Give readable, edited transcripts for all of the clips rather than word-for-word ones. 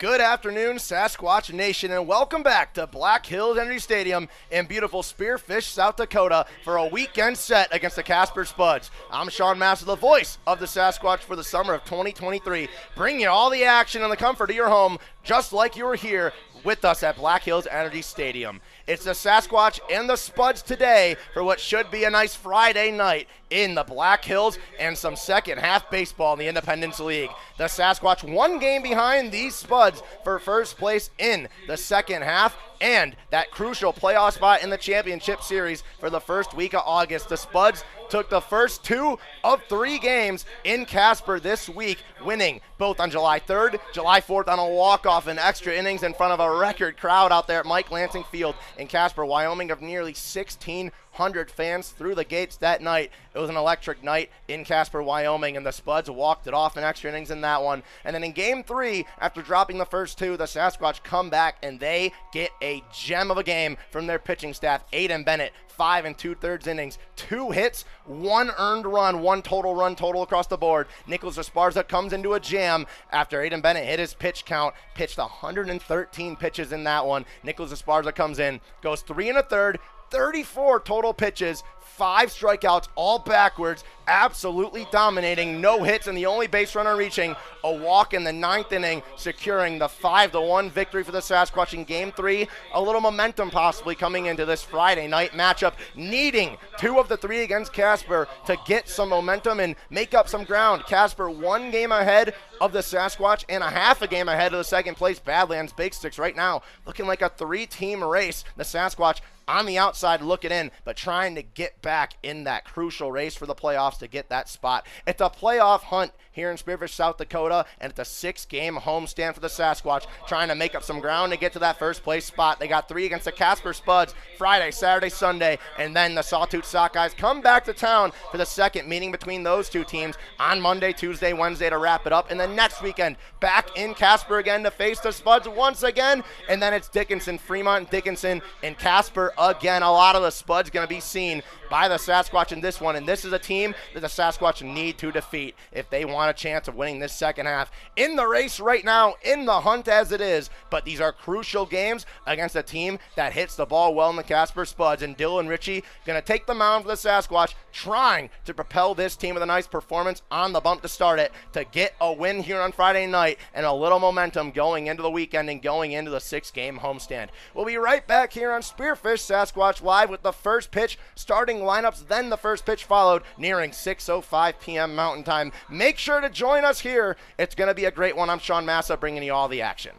Good afternoon, Sasquatch Nation, and welcome back to Black Hills Energy Stadium in beautiful Spearfish, South Dakota for a weekend set against the Casper Spuds. I'm Sean Massa, the voice of the Sasquatch for the summer of 2023, bringing you all the action and the comfort of your home, just like you were here with us at Black Hills Energy Stadium. It's the Sasquatch and the Spuds today for what should be a nice Friday night in the Black Hills and some second half baseball in the Independence League. The Sasquatch one game behind these Spuds for first place in the second half and that crucial playoff spot in the championship series for the first week of August. The Spuds took the first 2 of 3 games in Casper this week, winning both on July 3rd, July 4th on a walk-off in extra innings in front of a record crowd out there at Mike Lansing Field in Casper, Wyoming, of nearly 1,600 fans through the gates that night. It was an electric night in Casper, Wyoming, and the Spuds walked it off in extra innings in that one. And then in Game 3, after dropping the first 2, the Sasquatch come back and they get a gem of a game from their pitching staff. Aiden Bennett, 5 2/3 innings, 2 hits, 1 earned run, 1 total run total across the board. Nicholas Esparza comes into a jam after Aiden Bennett hit his pitch count, pitched 113 pitches in that one. Nicholas Esparza comes in, goes 3 1/3, 34 total pitches, 5 strikeouts, all backwards, absolutely dominating, no hits, and the only base runner reaching, a walk in the 9th inning, securing the 5-1 victory for the Sasquatch in Game 3. A little momentum possibly coming into this Friday night matchup, needing 2 of the 3 against Casper to get some momentum and make up some ground. Casper 1 game ahead of the Sasquatch and a half a game ahead of the second place Badlands Big Sticks right now, looking like a 3-team race. The Sasquatch on the outside looking in, but trying to get back in that crucial race for the playoffs to get that spot. It's a playoff hunt here in Spearfish, South Dakota, and it's a 6-game homestand for the Sasquatch, trying to make up some ground to get to that first place spot. They got 3 against the Casper Spuds Friday, Saturday, Sunday, and then the Sawtooth Sockeyes come back to town for the second meeting between those 2 teams on Monday, Tuesday, Wednesday to wrap it up, and then next weekend back in Casper again to face the Spuds once again, and then it's Dickinson, Fremont, Dickinson, and Casper again. A lot of the Spuds going to be seen by the Sasquatch in this one, and this is a team that the Sasquatch need to defeat if they want a chance of winning this second half. In the race right now, in the hunt as it is, but these are crucial games against a team that hits the ball well in the Casper Spuds, and Dylan Ritchie going to take the mound for the Sasquatch, trying to propel this team with a nice performance on the bump to start it, to get a win here on Friday night and a little momentum going into the weekend and going into the 6-game homestand. We'll be right back here on Spearfish Sasquatch Live with the first pitch, starting lineups, then the first pitch followed, nearing 6:05 p.m. Mountain Time. Make sure to join us here. It's going to be a great one. I'm Sean Massa, bringing you all the action.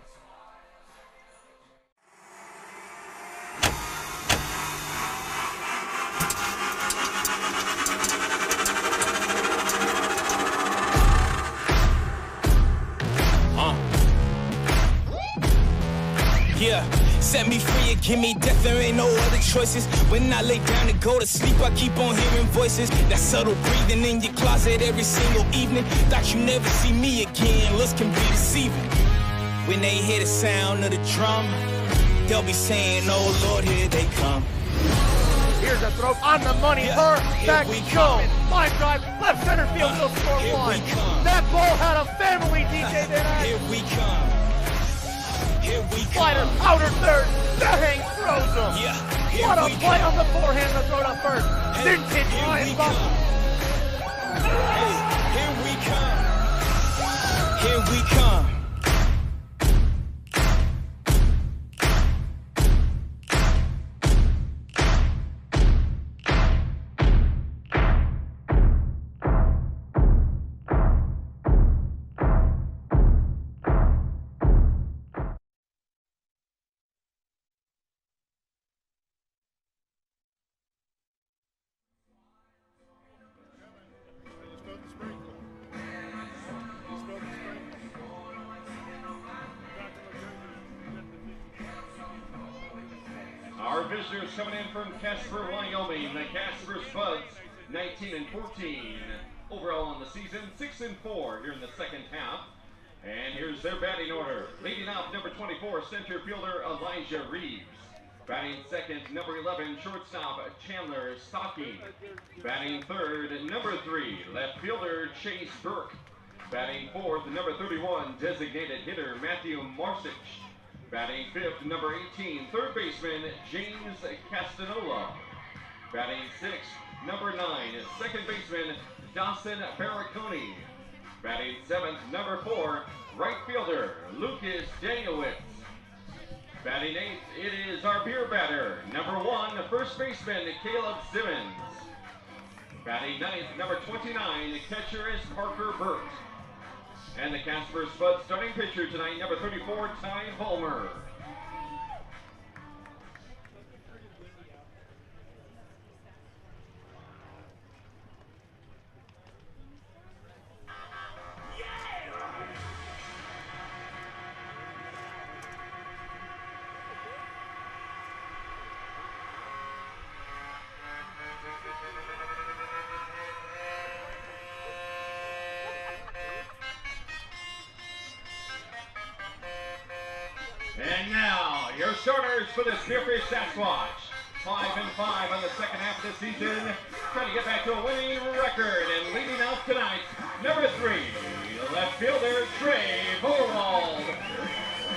Yeah, set me free and give me death, there ain't no other choices. When I lay down to go to sleep, I keep on hearing voices. That subtle breathing in your closet every single evening. Thought you never see me again, looks can be deceiving. When they hear the sound of the drum, they'll be saying, oh Lord, here they come. Here's a throw on the money, back we go. Line drive, left center field, will score 1. That ball had a family, DJ Van. Here we come. Here we Slider, outer third, bang, throws him. Yeah, what a play on the forehand to throw to first. Vintage Ryan Buck. Here we come. Here we come. Our visitors coming in from Casper, Wyoming, the Casper Spuds, 19-14. Overall on the season, 6-4 here in the second half. And here's their batting order. Leading off, number 24, center fielder Elijah Reeves. Batting second, number 11, shortstop Chandler Stocky. Batting third, number 3, left fielder Chase Burke. Batting fourth, number 31, designated hitter Matthew Marsich. Batting fifth, number 18, third baseman James Castanola. Batting sixth, number 9, second baseman Dawson Barraconi. Batting seventh, number 4, right fielder Lucas Danielewicz. Batting eighth, it is our beer batter, number 1, first baseman Caleb Simmons. Batting ninth, number 29, catcher is Parker Burt. And the Casper Spuds starting pitcher tonight, number 34, Ty Vollmer. And now, your starters for the Spearfish Sasquatch. 5-5 on the second half of the season. Trying to get back to a winning record. And leading off tonight, number 3, left fielder Trey Vorwald.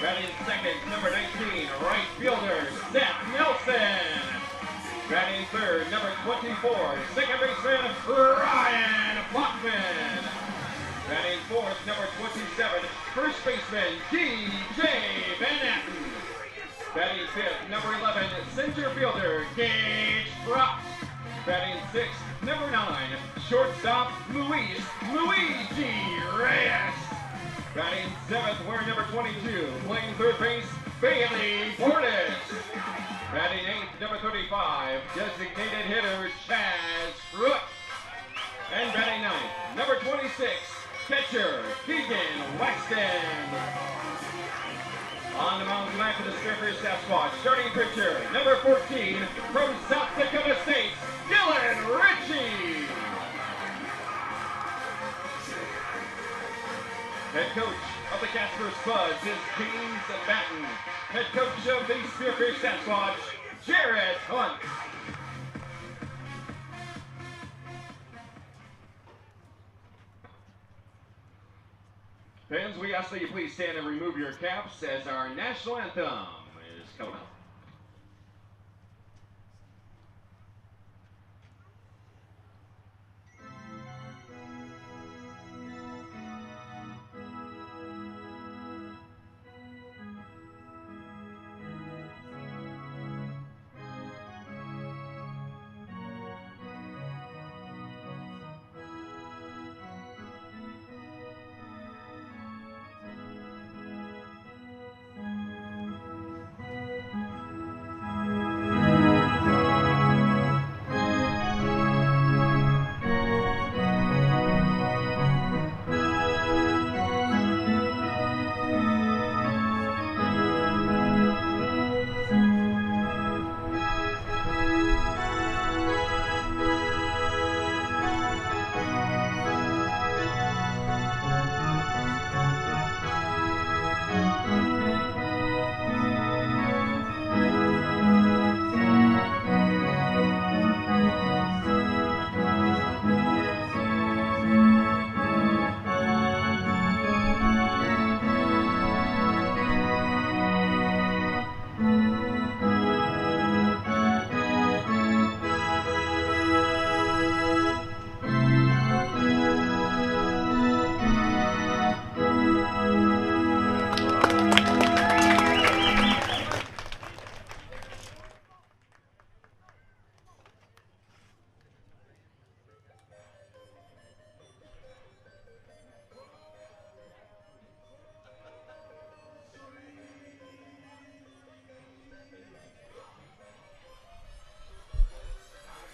Batting second, number 19, right fielder Seth Nelson. Batting third, number 24, second baseman Ryan Bachman. Batting fourth, number 27, first baseman DJ Van Atten. Batting fifth, number 11, center fielder Gage Brock. Batting sixth, number 9, shortstop Luigi Reyes. Batting seventh, wearing number 22, playing third base Bailey Portis. Batting eighth, number 35, designated hitter Chaz Root. And batting ninth, number 26, catcher Keegan Wexton. On the mound tonight for the Spearfish Sasquatch, starting pitcher, number 14, from South Dakota State, Dylan Ritchie. Head coach of the Casper Spuds is James Batten. Head coach of the Spearfish Sasquatch, Jared Hunt. Fans, we ask that you please stand and remove your caps as our national anthem is coming up.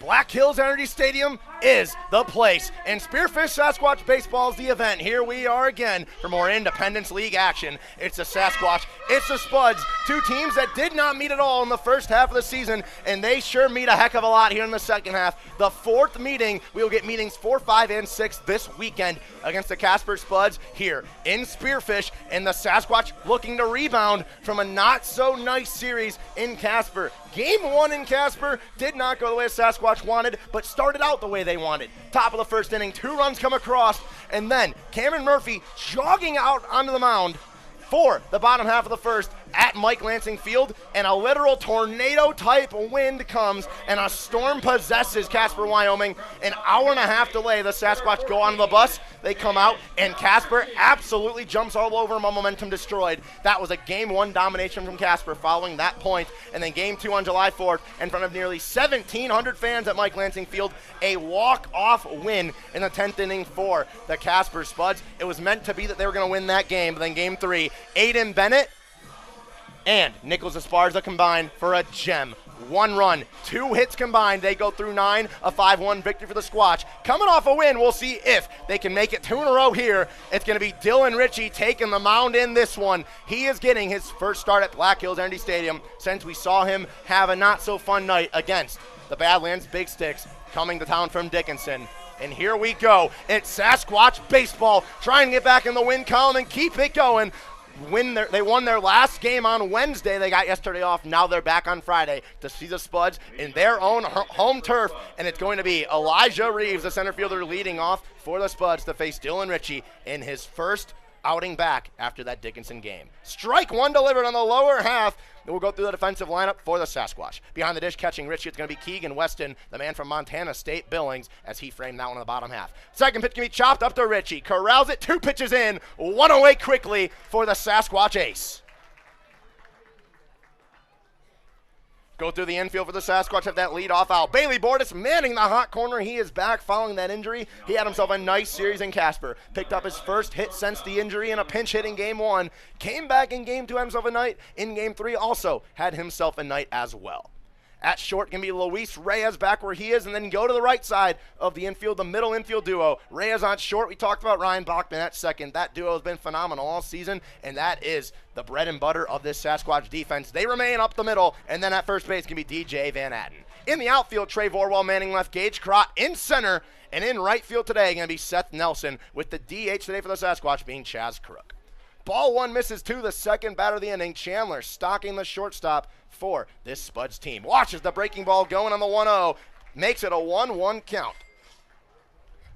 Black Hills Energy Stadium is the place, and Spearfish Sasquatch Baseball is the event. Here we are again for more Independence League action. It's the Sasquatch It's the Spuds, two teams that did not meet at all in the first half of the season, and they sure meet a heck of a lot here in the second half. The fourth meeting, we will get meetings 4, 5, and 6 this weekend against the Casper Spuds here in Spearfish, and the Sasquatch looking to rebound from a not-so-nice series in Casper. Game 1 in Casper did not go the way Sasquatch wanted, but started out the way they wanted. Top of the first inning, 2 runs come across, and then Cameron Murphy jogging out onto the mound for the bottom half of the first at Mike Lansing Field, and a literal tornado-type wind comes, and a storm possesses Casper, Wyoming. An hour and a half delay, the Sasquatch go onto the bus, they come out, and Casper absolutely jumps all over them, momentum destroyed. That was a Game 1 domination from Casper following that point, and then Game 2 on July 4th, in front of nearly 1,700 fans at Mike Lansing Field, a walk-off win in the 10th inning for the Casper Spuds. It was meant to be that they were going to win that game, but then Game 3, Aiden Bennett and Nicholas Esparza combined for a gem. 1 run, 2 hits combined. They go through 9, a 5-1 victory for the Squatch. Coming off a win, we'll see if they can make it 2 in a row here. It's going to be Dylan Ritchie taking the mound in this one. He is getting his first start at Black Hills Energy Stadium since we saw him have a not-so-fun night against the Badlands Big Sticks coming to town from Dickinson. And here we go. It's Sasquatch baseball, trying to get back in the win column and keep it going. They won their last game on Wednesday. They got yesterday off. Now they're back on Friday to see the Spuds in their own home turf. And it's going to be Elijah Reeves, the center fielder, leading off for the Spuds to face Dylan Ritchie in his first outing back after that Dickinson game. Strike 1 delivered on the lower half. We'll go through the defensive lineup for the Sasquatch. Behind the dish, catching Ritchie, it's going to be Keegan Weston, the man from Montana State Billings, as he framed that one in the bottom half. Second pitch can be chopped up to Ritchie. Corrals it, 2 pitches in, 1 away quickly for the Sasquatch ace. Go through the infield for the Sasquatch, have that leadoff out. Bailey Bordas manning the hot corner. He is back following that injury. He had himself a nice series in Casper. Picked up his first hit since the injury in a pinch hit in Game 1. Came back in Game 2, had himself a night. In Game 3 also had himself a night as well. At short can be Luis Reyes back where he is, and then go to the right side of the infield, the middle infield duo. Reyes on short. We talked about Ryan Bachman at second. That duo has been phenomenal all season, and that is the bread and butter of this Sasquatch defense. They remain up the middle, and then at first base can be DJ Van Atten. In the outfield, Trey Vorwell manning left, Gage Crott in center, and in right field today going to be Seth Nelson, with the DH today for the Sasquatch being Chaz Crook. Ball 1 misses 2, the second batter of the inning. Chandler stalking the shortstop for this Spuds team. Watches the breaking ball going on the 1-0. Makes it a 1-1 count.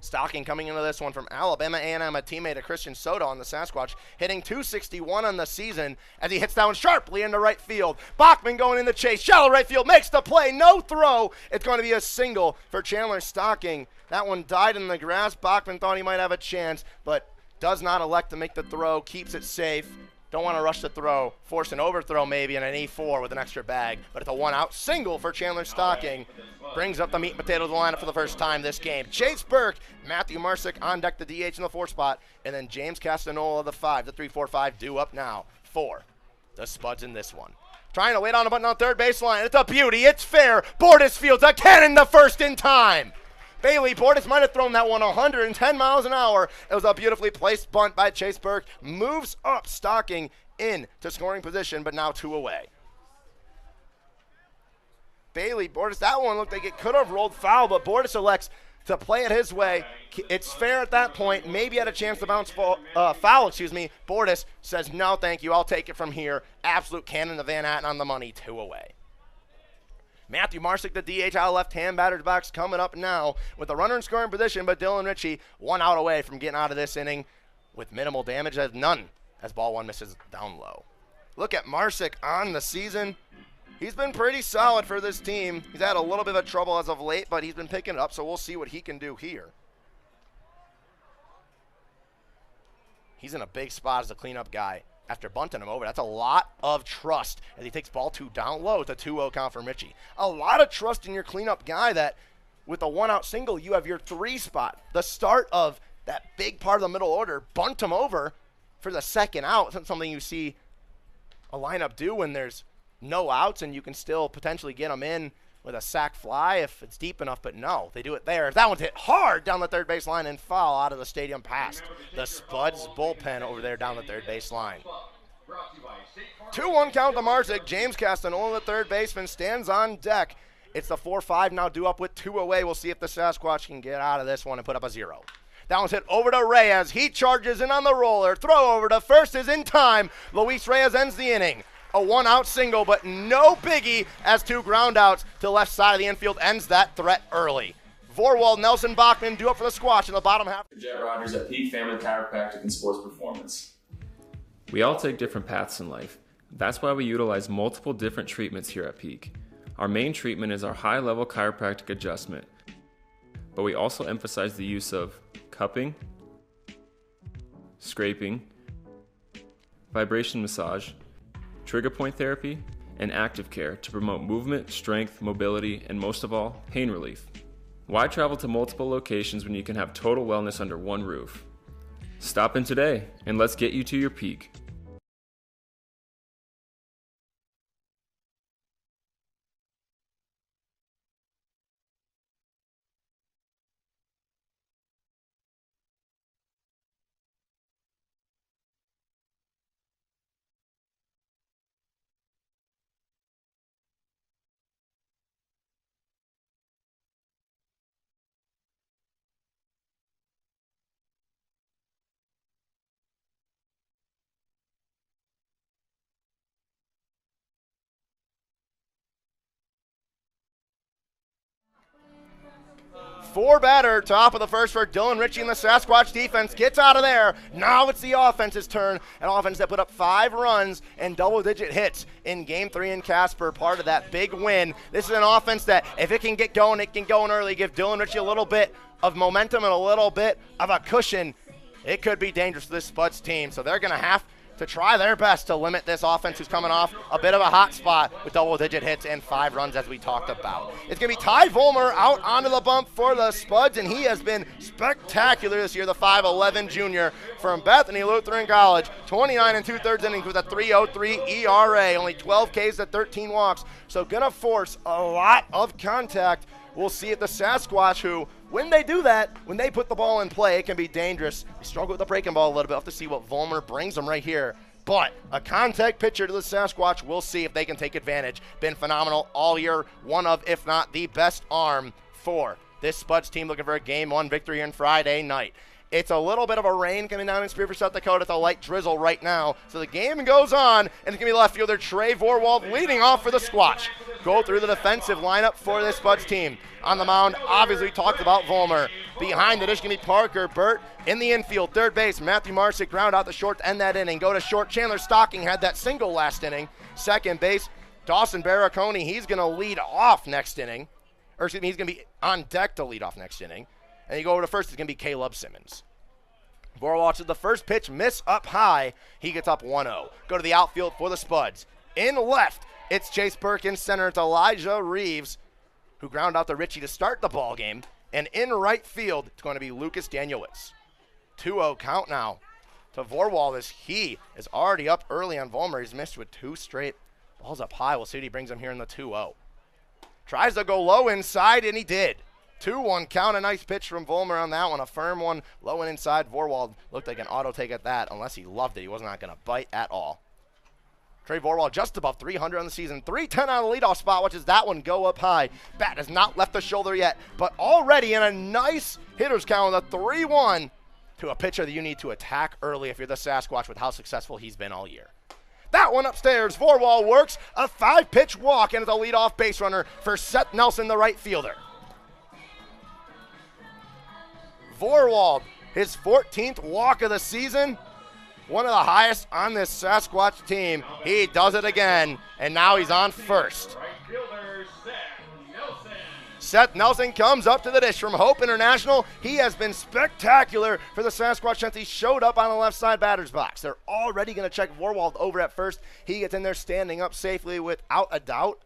Stocking coming into this one from Alabama A&M, a teammate of Christian Soto on the Sasquatch, hitting .261 on the season as he hits that one sharply into right field. Bachman going in the chase, shallow right field, makes the play, no throw. It's going to be a single for Chandler Stocking. That one died in the grass. Bachman thought he might have a chance, but does not elect to make the throw, keeps it safe. Don't want to rush the throw, force an overthrow maybe and an E4 with an extra bag, but it's a 1-out single for Chandler Stocking. Brings up the meat and potatoes of the lineup for the first time this game. Chase Burke, Matthew Marsick on deck, the DH in the 4 spot, and then James Castanola, the 5, the 3-4-5 due up now for the Spuds in this one. Trying to lay down a button on third baseline. It's a beauty. It's fair. Bordas fields a cannon, the first in time. Bailey Bordas might have thrown that one 110 miles an hour. It was a beautifully placed bunt by Chase Burke. Moves up Stocking in to scoring position, but now 2 away. Bailey Bordas, that one looked like it could have rolled foul, but Bordas elects to play it his way. It's fair at that point. Maybe had a chance to bounce foul. Bordas says, no, thank you. I'll take it from here. Absolute cannon to Van Atten on the money, 2 away. Matthew Marsick, the DH out of left-hand batter's box, coming up now with a runner in scoring position, but Dylan Ritchie 1 out away from getting out of this inning with minimal damage, as none, as ball 1 misses down low. Look at Marsick on the season. He's been pretty solid for this team. He's had a little bit of trouble as of late, but he's been picking it up, so we'll see what he can do here. He's in a big spot as a cleanup guy. After bunting him over, that's a lot of trust as he takes ball 2 down low. It's a 2-0 count for Ritchie. A lot of trust in your cleanup guy that with a 1-out single, you have your 3 spot. The start of that big part of the middle order, bunt him over for the second out. It's not something you see a lineup do when there's no outs and you can still potentially get them in with a sac fly if it's deep enough, but no, they do it there. That one's hit hard down the third base line and foul out of the stadium past the Spuds bullpen over there down the third base line. Brought to you by State Farm. 2-1 count to Marzik. James Castanoli, the third baseman, stands on deck. It's the 4-5 now due up with 2 away. We'll see if the Sasquatch can get out of this one and put up a 0. That one's hit over to Reyes. He charges in on the roller. Throw over to first is in time. Luis Reyes ends the inning. A 1-out single, but no biggie as 2 ground outs to left side of the infield ends that threat early. Vorwald, Nelson, Bachman do up for the Squatch in the bottom half. Jet Rogers at Peak Family Chiropractic and Sports Performance. We all take different paths in life. That's why we utilize multiple different treatments here at Peak. Our main treatment is our high-level chiropractic adjustment, but we also emphasize the use of cupping, scraping, vibration massage, trigger point therapy, and active care to promote movement, strength, mobility, and most of all, pain relief. Why travel to multiple locations when you can have total wellness under one roof? Stop in today and let's get you to your peak. Four batter, top of the first for Dylan Ritchie, and the Sasquatch defense gets out of there. Now it's the offense's turn, an offense that put up 5 runs and double-digit hits in Game 3 in Casper, part of that big win. This is an offense that, if it can get going, it can go in early, give Dylan Ritchie a little bit of momentum and a little bit of a cushion. It could be dangerous for this Spuds team, so they're going to have to try their best to limit this offense who's coming off a bit of a hot spot with double-digit hits and 5 runs as we talked about. It's going to be Ty Vollmer out onto the bump for the Spuds, and he has been spectacular this year, the 5'11 junior from Bethany Lutheran College. 29 and 2/3 innings with a 3.03 ERA, only 12 Ks to 13 walks, so going to force a lot of contact. We'll see if the Sasquatch, who, when they do that, when they put the ball in play, it can be dangerous. They struggle with the breaking ball a little bit. We'll have to see what Vollmer brings them right here. But a contact pitcher to the Sasquatch, we'll see if they can take advantage. Been phenomenal all year. One of, if not the best arm for this Spuds team, looking for a Game 1 victory on Friday night. It's a little bit of a rain coming down in Spearfish, South Dakota. It's a light drizzle right now. So the game goes on, and it's going to be left fielder Trey Vorwald leading off for the Squatch. Go through the defensive lineup for this Spuds team. On the mound, obviously we talked about Vollmer. Behind the dish going to be Parker Burt. In the infield, third base, Matthew Marsick ground out the short to end that inning. Go to short, Chandler Stocking had that single last inning. Second base, Dawson Baraconi, he's going to lead off next inning. Or excuse me, he's going to be on deck to lead off next inning. And you go over to first, it's going to be Caleb Simmons. Vorwald to the first pitch, miss up high. He gets up 1-0. Go to the outfield for the Spuds. In left, it's Chase Perkins. Center, it's Elijah Reeves, who ground out the Ritchie to start the ball game. And in right field, it's going to be Lucas Danielewicz. 2-0 count now to Vorwald as he is already up early on Vollmer. He's missed with 2 straight. Ball's up high. We'll see what he brings him here in the 2-0. Tries to go low inside, and he did. 2-1 count, a nice pitch from Vollmer on that one, a firm one, low and inside. Vorwald looked like an auto take at that, unless he loved it. He was not going to bite at all. Trey Vorwald just above 300 on the season, 310 on the leadoff spot, watches that one go up high. Bat has not left the shoulder yet, but already in a nice hitter's count with a 3-1 to a pitcher that you need to attack early if you're the Sasquatch with how successful he's been all year. That one upstairs, Vorwald works a 5-pitch walk and is a leadoff base runner for Seth Nelson, the right fielder. Vorwald, his 14th walk of the season, one of the highest on this Sasquatch team. He does it again, and now he's on first. Right fielder, Seth Nelson. Seth Nelson comes up to the dish from Hope International. He has been spectacular for the Sasquatch since he showed up on the left side batter's box. They're already going to check Vorwald over at first. He gets in there standing up safely without a doubt.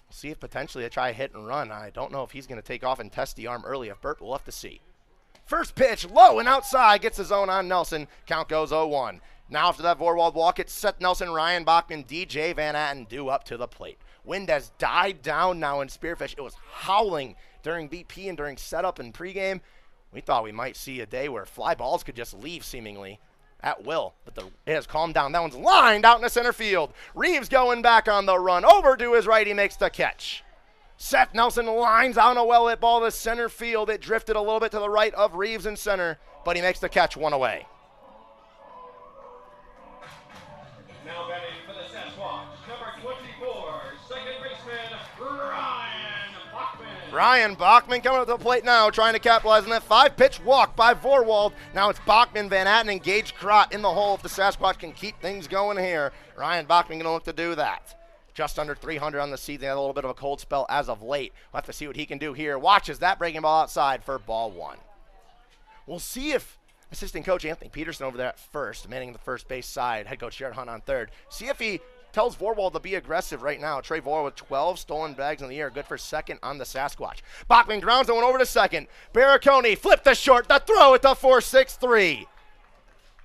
We'll see if potentially they try a hit and run. I don't know if he's going to take off and test the arm early. If Burt, we'll have to see. First pitch, low and outside, gets the zone on Nelson. Count goes 0-1. Now after that Vorwald walk, it's Seth Nelson, Ryan Bachman, DJ Van Atten due up to the plate. Wind has died down now in Spearfish. It was howling during BP and during setup and pregame. We thought we might see a day where fly balls could just leave seemingly. at will, but it has calmed down. That one's lined out into center field. Reeves going back on the run. Over to his right, he makes the catch. Seth Nelson lines out a well-hit ball to center field. It drifted a little bit to the right of Reeves in center, but he makes the catch, one away. Now batting for the Sasquatch, number 24, second baseman, Ryan Bachman. Ryan Bachman coming up to the plate now, trying to capitalize on that 5-pitch walk by Vorwald. Now it's Bachman, Van Atten, and Gage Crott in the hole if the Sasquatch can keep things going here. Ryan Bachman going to look to do that. Just under 300 on the season. Had a little bit of a cold spell as of late. We'll have to see what he can do here. Watches that breaking ball outside for ball one. We'll see if assistant coach Anthony Peterson over there at first, manning the first base side, head coach Jared Hunt on third. See if he tells Vorwald to be aggressive right now. Trey Vorwald with 12 stolen bags in the air. Good for second on the Sasquatch. Bachman grounds the one over to second. Barricone flipped the short. The throw at the 4-6-3.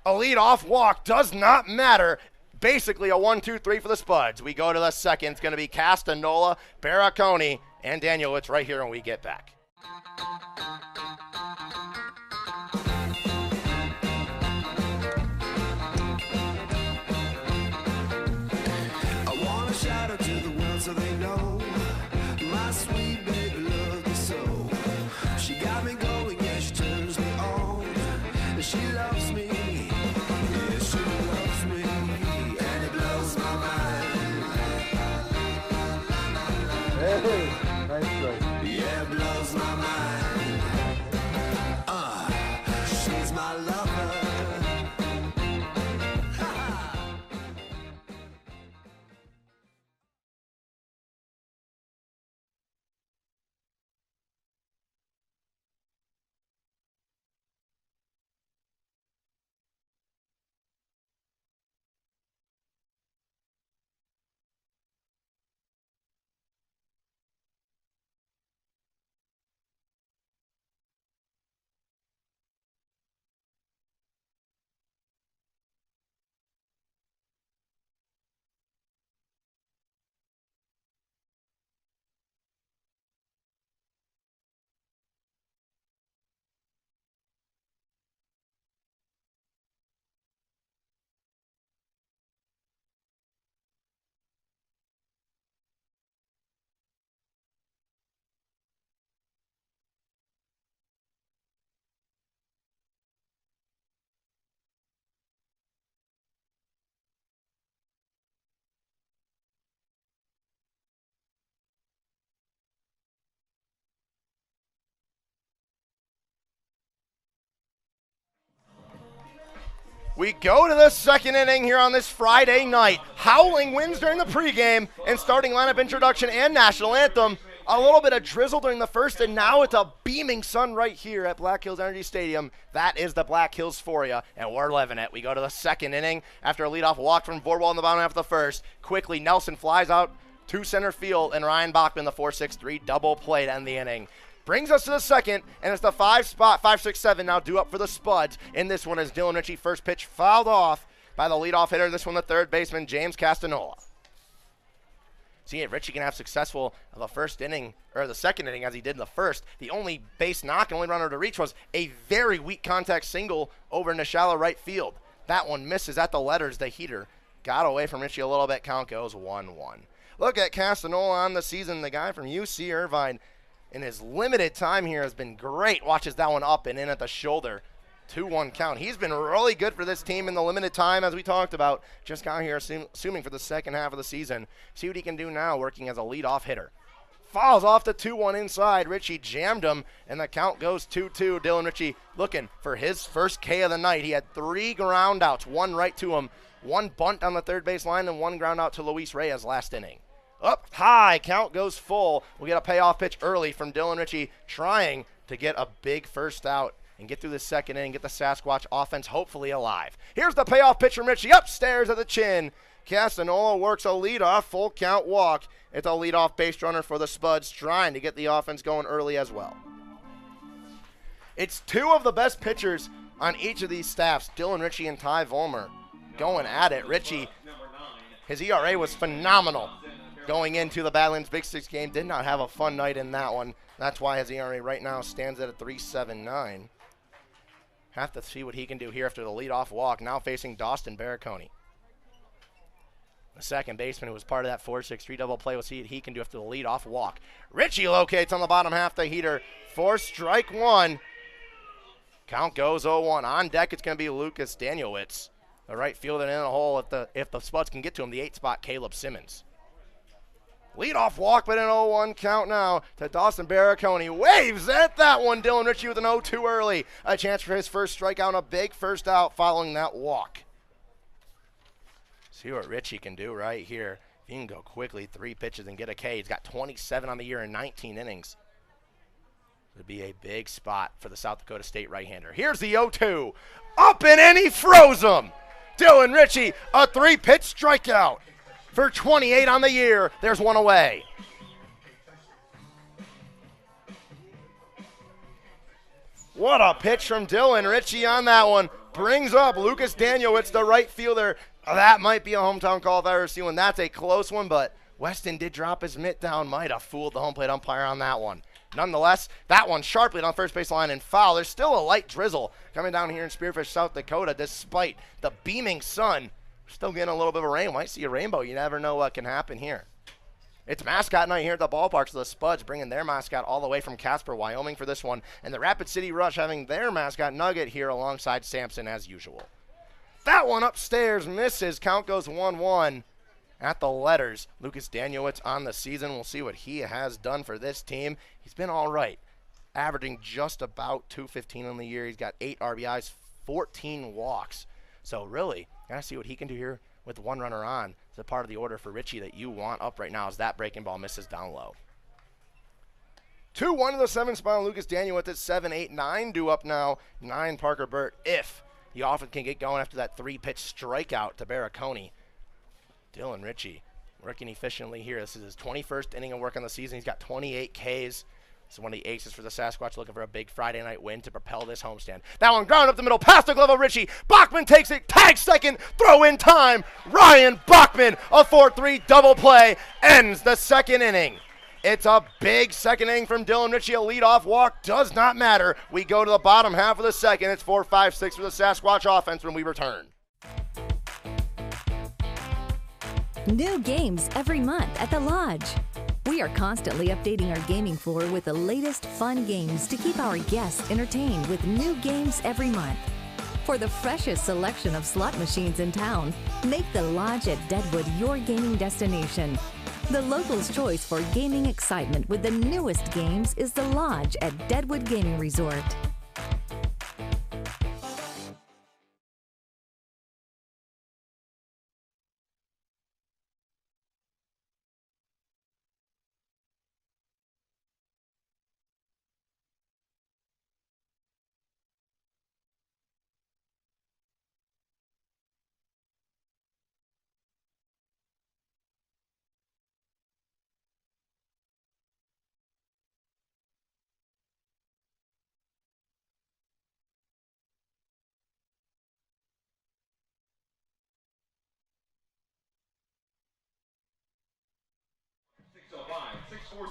A leadoff walk does not matter. Basically a 1-2-3 for the Spuds. We go to the second. It's going to be Castanola, Barricone, and Danielewicz right here when we get back. I want to shout out to the world so they know my sweet baby loves me so. She got me going, yeah, she turns me on. She loves me, yeah, she loves me. Hey, nice try. Yeah, it blows my mind. She's my lover. We go to the second inning here on this Friday night. Howling winds during the pregame and starting lineup introduction and national anthem. A little bit of drizzle during the first, and now it's a beaming sun right here at Black Hills Energy Stadium. That is the Black Hills for you, and we're living it. We go to the second inning after a leadoff walk from Vorwald in the bottom half of the first. Quickly, Nelson flies out to center field, and Ryan Bachman, the 4-6-3 double play to end the inning. Brings us to the second, and it's the 5-6-7 now due up for the Spuds. In this one is Dylan Ritchie, first pitch fouled off by the leadoff hitter. This one the third baseman, James Castanola. See if Ritchie can have successful the first inning, or the second inning as he did in the first. The only base knock and only runner to reach was a very weak contact single over in the shallow right field. That one misses at the letters. The heater got away from Ritchie a little bit. Count goes 1-1. Look at Castanola on the season. The guy from UC Irvine in his limited time here has been great. Watches that one up and in at the shoulder. 2-1 count. He's been really good for this team in the limited time, as we talked about. Just got here assuming for the second half of the season. See what he can do now working as a leadoff hitter. Falls off the 2-1 inside. Ritchie jammed him, and the count goes 2-2. Dylan Ritchie looking for his first K of the night. He had 3 ground outs, 1 right to him, 1 bunt on the third base line, and 1 ground out to Luis Reyes last inning. Up high, count goes full. We get a payoff pitch early from Dylan Ritchie, trying to get a big first out and get through the second inning, get the Sasquatch offense hopefully alive. Here's the payoff pitch from Ritchie, upstairs at the chin. Castanola works a leadoff, full count walk. It's a leadoff base runner for the Spuds, trying to get the offense going early as well. It's 2 of the best pitchers on each of these staffs, Dylan Ritchie and Ty Volmer, going at it. Ritchie, his ERA was phenomenal going into the Badlands Big Six game. Did not have a fun night in that one. That's why his ERA right now stands at a 3.79. Have to see what he can do here after the leadoff walk. Now facing Dawson Barricone. The second baseman who was part of that 4-6-3 double play. We'll see what he can do after the leadoff walk. Richie locates on the bottom half the heater for strike one. Count goes 0-1. On deck, it's going to be Lucas Danielewicz. The right fielder in the hole. If the Spuds can get to him, the 8 spot, Caleb Simmons. Leadoff walk, but an 0-1 count now to Dawson Barricone. Waves at that one. Dylan Ritchie with an 0-2 early. A chance for his first strikeout and a big first out following that walk. See what Ritchie can do right here. If he can go quickly, 3 pitches and get a K. He's got 27 on the year in 19 innings. It'll be a big spot for the South Dakota State right-hander. Here's the 0-2. Up and he froze him. Dylan Ritchie, a 3-pitch strikeout. For 28 on the year, there's one away. What a pitch from Dylan Ritchie on that one. Brings up Lucas Danielewicz, the right fielder. That might be a hometown call if I ever see one. That's a close one, but Weston did drop his mitt down. Might have fooled the home plate umpire on that one. Nonetheless, that one sharply down first base line and foul. There's still a light drizzle coming down here in Spearfish, South Dakota, despite the beaming sun. Still getting a little bit of rain. Might see a rainbow. You never know what can happen here. It's mascot night here at the ballpark, so the Spuds bringing their mascot all the way from Casper, Wyoming for this one. And the Rapid City Rush having their mascot Nugget here alongside Sampson as usual. That one upstairs misses. Count goes 1-1 at the letters. Lucas Danielewicz on the season. We'll see what he has done for this team. He's been all right, averaging just about .215 on the year. He's got 8 RBIs, 14 walks. So really, gotta see what he can do here with one runner on. It's a part of the order for Ritchie that you want up right now as that breaking ball misses down low. 2-1 to the 7th spot on Lucas Danielewicz at 7, 8, 9 due up now. 9 Parker Burt if the offense can get going after that 3-pitch strikeout to Barricone. Dylan Ritchie working efficiently here. This is his 21st inning of work on the season. He's got 28 Ks. This is one of the aces for the Sasquatch, looking for a big Friday night win to propel this homestand. That one ground up the middle, past the glove of Ritchie. Bachman takes it, tags second, throw in time. Ryan Bachman, a 4-3 double play, ends the second inning. It's a big second inning from Dylan Ritchie. A leadoff walk does not matter. We go to the bottom half of the second. It's 4-5-6 for the Sasquatch offense when we return. New games every month at the Lodge. We are constantly updating our gaming floor with the latest fun games to keep our guests entertained with new games every month. For the freshest selection of slot machines in town, make the Lodge at Deadwood your gaming destination. The locals' choice for gaming excitement with the newest games is the Lodge at Deadwood Gaming Resort.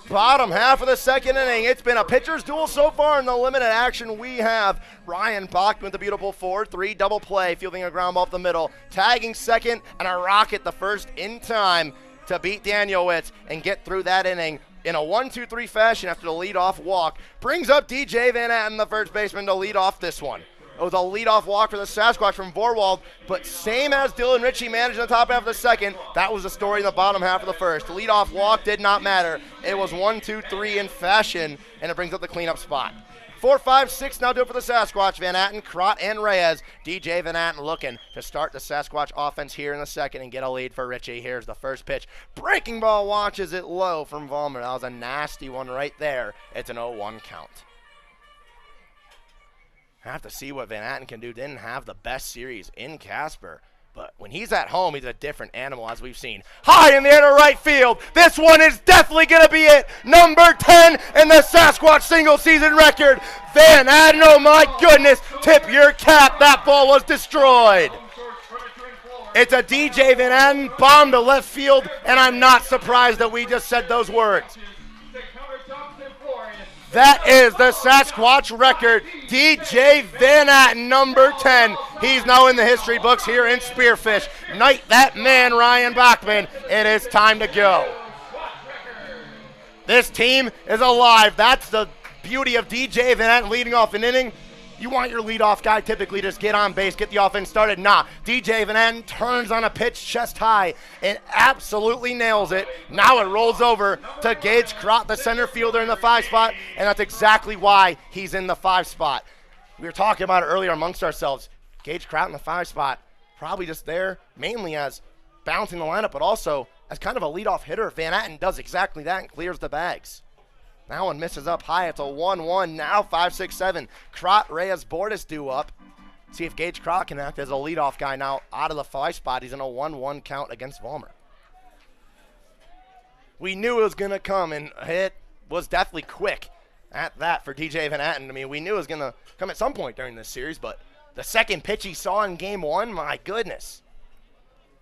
Bottom half of the second inning. It's been a pitcher's duel so far in the limited action. We have Ryan Bachman with the beautiful 4-3 double play, fielding a ground ball up the middle, tagging second, and a rocket the first in time to beat Danielewicz and get through that inning in a 1-2-3 fashion after the leadoff walk. Brings up DJ Van Atten, the first baseman, to lead off this one. It was a leadoff walk for the Sasquatch from Vorwald, but same as Dylan Ritchie managed in the top half of the second, that was the story in the bottom half of the first. The leadoff walk did not matter. It was 1-2-3 in fashion, and it brings up the cleanup spot. 4-5-6 now do it for the Sasquatch. Van Atten, Crott, and Reyes. DJ Van Atten looking to start the Sasquatch offense here in the second and get a lead for Ritchie. Here's the first pitch. Breaking ball watches it low from Vollmer. That was a nasty one right there. It's an 0-1 count. Have to see what Van Atten can do. Didn't have the best series in Casper, but when he's at home, he's a different animal, as we've seen. High in the air to right field. This one is definitely going to be it. Number 10 in the Sasquatch single-season record. Van Atten, oh my goodness. Tip your cap. That ball was destroyed. It's a DJ Van Atten bomb to left field, and I'm not surprised that we just said those words. That is the Sasquatch record. DJ Van Atten, number 10. He's now in the history books here in Spearfish. Knight that man, Ryan Bachman. It is time to go. This team is alive. That's the beauty of DJ Van Atten leading off an inning. You want your leadoff guy typically just get on base, get the offense started. Nah, DJ Van Atten turns on a pitch chest high and absolutely nails it. Now it rolls over to Gage Crott, the center fielder in the 5 spot, and that's exactly why he's in the 5 spot. We were talking about it earlier amongst ourselves. Gage Crott in the 5 spot, probably just there mainly as balancing the lineup, but also as kind of a leadoff hitter. Van Atten does exactly that and clears the bags. That one misses up high. It's a 1-1. Now 5-6-7. Crott, Reyes, Bordes due up. See if Gage Crott can act as a leadoff guy now out of the 5 spot. He's in a 1-1 count against Vollmer. We knew it was going to come, and it was definitely quick at that for DJ Van Atten. I mean, we knew it was going to come at some point during this series, but the second pitch he saw in game 1, my goodness.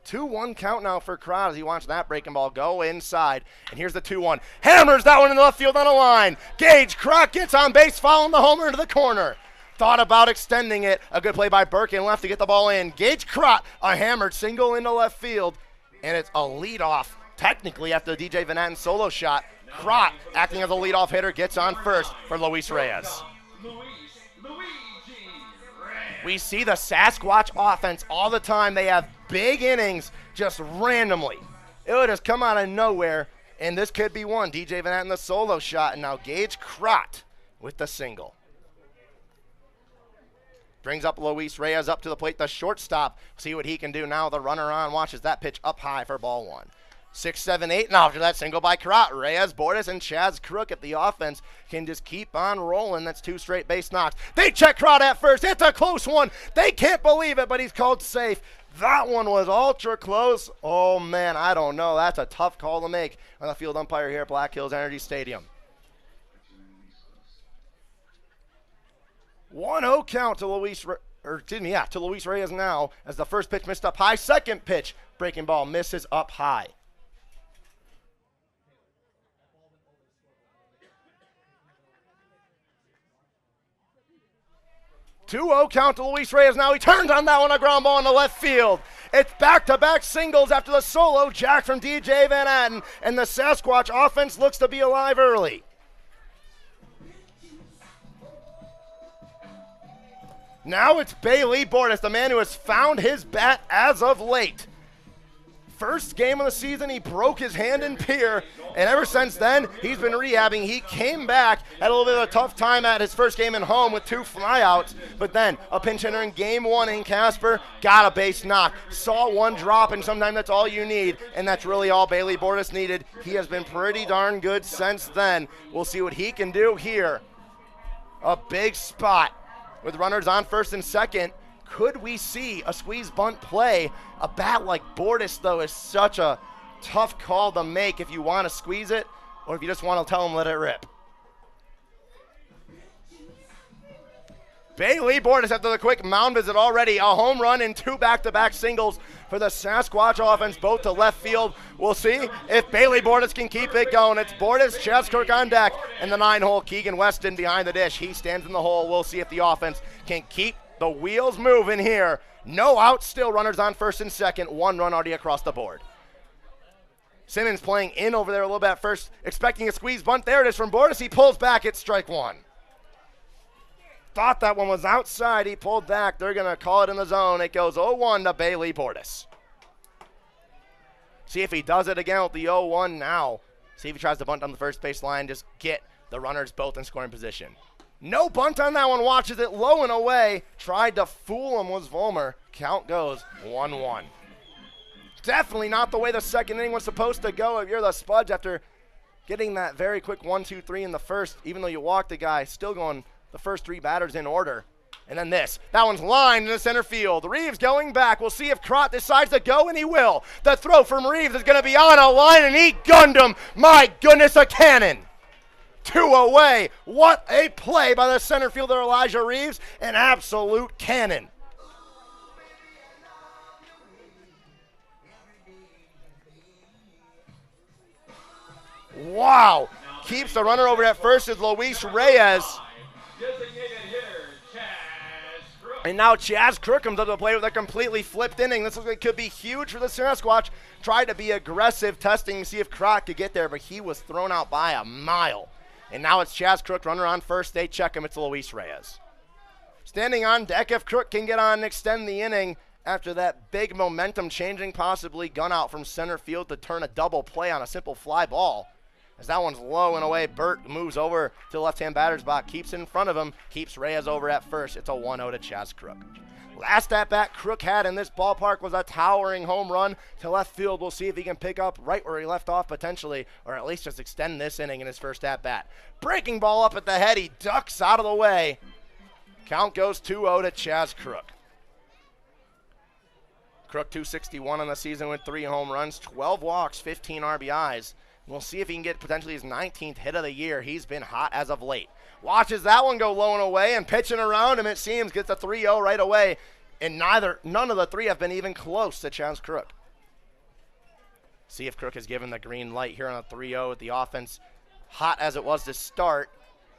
2-1 count now for Crott as he watched that breaking ball go inside. And here's the 2-1. Hammers that one in the left field on a line. Gage Crott gets on base, following the homer into the corner. Thought about extending it. A good play by Burke and left to get the ball in. Gage Crott, a hammered single into left field. And it's a leadoff, technically, after the DJ Van Atten solo shot. Crott, acting as a leadoff hitter, gets on first for Luis Reyes. We see the Sasquatch offense all the time. They have big innings just randomly. It would just come out of nowhere, and this could be one. DJ Van Atten the solo shot, and now Gage Crott with the single. Brings up Luis Reyes up to the plate, the shortstop. See what he can do now. The runner on watches that pitch up high for ball 1. 6-7-8, now after that single by Crott, Reyes, Bordes, and Chaz Crook at the offense can just keep on rolling. That's 2 straight base knocks. They check Crott at first. It's a close one. They can't believe it, but he's called safe. That one was ultra close. Oh, man, I don't know. That's a tough call to make on the field umpire here at Black Hills Energy Stadium. 1-0 count to Luis Reyes now as the first pitch missed up high. Second pitch, breaking ball misses up high. 2-0 count to Luis Reyes now. He turns on that one, a ground ball in the left field. It's back-to-back singles after the solo jack from DJ Van Atten, and the Sasquatch offense looks to be alive early. Now it's Bailey Bordes, the man who has found his bat as of late. First game of the season, he broke his hand in Pier, and ever since then, he's been rehabbing. He came back, had a little bit of a tough time at his first game at home with 2 flyouts, but then a pinch hitter in game 1 in Casper, got a base knock, saw one drop, and sometimes that's all you need, and that's really all Bailey Bordes needed. He has been pretty darn good since then. We'll see what he can do here. A big spot with runners on first and second. Could we see a squeeze bunt play? A bat like Bordes, though, is such a tough call to make if you want to squeeze it or if you just want to tell him let it rip. Bailey Bordes after the quick mound visit already. A home run and 2 back-to-back singles for the Sasquatch offense, both to left field. We'll see if Bailey Bordes can keep it going. It's Bordes, Chazkirk on deck, and the 9-hole Keegan Weston behind the dish. He stands in the hole. We'll see if the offense can keep the wheels moving here. No outs, still runners on first and second. 1 run already across the board. Simmons playing in over there a little bit at first, expecting a squeeze bunt. There it is from Bordes. He pulls back. It's strike 1. Thought that one was outside. He pulled back. They're going to call it in the zone. It goes 0-1 to Bailey Bordes. See if he does it again with the 0-1 now. See if he tries to bunt on the first base line. Just get the runners both in scoring position. No bunt on that one. Watches it low and away. Tried to fool him was Vollmer. Count goes 1-1. Definitely not the way the second inning was supposed to go if you're the Spuds after getting that very quick 1-2-3 in the first. Even though you walked the guy, still going the first 3 batters in order. And then this. That one's lined in the center field. Reeves going back. We'll see if Crott decides to go, and he will. The throw from Reeves is going to be on a line, and he gunned him. My goodness, a cannon. 2 away. What a play by the center fielder Elijah Reeves. An absolute cannon. Wow. keeps the runner over at first is Luis Reyes. Designated hitter, Chaz Crook. And now Chaz Crook comes up to the plate with a completely flipped inning. This looks like it could be huge for the Sasquatch. Tried to be aggressive, testing to see if Croc could get there, but he was thrown out by a mile. And now it's Chaz Crook, runner on first. They check him. It's Luis Reyes. Standing on deck, if Crook can get on and extend the inning after that big momentum-changing, possibly gun out from center field to turn a double play on a simple fly ball. As that one's low and away, Burt moves over to the left-hand batter's box, keeps in front of him, keeps Reyes over at first. It's a 1-0 to Chaz Crook. Last at-bat Crook had in this ballpark was a towering home run to left field. We'll see if he can pick up right where he left off potentially, or at least just extend this inning in his first at-bat. Breaking ball up at the head. He ducks out of the way. Count goes 2-0 to Chaz Crook. Crook 261 on the season with 3 home runs, 12 walks, 15 RBIs. We'll see if he can get potentially his 19th hit of the year. He's been hot as of late. Watches that one go low and away, and pitching around him, it seems, gets a 3-0 right away. And none of the three have been even close to Chaz Crook. See if Crook is given the green light here on a 3-0 with the offense hot as it was to start.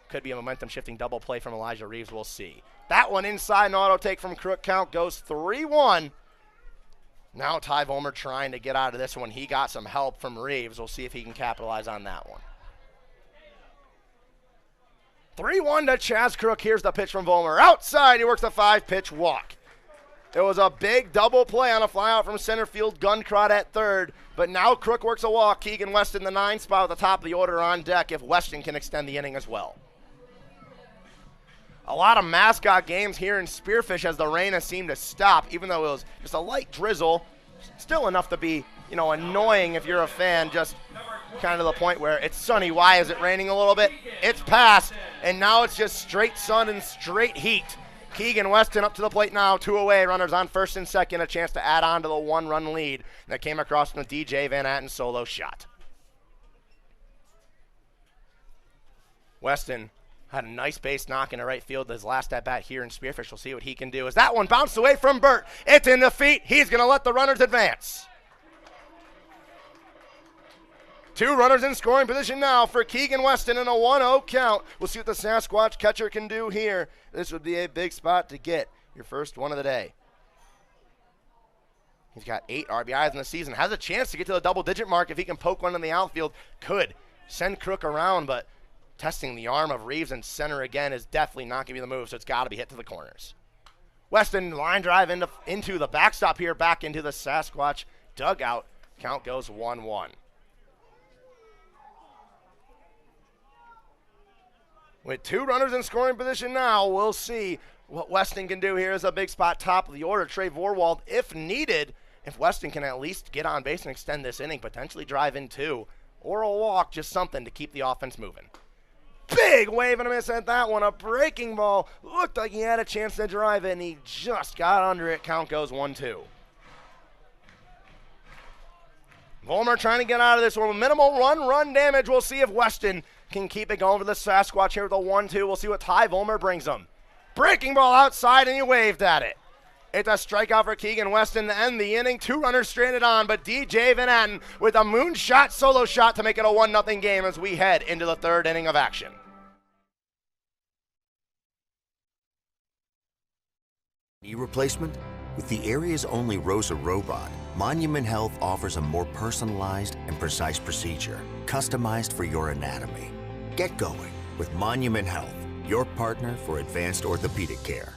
Could be a momentum-shifting double play from Elijah Reeves. We'll see. That one inside, an auto take from Crook. Count goes 3-1. Now Ty Volmer trying to get out of this one. He got some help from Reeves. We'll see if he can capitalize on that one. 3-1 to Chaz Crook. Here's the pitch from Volmer. Outside, he works a 5-pitch walk. It was a big double play on a flyout from center field. Gunkrot at third. But now Crook works a walk. Keegan Weston, the 9 spot at the top of the order on deck if Weston can extend the inning as well. A lot of mascot games here in Spearfish as the rain has seemed to stop, even though it was just a light drizzle. Still enough to be, annoying if you're a fan, just kind of the point where it's sunny. Why is it raining a little bit? It's past, and now it's just straight sun and straight heat. Keegan Weston up to the plate now, 2 away, runners on first and second, a chance to add on to the 1-run lead that came across from the DJ Van Atten solo shot. Weston had a nice base knock into right field his last at-bat here in Spearfish. We'll see what he can do as that one bounced away from Burt. It's in the feet. He's going to let the runners advance. 2 runners in scoring position now for Keegan Weston in a 1-0 count. We'll see what the Sasquatch catcher can do here. This would be a big spot to get your first one of the day. He's got 8 RBIs in the season. Has a chance to get to the double-digit mark if he can poke one in the outfield. Could send Crook around, but testing the arm of Reeves in center again is definitely not going to be the move, so it's got to be hit to the corners. Weston line drive into the backstop here, back into the Sasquatch dugout. Count goes 1-1. With 2 runners in scoring position now, we'll see what Weston can do here as a big spot top of the order. Trey Vorwald, if needed, if Weston can at least get on base and extend this inning, potentially drive in 2, or a walk, just something to keep the offense moving. Big wave and a miss at that one. A breaking ball. Looked like he had a chance to drive it, and he just got under it. Count goes 1-2. Volmer trying to get out of this one. Minimal run damage. We'll see if Weston can keep it going for the Sasquatch here with a 1-2. We'll see what Ty Volmer brings him. Breaking ball outside, and he waved at it. It's a strikeout for Keegan Weston to end the inning. 2 runners stranded on, but DJ Van Atten with a moonshot solo shot to make it a 1-0 game as we head into the 3rd inning of action. Knee replacement? With the area's only ROSA robot, Monument Health offers a more personalized and precise procedure, customized for your anatomy. Get going with Monument Health, your partner for advanced orthopedic care.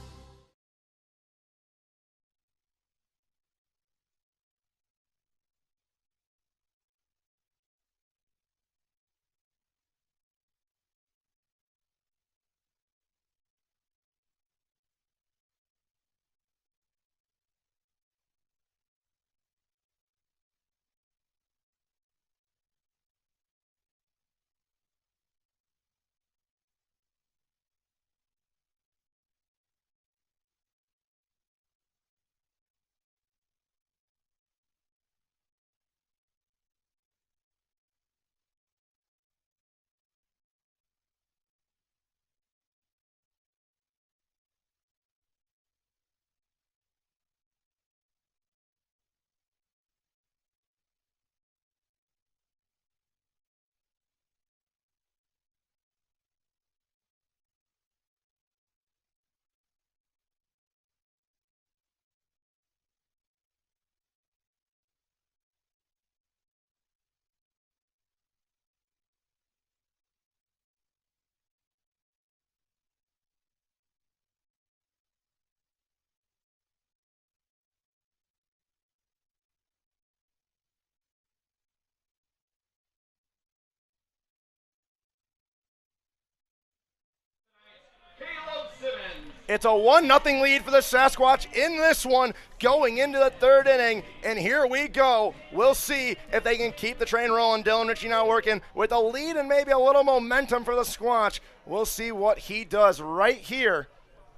It's a 1-0 lead for the Sasquatch in this one going into the third inning. And here we go. We'll see if they can keep the train rolling. Dylan Ritchie now working with a lead and maybe a little momentum for the Squatch. We'll see what he does right here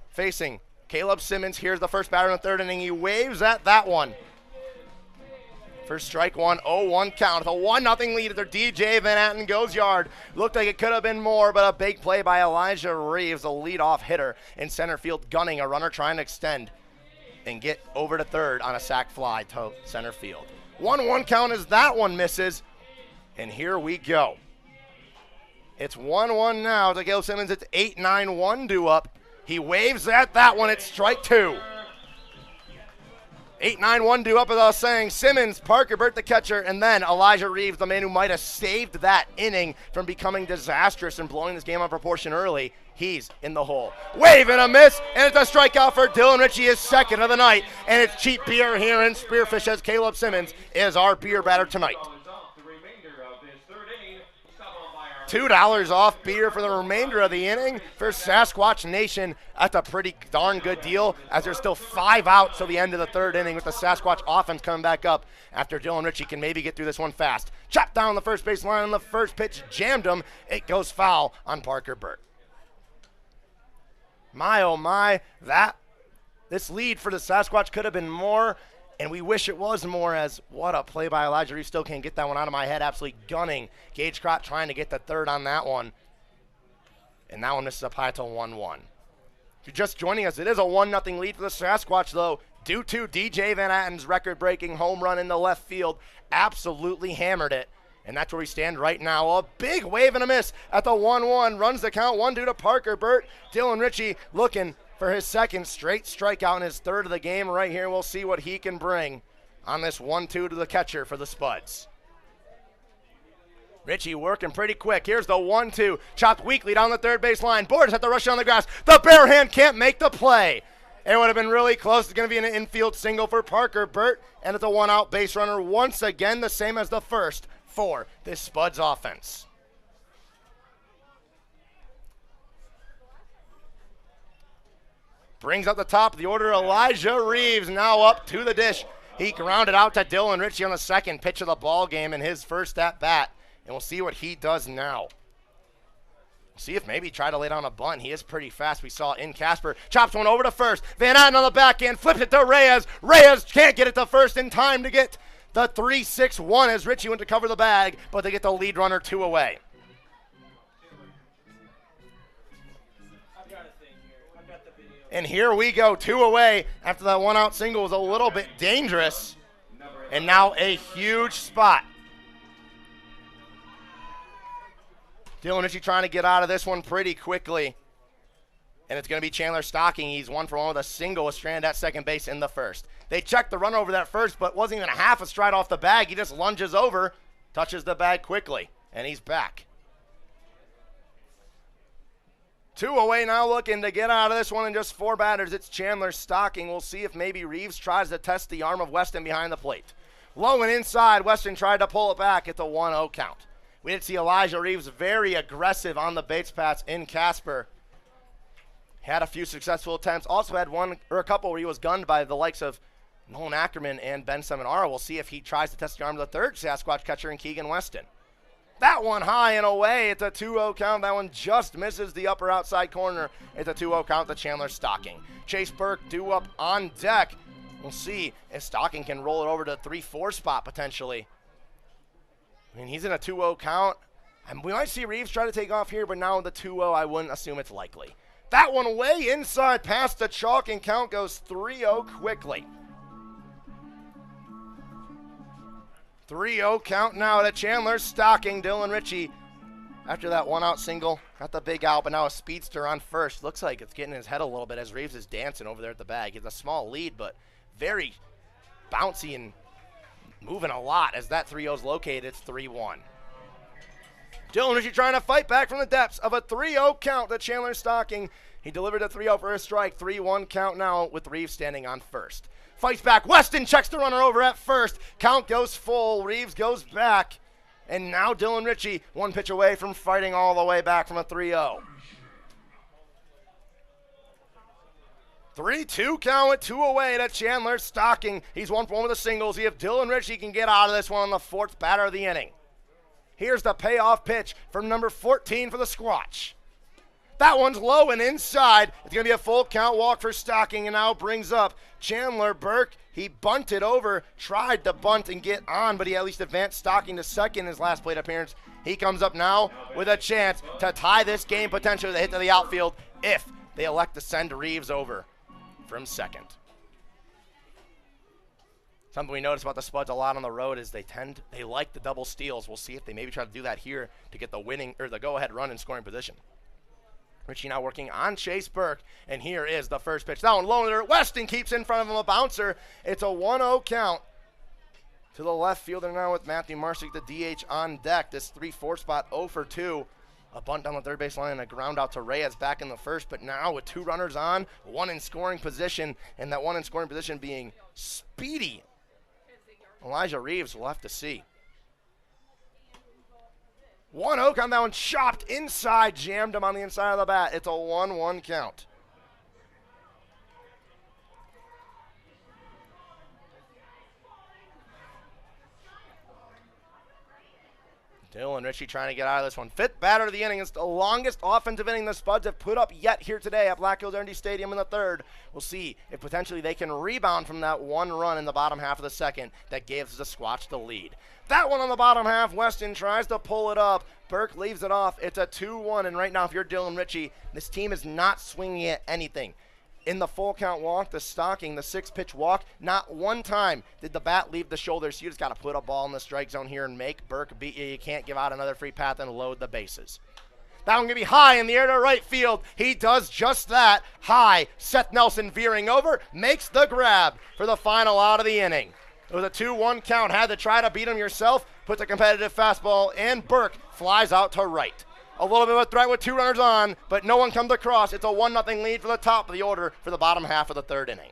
facing Caleb Simmons. Here's the first batter in the third inning. He waves at that one. First strike one, 0-1 count. It's a 1-0 lead after DJ Van Atten goes yard. Looked like it could have been more, but a big play by Elijah Reeves, a leadoff hitter in center field, gunning a runner trying to extend and get over to third on a sac fly to center field. 1-1 count as that one misses, and here we go. It's 1-1 now to Caleb Simmons. It's 8-9-1 due up. He waves at that one. It's strike two. 8-9-1 due up, as I was saying. Simmons, Parker Burt the catcher, and then Elijah Reeves, the man who might have saved that inning from becoming disastrous and blowing this game out of proportion early. He's in the hole. Wave and a miss, and it's a strikeout for Dylan Ritchie, his second of the night. And it's cheap beer here in Spearfish as Caleb Simmons is our beer batter tonight. $2 off beer for the remainder of the inning for Sasquatch Nation. That's a pretty darn good deal as there's still 5 outs till the end of the third inning with the Sasquatch offense coming back up after Dylan Ritchie can maybe get through this one fast. Chopped down the first base line on the first pitch, jammed him. It goes foul on Parker Burt. My, oh my, this lead for the Sasquatch could have been more, and we wish it was more, as what a play by Elijah Reeves. Still can't get that one out of my head. Absolutely gunning. Gage Crott trying to get the third on that one. And that one misses up high till 1-1. If you're just joining us, it is a 1-0 lead for the Sasquatch, though, due to DJ Van Atten's record-breaking home run in the left field. Absolutely hammered it. And that's where we stand right now. A big wave and a miss at the 1-1. Runs the count 1-2 to Parker Burt. Dylan Ritchie looking for his second straight strikeout and his third of the game right here. We'll see what he can bring on this 1-2 to the catcher for the Spuds. Ritchie working pretty quick. Here's the 1-2. Chopped weakly down the third base line. Borders at the rush on the grass. The bare hand can't make the play. It would have been really close. It's going to be an infield single for Parker Burt. And it's a 1-out base runner once again, the same as the first for this Spuds offense. Brings up the top of the order, Elijah Reeves now up to the dish. He grounded out to Dylan Ritchie on the second pitch of the ball game in his first at-bat, and we'll see what he does now. See if maybe try to lay down a bunt. He is pretty fast. We saw in Casper. Chops one over to first. Van Atten on the backhand, flips it to Reyes. Reyes can't get it to first in time to get the 3-6-1 as Ritchie went to cover the bag, but they get the lead runner 2 away. And here we go, 2 away after that 1-out single was a little bit dangerous. And now a huge spot. Dylan Ritchie trying to get out of this one pretty quickly. And it's going to be Chandler Stocking. He's 1 for 1 with a single with Strand at second base in the first. They checked the run over that first, but wasn't even a half a stride off the bag. He just lunges over, touches the bag quickly, and he's back. 2 away now, looking to get out of this one in just 4 batters. It's Chandler Stocking. We'll see if maybe Reeves tries to test the arm of Weston behind the plate. Low and inside, Weston tried to pull it back. It's a 1-0 count. We did see Elijah Reeves very aggressive on the base paths in Casper. Had a few successful attempts. Also had a couple where he was gunned by the likes of Nolan Ackerman and Ben Seminara. We'll see if he tries to test the arm of the third Sasquatch catcher in Keegan Weston. That one high and away. It's a 2-0 count. That one just misses the upper outside corner. It's a 2-0 count to Chandler Stocking. Chase Burke due up on deck. We'll see if Stocking can roll it over to the 3-4 spot potentially. I mean, he's in a 2-0 count. And we might see Reeves try to take off here, but now with the 2-0, I wouldn't assume it's likely. That one way inside past the chalk, and count goes 3-0 quickly. 3-0 count now to Chandler Stocking. Dylan Ritchie, after that 1-out single, got the big out, but now a speedster on first. Looks like it's getting in his head a little bit as Reeves is dancing over there at the bag. He has a small lead, but very bouncy and moving a lot as that 3-0 is located. It's 3-1. Dylan Ritchie trying to fight back from the depths of a 3-0 count to Chandler Stocking. He delivered a 3-0 for a strike. 3-1 count now with Reeves standing on first. Fights back. Weston checks the runner over at first. Count goes full. Reeves goes back. And now Dylan Ritchie, 1 pitch away from fighting all the way back from a 3-0. 3-2 count with 2 away to Chandler Stocking. He's 1 for 1 with the singles. See if Dylan Ritchie can get out of this one on the 4th batter of the inning. Here's the payoff pitch from number 14 for the Squatch. That one's low and inside. It's going to be a full count walk for Stocking, and now brings up Chandler Burke. He bunted over, tried to bunt and get on, but he at least advanced Stocking to second in his last plate appearance. He comes up now with a chance to tie this game potentially with a hit to the outfield if they elect to send Reeves over from second. Something we notice about the Spuds a lot on the road is they like the double steals. We'll see if they maybe try to do that here to get the winning or the go-ahead run in scoring position. Ritchie now working on Chase Burke, and here is the first pitch. That one low there. Weston keeps in front of him a bouncer. It's a 1-0 count to the left fielder now with Matthew Marsick, the DH on deck. This 3-4 spot 0 for 2. A bunt down the third base line and a ground out to Reyes back in the first, but now with 2 runners on, 1 in scoring position, and that 1 in scoring position being speedy Elijah Reeves. We'll have to see. 1-0 count, that one chopped inside, jammed him on the inside of the bat. It's a 1-1 count. Dylan Ritchie trying to get out of this one. 5th batter of the inning. It's the longest offensive inning the Spuds have put up yet here today at Black Hills R&D Stadium in the 3rd. We'll see if potentially they can rebound from that 1 run in the bottom half of the 2nd that gives the Squatch the lead. That one on the bottom half, Weston tries to pull it up. Burke leaves it off. It's a 2-1, and right now if you're Dylan Ritchie, this team is not swinging at anything. In the full count walk, the Stocking, the 6-pitch walk, not one time did the bat leave the shoulders. So you just got to put a ball in the strike zone here and make Burke beat you. You can't give out another free path and load the bases. That one going to be high in the air to right field. He does just that. High. Seth Nelson veering over, makes the grab for the final out of the inning. It was a 2-1 count. Had to try to beat him yourself. Puts a competitive fastball, and Burke flies out to right. A little bit of a threat with 2 runners on, but no one comes across. It's a 1-0 lead for the top of the order for the bottom half of the 3rd inning.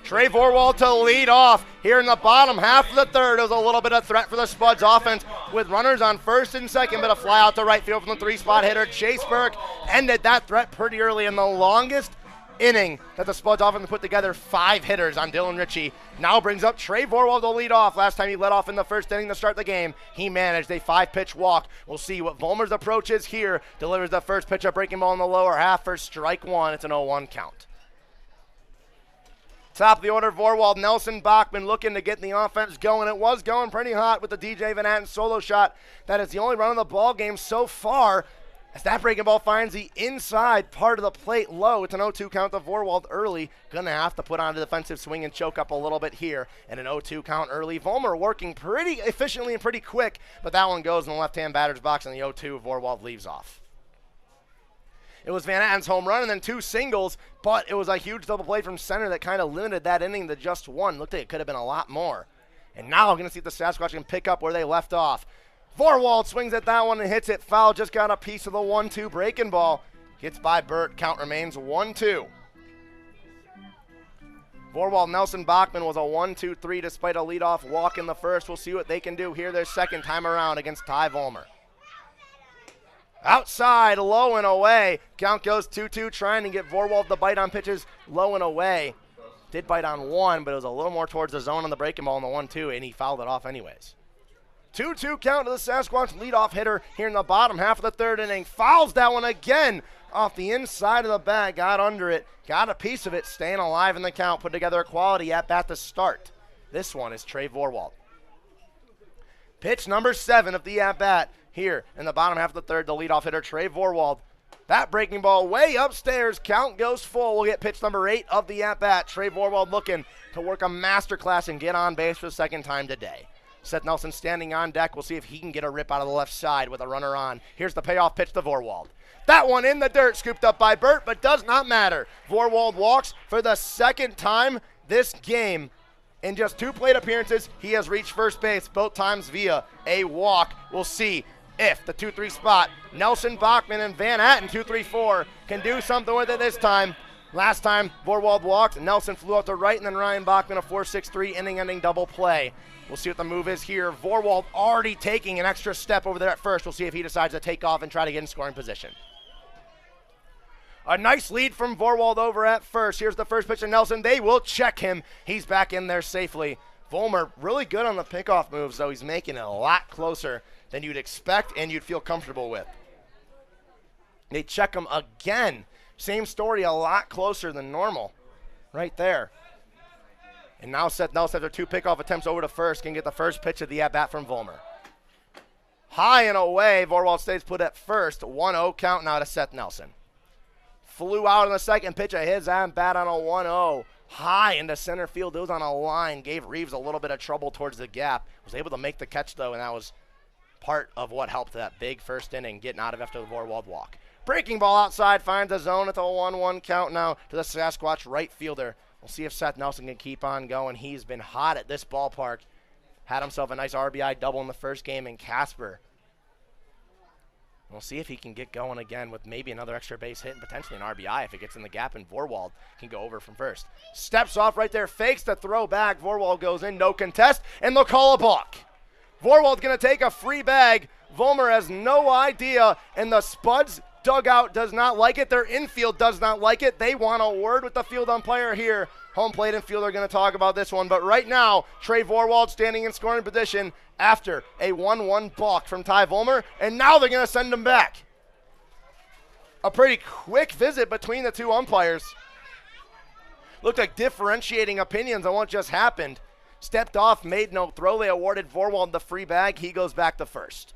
Trey Vorwald to lead off here in the bottom half of the 3rd. It was a little bit of threat for the Spuds offense with runners on 1st and 2nd, but a fly out to right field from the 3-spot hitter. Chase Burke ended that threat pretty early in the longest inning that the Spuds offense put together. 5 hitters on Dylan Ritchie. Now brings up Trey Vorwald to lead off. Last time he led off in the 1st inning to start the game, he managed a 5-pitch walk. We'll see what Vollmer's approach is here. Delivers the first pitch, a breaking ball in the lower half for strike 1. It's an 0-1 count. Top of the order, Vorwald, Nelson, Bachman looking to get the offense going. It was going pretty hot with the DJ Van Atten solo shot. That is the only run of the ball game so far, as that breaking ball finds the inside part of the plate low. It's an 0-2 count to Vorwald early. Going to have to put on a defensive swing and choke up a little bit here. And an 0-2 count early. Vollmer working pretty efficiently and pretty quick, but that one goes in the left-hand batter's box, and the 0-2, Vorwald leaves off. It was Van Atten's home run and then 2 singles, but it was a huge double play from center that kind of limited that inning to just 1. Looked like it could have been a lot more. And now we're going to see if the Sasquatch can pick up where they left off. Vorwald swings at that one and hits it foul. Just got a piece of the 1-2 breaking ball. Gets by Burt. Count remains 1-2. Vorwald, Nelson, Bachman was a 1-2-3 despite a leadoff walk in the first. We'll see what they can do here their second time around against Ty Vollmer. Outside, low and away. Count goes 2-2, trying to get Vorwald the bite on pitches low and away. Did bite on one, but it was a little more towards the zone on the breaking ball in the 1-2, and he fouled it off anyways. 2-2 count to the Sasquatch leadoff hitter here in the bottom half of the third inning. Fouls that one again off the inside of the bat, got under it, got a piece of it, staying alive in the count, put together a quality at-bat to start. This one is Trey Vorwald. Pitch number 7 of the at-bat here in the bottom half of the third, the leadoff hitter, Trey Vorwald. That breaking ball way upstairs, count goes full. We'll get pitch number 8 of the at-bat. Trey Vorwald looking to work a masterclass and get on base for the second time today. Seth Nelson standing on deck. We'll see if he can get a rip out of the left side with a runner on. Here's the payoff pitch to Vorwald. That one in the dirt, scooped up by Burt, but does not matter. Vorwald walks for the second time this game. In just 2 plate appearances, he has reached first base, both times via a walk. We'll see if the 2-3 spot, Nelson, Bachman, and Van Atten, 2-3-4, can do something with it this time. Last time, Vorwald walked, Nelson flew out to right, and then Ryan Bachman, a 4-6-3 inning-ending double play. We'll see what the move is here. Vorwald already taking an extra step over there at first. We'll see if he decides to take off and try to get in scoring position. A nice lead from Vorwald over at first. Here's the first pitch to Nelson. They will check him. He's back in there safely. Vollmer really good on the pickoff moves, though. He's making it a lot closer than you'd expect and you'd feel comfortable with. They check him again. Same story, a lot closer than normal. Right there. And now Seth Nelson, after 2 pickoff attempts over to first, can get the first pitch of the at-bat from Vollmer. High and away, Vorwald stays put at first. 1-0 count now to Seth Nelson. Flew out on the second pitch of his at-bat on a 1-0. High into center field. It was on a line. Gave Reeves a little bit of trouble towards the gap. Was able to make the catch, though, and that was part of what helped that big first inning, getting out of after the Vorwald walk. Breaking ball outside, finds the zone at the 1-1 count now to the Sasquatch right fielder. We'll see if Seth Nelson can keep on going. He's been hot at this ballpark. Had himself a nice RBI double in the first game in Casper. We'll see if he can get going again with maybe another extra base hit and potentially an RBI if it gets in the gap, and Vorwald can go over from first. Steps off right there, fakes the throw back. Vorwald goes in, no contest, and they'll call a balk. Vorwald's going to take a free bag. Vollmer has no idea, and the Spuds dugout does not like it. Their infield does not like it. They want a word with the field umpire here. Home plate and field are going to talk about this one. But right now, Trey Vorwald standing in scoring position after a 1-1 balk from Ty Vollmer. And now they're going to send him back. A pretty quick visit between the 2 umpires. Looked like differentiating opinions on what just happened. Stepped off, made no throw. They awarded Vorwald the free bag. He goes back to first.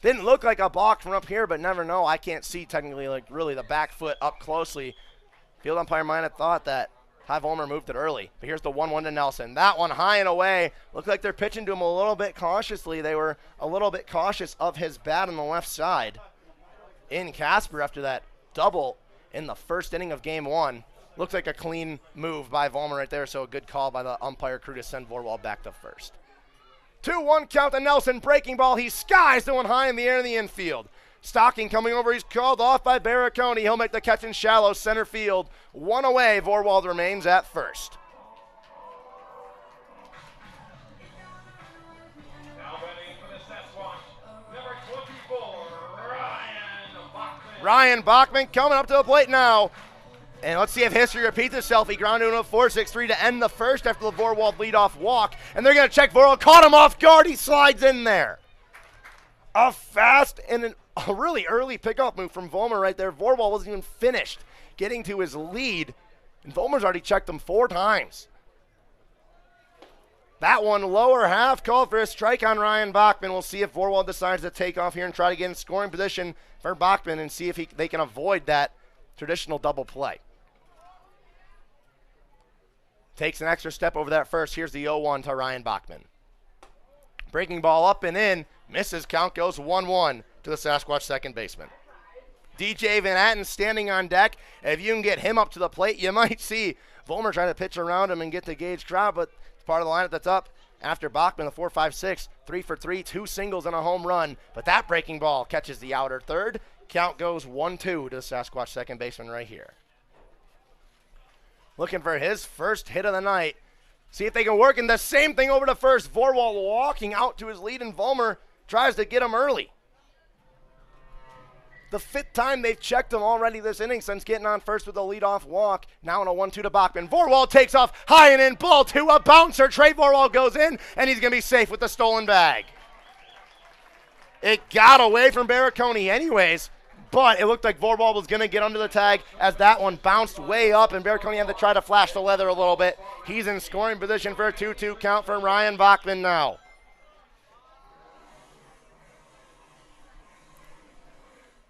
Didn't look like a balk from up here, but never know. I can't see technically, like really the back foot up closely. Field umpire might have thought that Ty Vollmer moved it early. But here's the 1-1 to Nelson. That one high and away. Looked like they're pitching to him a little bit cautiously. They were a little bit cautious of his bat on the left side. In Casper after that double in the first inning of game 1. Looks like a clean move by Vollmer right there, so a good call by the umpire crew to send Vorwald back to first. 2-1 count to Nelson, breaking ball. He skies the one high in the air in the infield. Stocking coming over. He's called off by Barricone. He'll make the catch in shallow center field. 1 away. Vorwald remains at first. Now batting for the Sasquatch, number 24, Ryan Bachman. Ryan Bachman coming up to the plate now. And let's see if history repeats itself. He grounded into a 4-6-3 to end the first after the Vorwald leadoff walk. And they're going to check Vorwald. Caught him off guard. He slides in there. A fast and a really early pickoff move from Vollmer right there. Vorwald wasn't even finished getting to his lead. And Vollmer's already checked him 4 times. That one lower half called for a strike on Ryan Bachman. We'll see if Vorwald decides to take off here and try to get in scoring position for Bachman and see if they can avoid that traditional double play. Takes an extra step over that first. Here's the 0-1 to Ryan Bachman. Breaking ball up and in. Misses. Count goes 1-1 to the Sasquatch second baseman. DJ Van Atten standing on deck. If you can get him up to the plate, you might see Vollmer trying to pitch around him and get the Gage crowd, but it's part of the lineup that's up after Bachman, the 4-5-6, 3 for 3, 2 singles and a home run. But that breaking ball catches the outer third, Count goes 1-2 to the Sasquatch second baseman right here. Looking for his first hit of the night. See if they can work in the same thing over to first. Vorwald walking out to his lead, and Vollmer tries to get him early. The 5th time they've checked him already this inning since getting on first with a leadoff walk. Now on a 1-2 to Bachman. Vorwald takes off high and in, ball to a bouncer. Trey Vorwald goes in, and he's going to be safe with the stolen bag. It got away from Barriconi anyways, but it looked like Vorwald was going to get under the tag as that one bounced way up, and Barriconi had to try to flash the leather a little bit. He's in scoring position for a 2-2 count for Ryan Bachman now.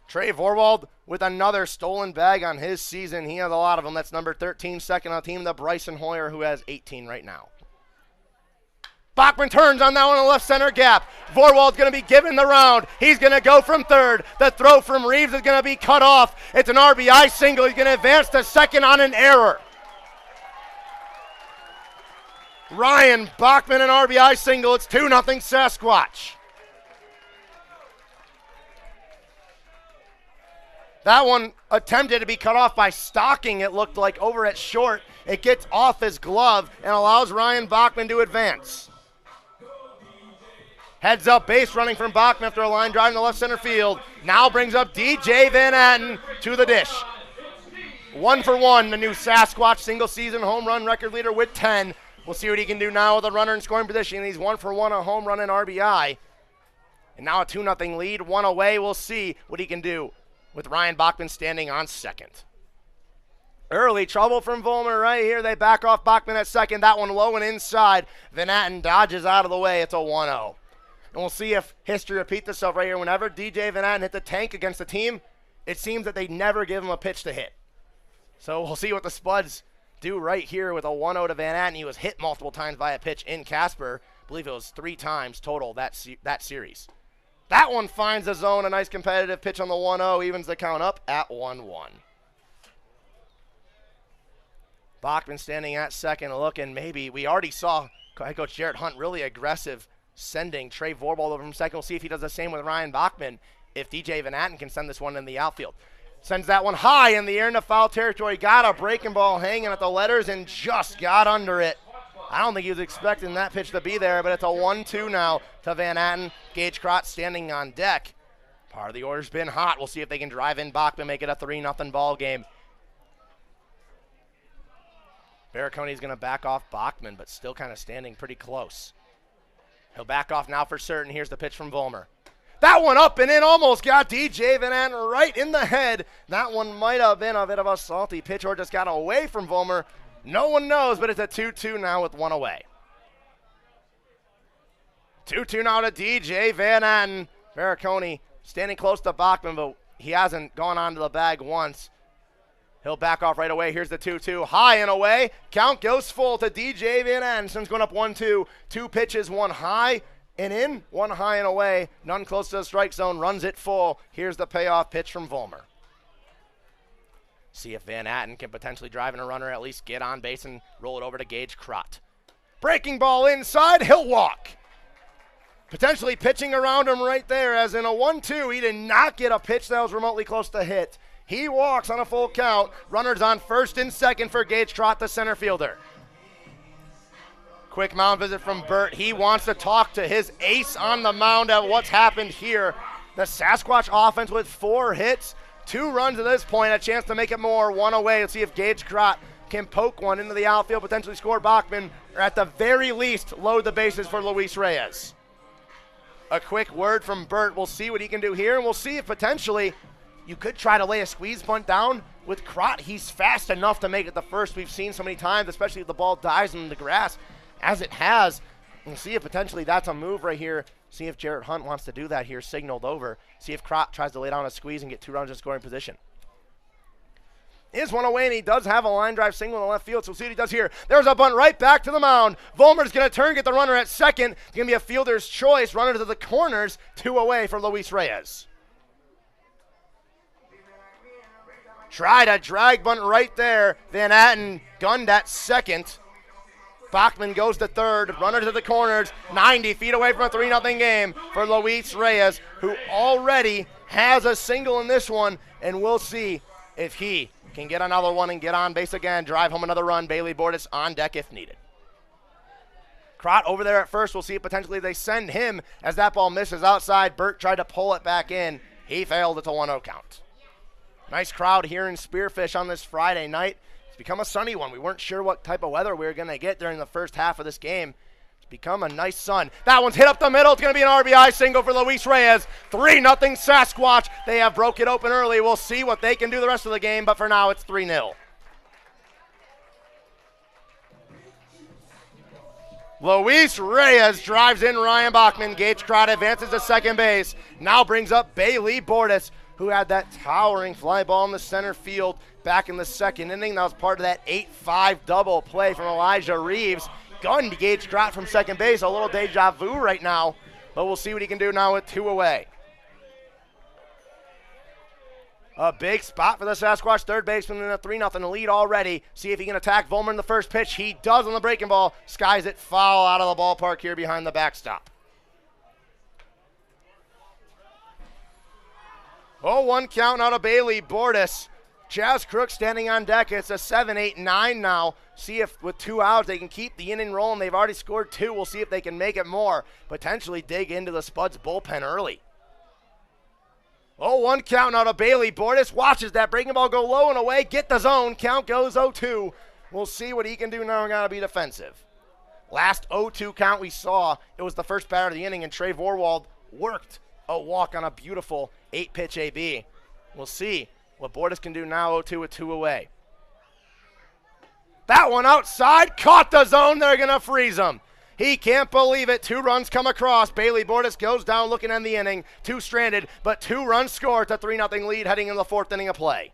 Trey Vorwald with another stolen bag on his season. He has a lot of them. That's number 13, second on the team, the Bryson Hoyer, who has 18 right now. Bachman turns on that one in the left center gap. Vorwald's going to be given the round. He's going to go from third. The throw from Reeves is going to be cut off. It's an RBI single. He's going to advance to second on an error. Ryan Bachman, an RBI single. It's 2-0 Sasquatch. That one attempted to be cut off by Stocking, it looked like, over at short. It gets off his glove and allows Ryan Bachman to advance. Heads up base running from Bachman after a line drive in the left center field. Now brings up DJ Van Atten to the dish. 1 for 1, the new Sasquatch single season home run record leader with 10. We'll see what he can do now with a runner in scoring position. He's 1 for 1, a home run and RBI. And now a 2-0 lead, 1 away. We'll see what he can do with Ryan Bachman standing on second. Early trouble from Vollmer right here. They back off Bachman at second. That one low and inside. Van Atten dodges out of the way. It's a 1-0. And we'll see if history repeats itself right here. Whenever DJ Van Atten hit the tank against the team, it seems that they never give him a pitch to hit. So we'll see what the Spuds do right here with a 1-0 to Van Atten. He was hit multiple times by a pitch in Casper. I believe it was 3 times total that series. That one finds the zone. A nice competitive pitch on the 1-0. Evens the count up at 1-1. Bachman standing at second, looking maybe. We already saw head coach Jarrett Hunt really aggressive, sending Trey Vorwald over from second. We'll see if he does the same with Ryan Bachman, if DJ Van Atten can send this one in the outfield. Sends that one high in the air into foul territory. Got a breaking ball hanging at the letters and just got under it. I don't think he was expecting that pitch to be there, but it's a 1-2 now to Van Atten. Gage Crott standing on deck. Part of the order's been hot. We'll see if they can drive in Bachman, make it a 3-0 ball game. Barriconi's going to back off Bachman, but still kind of standing pretty close. He'll back off now for certain. Here's the pitch from Vollmer. That one up and in, almost got DJ Van Atten right in the head. That one might have been a bit of a salty pitch or just got away from Vollmer. No one knows, but it's a 2-2 now with 1 away. 2-2 now to DJ Van Atten. Barriconi standing close to Bachman, but he hasn't gone onto the bag once. He'll back off right away. Here's the 2-2. High and away. Count goes full to DJ Van Atten. Since going up 1-2. 2 pitches, 1 high and in, 1 high and away. None close to the strike zone. Runs it full. Here's the payoff pitch from Vollmer. See if Van Atten can potentially drive in a runner, at least get on base and roll it over to Gage Crott. Breaking ball inside. He'll walk. Potentially pitching around him right there, as in a 1-2. He did not get a pitch that was remotely close to hit. He walks on a full count. Runners on first and second for Gage Trott, the center fielder. Quick mound visit from Burt. He wants to talk to his ace on the mound at what's happened here. The Sasquatch offense with 4 hits, 2 runs at this point, a chance to make it more, 1 away. Let's see if Gage Trott can poke one into the outfield, potentially score Bachman, or at the very least load the bases for Luis Reyes. A quick word from Burt. We'll see what he can do here, and we'll see if potentially you could try to lay a squeeze bunt down with Crott. He's fast enough to make it the first. We've seen so many times, especially if the ball dies in the grass, as it has. We'll see if potentially that's a move right here. See if Jarrett Hunt wants to do that here, signaled over. See if Crott tries to lay down a squeeze and get 2 runs in scoring position. Is 1 away, and he does have a line drive single in the left field, so we'll see what he does here. There's a bunt right back to the mound. Vollmer's going to turn, get the runner at second. It's going to be a fielder's choice. Runner to the corners, 2 away for Luis Reyes. Tried a drag bunt right there. Van Atten gunned at second. Bachman goes to third. Runner to the corners. 90 feet away from a 3-0 game for Luis Reyes, who already has a single in this one, and we'll see if he can get another one and get on base again, drive home another run. Bailey Bordas on deck if needed. Crott over there at first. We'll see if potentially they send him as that ball misses outside. Burt tried to pull it back in. He failed. It's a 1-0 count. Nice crowd here in Spearfish on this Friday night. It's become a sunny one. We weren't sure what type of weather we were going to get during the first half of this game. It's become a nice sun. That one's hit up the middle. It's going to be an RBI single for Luis Reyes. 3-0 Sasquatch. They have broke it open early. We'll see what they can do the rest of the game, but for now it's 3-0. Luis Reyes drives in Ryan Bachman. Gage Crott advances to second base. Now brings up Bailey Bordas, who had that towering fly ball in the center field back in the second inning. That was part of that 8-5 double play from Elijah Reeves. Gun to Gage Crott from second base. A little deja vu right now, but we'll see what he can do now with 2 away. A big spot for the Sasquatch third baseman in a 3-0 lead already. See if he can attack Volmer in the first pitch. He does on the breaking ball. Skies it foul out of the ballpark here behind the backstop. 0-1 count out of Bailey Bordas. Chaz Crook standing on deck. It's a 7-8-9 now. See if with 2 outs they can keep the inning rolling. They've already scored 2. We'll see if they can make it more. Potentially dig into the Spuds bullpen early. 0-1 count out of Bailey Bordas. Watches that breaking ball go low and away. Get the zone. Count goes 0-2. We'll see what he can do now. We're going to be defensive. Last 0-2 count we saw, it was the first batter of the inning, and Trey Vorwald worked a walk on a beautiful 8-pitch AB. We'll see what Bordas can do now. 0-2 with 2 away. That one outside. Caught the zone. They're going to freeze him. He can't believe it. 2 runs come across. Bailey Bordas goes down looking in the inning. 2 stranded, but 2 runs scored. It's a 3-0 lead heading into the 4th inning of play.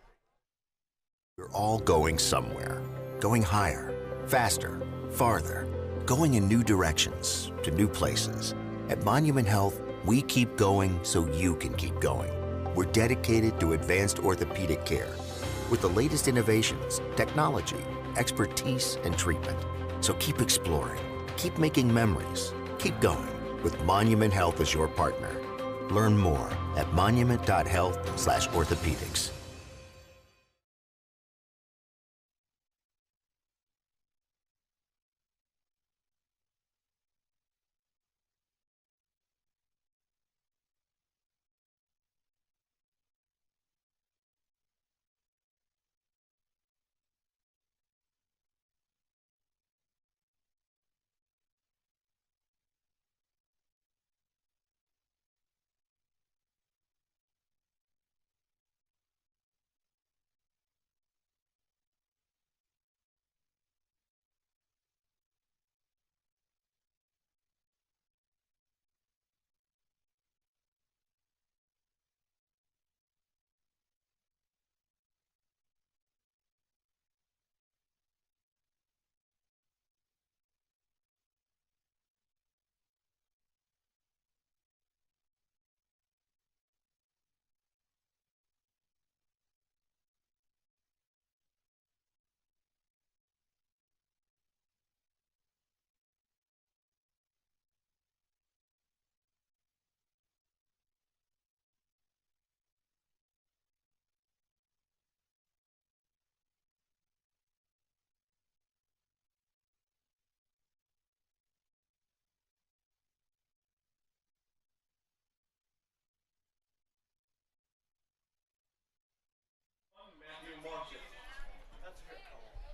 We're all going somewhere. Going higher, faster, farther. Going in new directions, to new places. At Monument Health, we keep going so you can keep going. We're dedicated to advanced orthopedic care with the latest innovations, technology, expertise, and treatment. So keep exploring. Keep making memories. Keep going with Monument Health as your partner. Learn more at monument.health/orthopedics.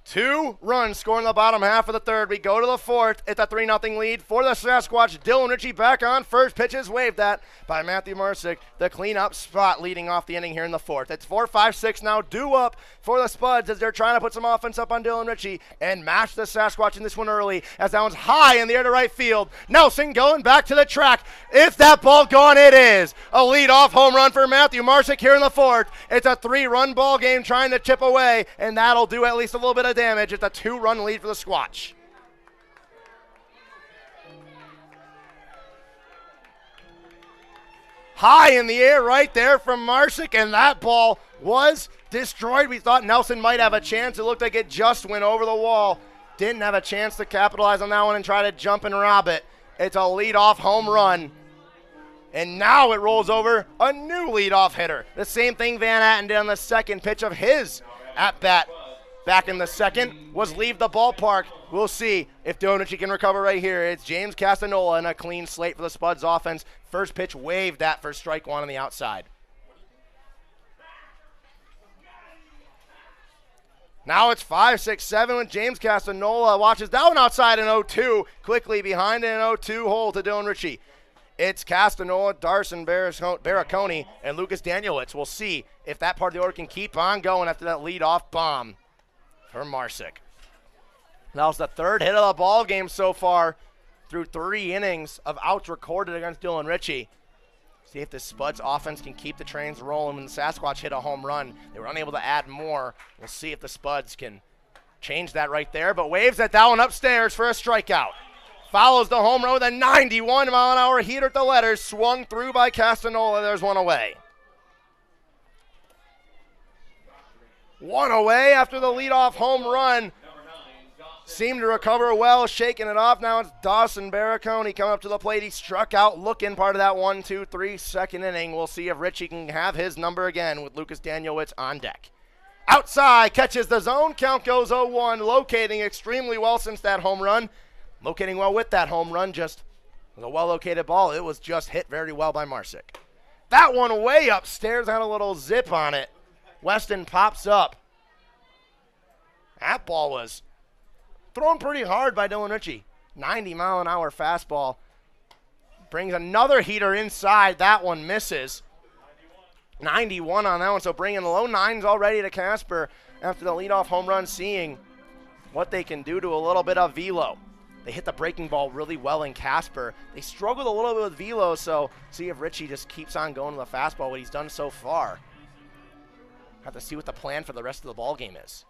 Two runs scored in the bottom half of the third. We go to the 4th. It's a 3-0 lead for the Sasquatch. Dylan Ritchie back on first. Pitches waved at by Matthew Marsick. The cleanup spot leading off the inning here in the 4th. It's 4-5-6 now due up for the Spuds as they're trying to put some offense up on Dylan Ritchie and match the Sasquatch in this one early as that one's high in the air to right field. Nelson going back to the track. Is that ball gone? It is. A leadoff home run for Matthew Marsick here in the 4th. It's a 3-run ball game trying to chip away, and that'll do at least a little bit of damage. It's a 2-run lead for the Squatch. High in the air right there from Marsick, and that ball was destroyed. We thought Nelson might have a chance. It looked like it just went over the wall. Didn't have a chance to capitalize on that one and try to jump and rob it. It's a leadoff home run And now it rolls over a new leadoff hitter. The same thing Van Atten did on the second pitch of his at-bat back in the second was leave the ballpark. We'll see if Dylan Ritchie can recover right here. It's James Castanola and a clean slate for the Spuds offense. First pitch waved that for strike one on the outside. Now it's 5-6-7 with James Castanola. Watches that one outside in 0-2. Quickly behind an 0-2 hole to Dylan Ritchie. It's Castanola, Darson Baraconi, and Lucas Danielitz. We'll see if that part of the order can keep on going after that leadoff bomb for Marsick. That was the third hit of the ball game so far through 3 innings of outs recorded against Dylan Ritchie. See if the Spuds offense can keep the trains rolling. When the Sasquatch hit a home run, they were unable to add more. We'll see if the Spuds can change that right there, but waves at that one upstairs for a strikeout. Follows the home run with a 91-mile-an-hour heater at the letters, swung through by Castanola. There's one away. One away after the leadoff home run. Seemed to recover well, shaking it off. Now it's Dawson Baraconi coming up to the plate. He struck out looking part of that 1-2-3 second inning. We'll see if Ritchie can have his number again with Lucas Danielitz on deck. Outside, catches the zone. Count goes 0-1, locating extremely well since that home run. Locating well with that home run, just was a well-located ball. It was just hit very well by Marsick. That one way upstairs had a little zip on it. Weston pops up. That ball was thrown pretty hard by Dylan Ritchie. 90-mile-an-hour fastball. Brings another heater inside. That one misses. 91 on that one, so bringing the low nines already to Casper after the leadoff home run, seeing what they can do to a little bit of velo. They hit the breaking ball really well in Casper. They struggled a little bit with velo, so see if Ritchie just keeps on going to the fastball, what he's done so far. Have to see what the plan for the rest of the ball game is.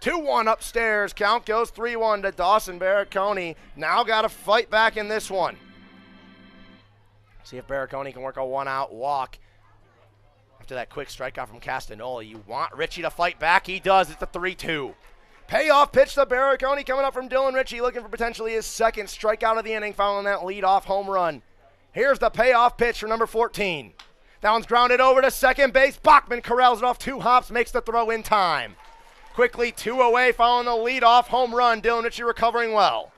2-1 upstairs. Count goes 3-1 to Dawson Baraconi. Now got to fight back in this one. See if Baraconi can work a one-out walk after that quick strikeout from Castanola. You want Ritchie to fight back. He does. It's a 3-2. Payoff pitch to Baraconi coming up from Dylan Ritchie, looking for potentially his second strikeout of the inning following that leadoff home run. Here's the payoff pitch for number 14. That one's grounded over to second base. Bachman corrals it off 2 hops, makes the throw in time. Quickly 2 away following the leadoff home run. Dylan Ritchie recovering well.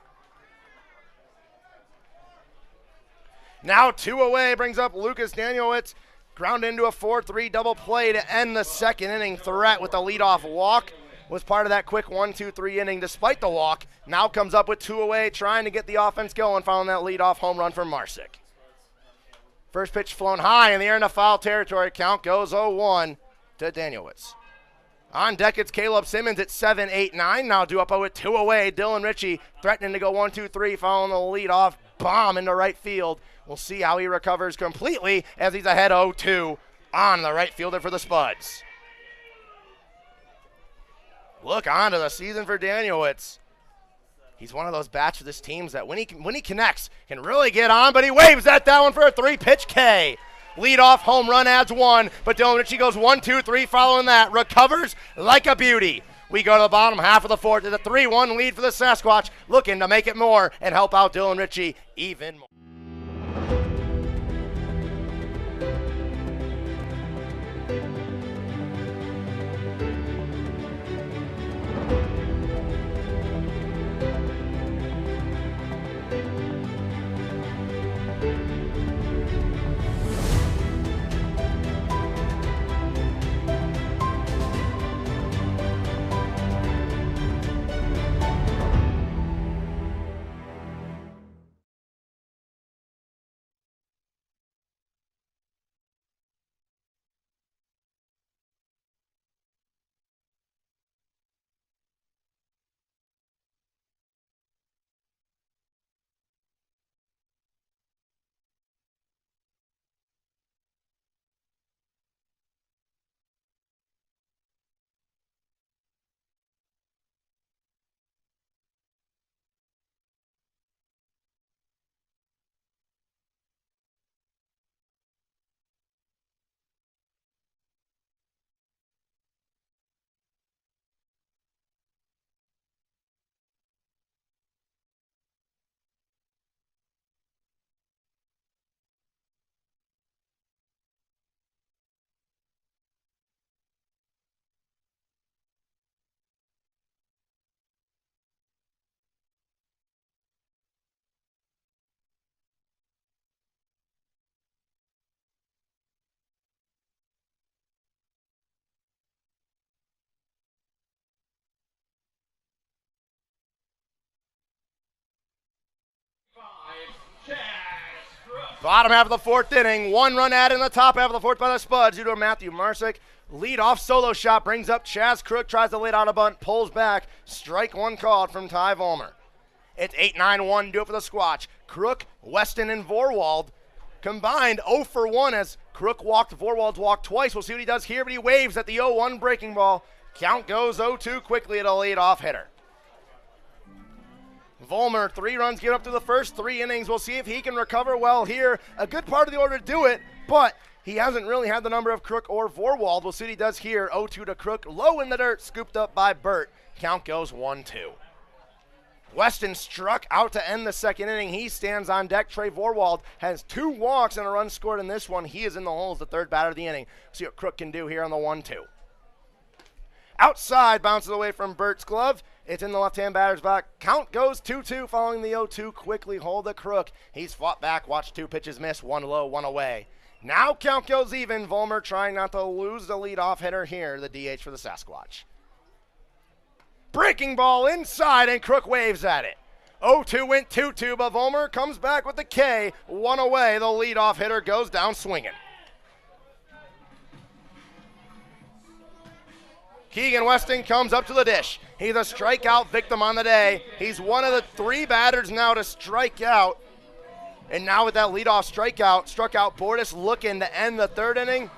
Now 2 away brings up Lucas Danielitz. Ground into a 4-3 double play to end the second inning threat with the leadoff walk. Was part of that quick 1-2-3 inning despite the walk. Now comes up with 2 away, trying to get the offense going following that leadoff home run from Marsick. First pitch flown high in the air into foul territory. Count goes 0-1 to Danielitz. On deck, it's Caleb Simmons at 7-8-9. Now due up with 2 away. Dylan Ritchie threatening to go 1-2-3 following the leadoff bomb into right field. We'll see how he recovers completely as he's ahead 0-2 on the right fielder for the Spuds. Look on to the season for Danielitz. He's one of those bats for this team that when he connects can really get on, but he waves at that one for a 3-pitch K. Leadoff home run adds 1, but Dylan Ritchie goes 1-2-3 following that. Recovers like a beauty. We go to the bottom half of the fourth. It's a 3-1 lead for the Sasquatch, looking to make it more and help out Dylan Ritchie even more. Bottom half of the fourth inning, 1 run added in the top half of the fourth by the Spuds due to a Matthew Marsick lead-off solo shot, brings up Chaz Crook, tries to lay down a bunt, pulls back, strike one called from Ty Vollmer. It's 8-9-1, do it for the Squatch. Crook, Weston, and Vorwald combined 0 for 1 as Crook walked, Vorwald's walked twice. We'll see what he does here, but he waves at the 0-1 breaking ball. Count goes 0-2 quickly at a lead-off hitter. Vollmer, 3 runs given up through the first 3 innings. We'll see if he can recover well here. A good part of the order to do it, but he hasn't really had the number of Crook or Vorwald. We'll see what he does here. 0-2 to Crook, low in the dirt, scooped up by Burt. Count goes 1-2. Weston struck out to end the second inning. He stands on deck. Trey Vorwald has 2 walks and a run scored in this one. He is in the hole as the third batter of the inning. See what Crook can do here on the 1-2. Outside, bounces away from Burt's glove. It's in the left-hand batter's box. Count goes 2-2 following the 0-2. Quickly hold the Crook. He's fought back, watched 2 pitches miss, 1 low, 1 away. Now count goes even. Vollmer trying not to lose the leadoff hitter here, the DH for the Sasquatch. Breaking ball inside, and Crook waves at it. 0-2 went 2-2, but Vollmer comes back with the K. 1 away, the leadoff hitter goes down swinging. Keegan Weston comes up to the dish. He's a strikeout victim on the day. He's one of the 3 batters now to strike out. And now with that leadoff strikeout, struck out Bordas looking to end the third inning.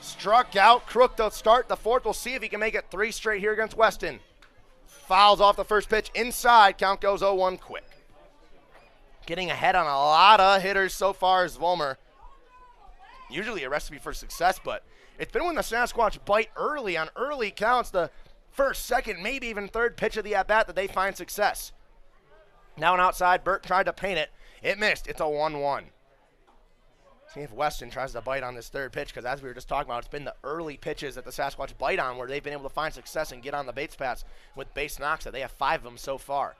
Struck out Crook to start the fourth. We'll see if he can make it 3 straight here against Weston. Fouls off the first pitch inside. Count goes 0-1 quick. Getting ahead on a lot of hitters so far is Vollmer. Usually a recipe for success, but it's been when the Sasquatch bite early on early counts, the first, second, maybe even third pitch of the at-bat that they find success. Now an outside, Burt tried to paint it. It missed. It's a 1-1. See if Weston tries to bite on this third pitch, because as we were just talking about, it's been the early pitches that the Sasquatch bite on where they've been able to find success and get on the base paths with base knocks. They have 5 of them so far.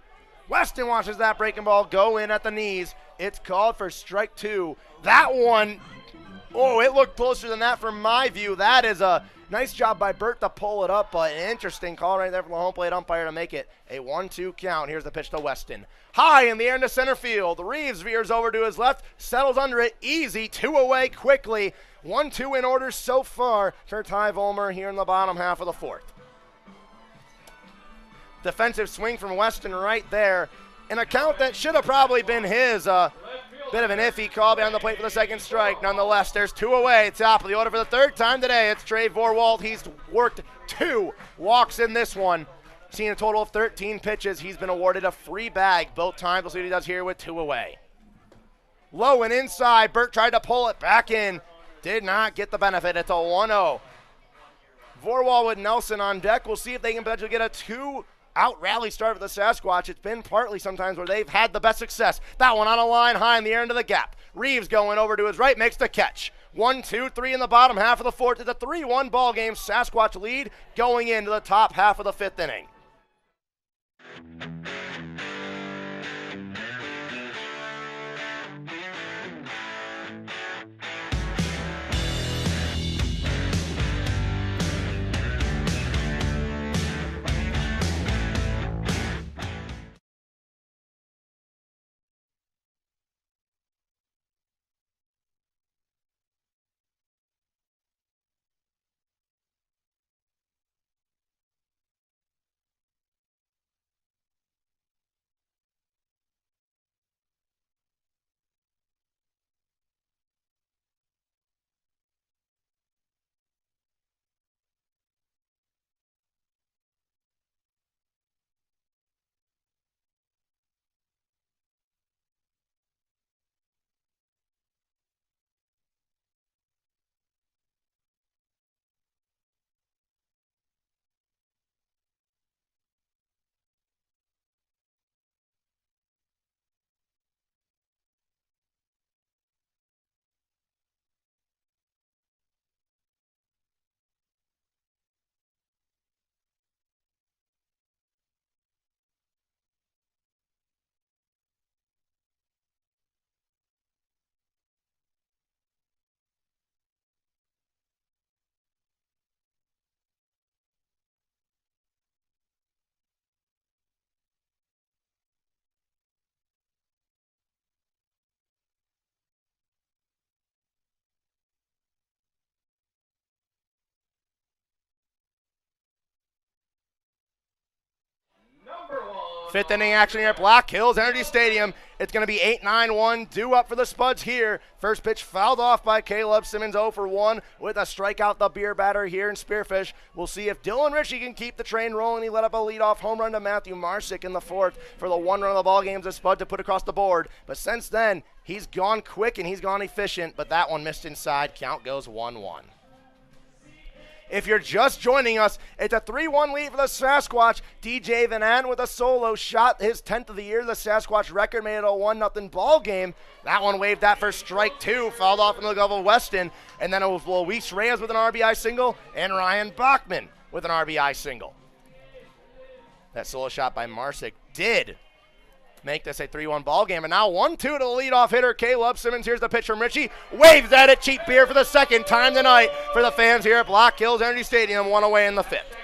Weston watches that breaking ball go in at the knees. It's called for strike 2. That one, oh, it looked closer than that from my view. That is a nice job by Burt to pull it up, but an interesting call right there from the home plate umpire to make it a 1-2 count. Here's the pitch to Weston. High in the air into center field. Reeves veers over to his left, settles under it, easy, 2 away quickly. 1-2 in order so far for Ty Vollmer here in the bottom half of the fourth. Defensive swing from Weston right there. An account that should have probably been his. Bit of an iffy call behind the plate for the second strike. Nonetheless, there's 2 away. Top of the order for the third time today. It's Trey Vorwald. He's worked 2 walks in this one. Seen a total of 13 pitches. He's been awarded a free bag both times. We'll see what he does here with 2 away. Low and inside. Burt tried to pull it back in. Did not get the benefit. It's a 1-0. Vorwald with Nelson on deck. We'll see if they can potentially get a 2-out rally start for the Sasquatch. It's been partly sometimes where they've had the best success. That one on a line high in the air into the gap. Reeves going over to his right, makes the catch. 1, 2, 3 in the bottom half of the fourth. It's a 3-1 ball game. Sasquatch lead going into the top half of the 5th inning. Fifth inning action here at Black Hills Energy Stadium. It's going to be 8-9-1 due up for the Spuds here. First pitch fouled off by Caleb Simmons, 0 for 1 with a strikeout, the beer batter here in Spearfish. We'll see if Dylan Ritchie can keep the train rolling. He let up a leadoff home run to Matthew Marsick in the fourth for the one run of the ball game as Spud to put across the board. But since then, he's gone quick and he's gone efficient, but that one missed inside. Count goes 1-1. If you're just joining us, it's a 3-1 lead for the Sasquatch. DJ Van Ann with a solo shot, his 10th of the year. The Sasquatch record made it a 1-0 ball game. That one waved that for strike 2, fouled off into the glove of Weston. And then it was Luis Reyes with an RBI single and Ryan Bachman with an RBI single. That solo shot by Marsick did make this a 3-1 ball game. And now 1-2 to the leadoff hitter, Caleb Simmons. Here's the pitch from Ritchie. Waves at it. Cheap beer for the second time tonight for the fans here at Black Hills Energy Stadium. One away in the fifth.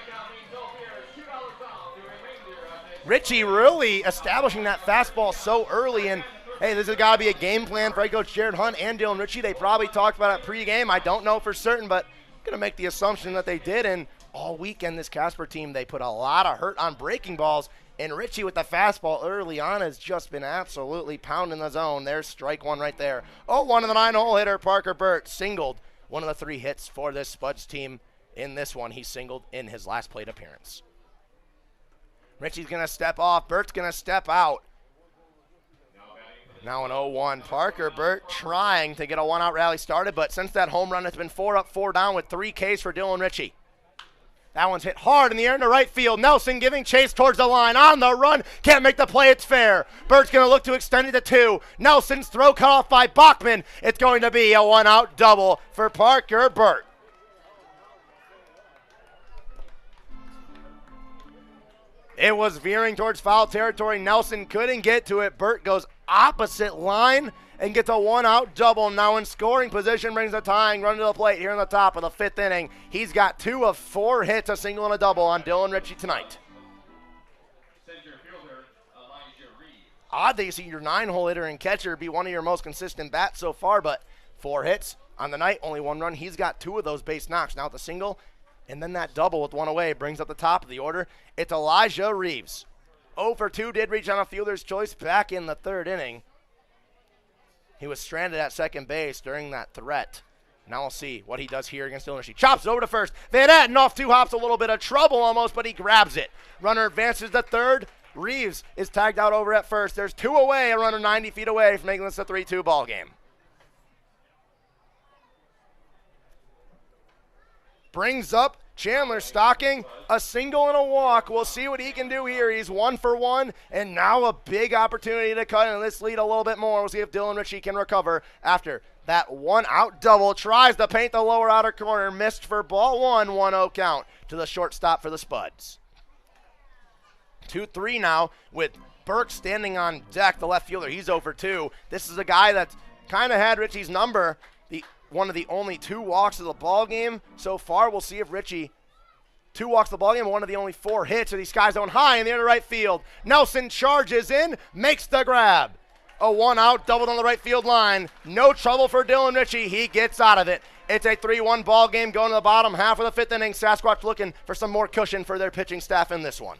Ritchie really establishing that fastball so early. And, hey, this has got to be a game plan for head coach Jared Hunt and Dylan Ritchie. They probably talked about it pregame. I don't know for certain, but I'm going to make the assumption that they did. And all weekend, this Casper team, they put a lot of hurt on breaking balls. And Ritchie with the fastball early on has just been absolutely pounding the zone. There's strike 1 right there. 0-1 to the 9-hole hitter, Parker Burt, singled. One of the 3 hits for this Spuds team in this one. He singled in his last plate appearance. Ritchie's going to step off. Burt's going to step out. Now an 0-1. Parker Burt trying to get a one-out rally started, but since that home run, it's been 4 up, 4 down with 3 Ks for Dylan Ritchie. That one's hit hard in the air into right field. Nelson giving chase towards the line. On the run. Can't make the play. It's fair. Burt's going to look to extend it to 2. Nelson's throw cut off by Bachman. It's going to be a one-out double for Parker Burt. It was veering towards foul territory. Nelson couldn't get to it. Burt goes opposite line and gets a one-out double. Now in scoring position, brings the tying run to the plate here in the top of the 5th inning. He's got 2 of 4 hits, a single and a double on Dylan Ritchie tonight. Odd that you see your 9-hole hitter and catcher be one of your most consistent bats so far, but 4 hits on the night, only 1 run. He's got 2 of those base knocks. Now with the single, and then that double with 1 away brings up the top of the order. It's Elijah Reeves. 0 for 2 did reach on a fielder's choice back in the 3rd inning. He was stranded at second base during that threat. Now we'll see what he does here against Dylan Ritchie. Chops over to first. Van Etten off 2 hops, a little bit of trouble almost, but he grabs it. Runner advances to 3rd. Reeves is tagged out over at first. There's 2 away, a runner 90 feet away from making this a 3-2 ball game. Brings up Chandler Stocking, a single and a walk. We'll see what he can do here. He's 1 for 1, and now a big opportunity to cut in this lead a little bit more. We'll see if Dylan Ritchie can recover after that one-out double. Tries to paint the lower outer corner. Missed for ball 1, 1-0 count to the shortstop for the Spuds. 2-3 now with Burke standing on deck, the left fielder. He's 0 for 2. This is a guy that kind of had Ritchie's number. One of the only 2 walks of the ball game so far. We'll see if Ritchie 2 walks the ball game, one of the only 4 hits. So these guys going high in the inner right field. Nelson charges in, makes the grab. A 1-out, doubled on the right field line. No trouble for Dylan Ritchie. He gets out of it. It's a 3-1 ball game going to the bottom half of the 5th inning. Sasquatch looking for some more cushion for their pitching staff in this one.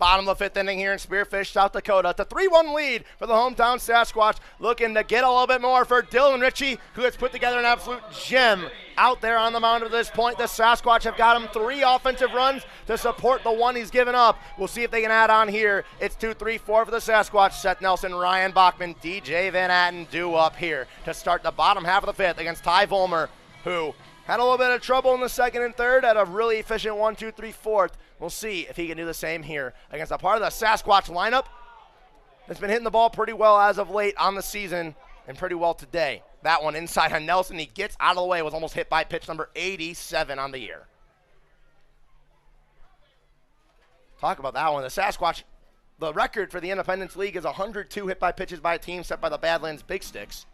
Bottom of the 5th inning here in Spearfish, South Dakota. It's a 3-1 lead for the hometown Sasquatch. Looking to get a little bit more for Dylan Ritchie, who has put together an absolute gem out there on the mound at this point. The Sasquatch have got him 3 offensive runs to support the 1 he's given up. We'll see if they can add on here. It's 2-3-4 for the Sasquatch. Seth Nelson, Ryan Bachman, DJ Van Atten due up here to start the bottom half of the 5th against Ty Volmer, who had a little bit of trouble in the 2nd and 3rd, had a really efficient 1, 2, 3, 4th. We'll see if he can do the same here against a part of the Sasquatch lineup that's been hitting the ball pretty well as of late on the season and pretty well today. That one inside on Nelson. He gets out of the way, was almost hit by pitch number 87 on the year. Talk about that one. The Sasquatch, the record for the Independence League is 102 hit by pitches by a team set by the Badlands Big Sticks.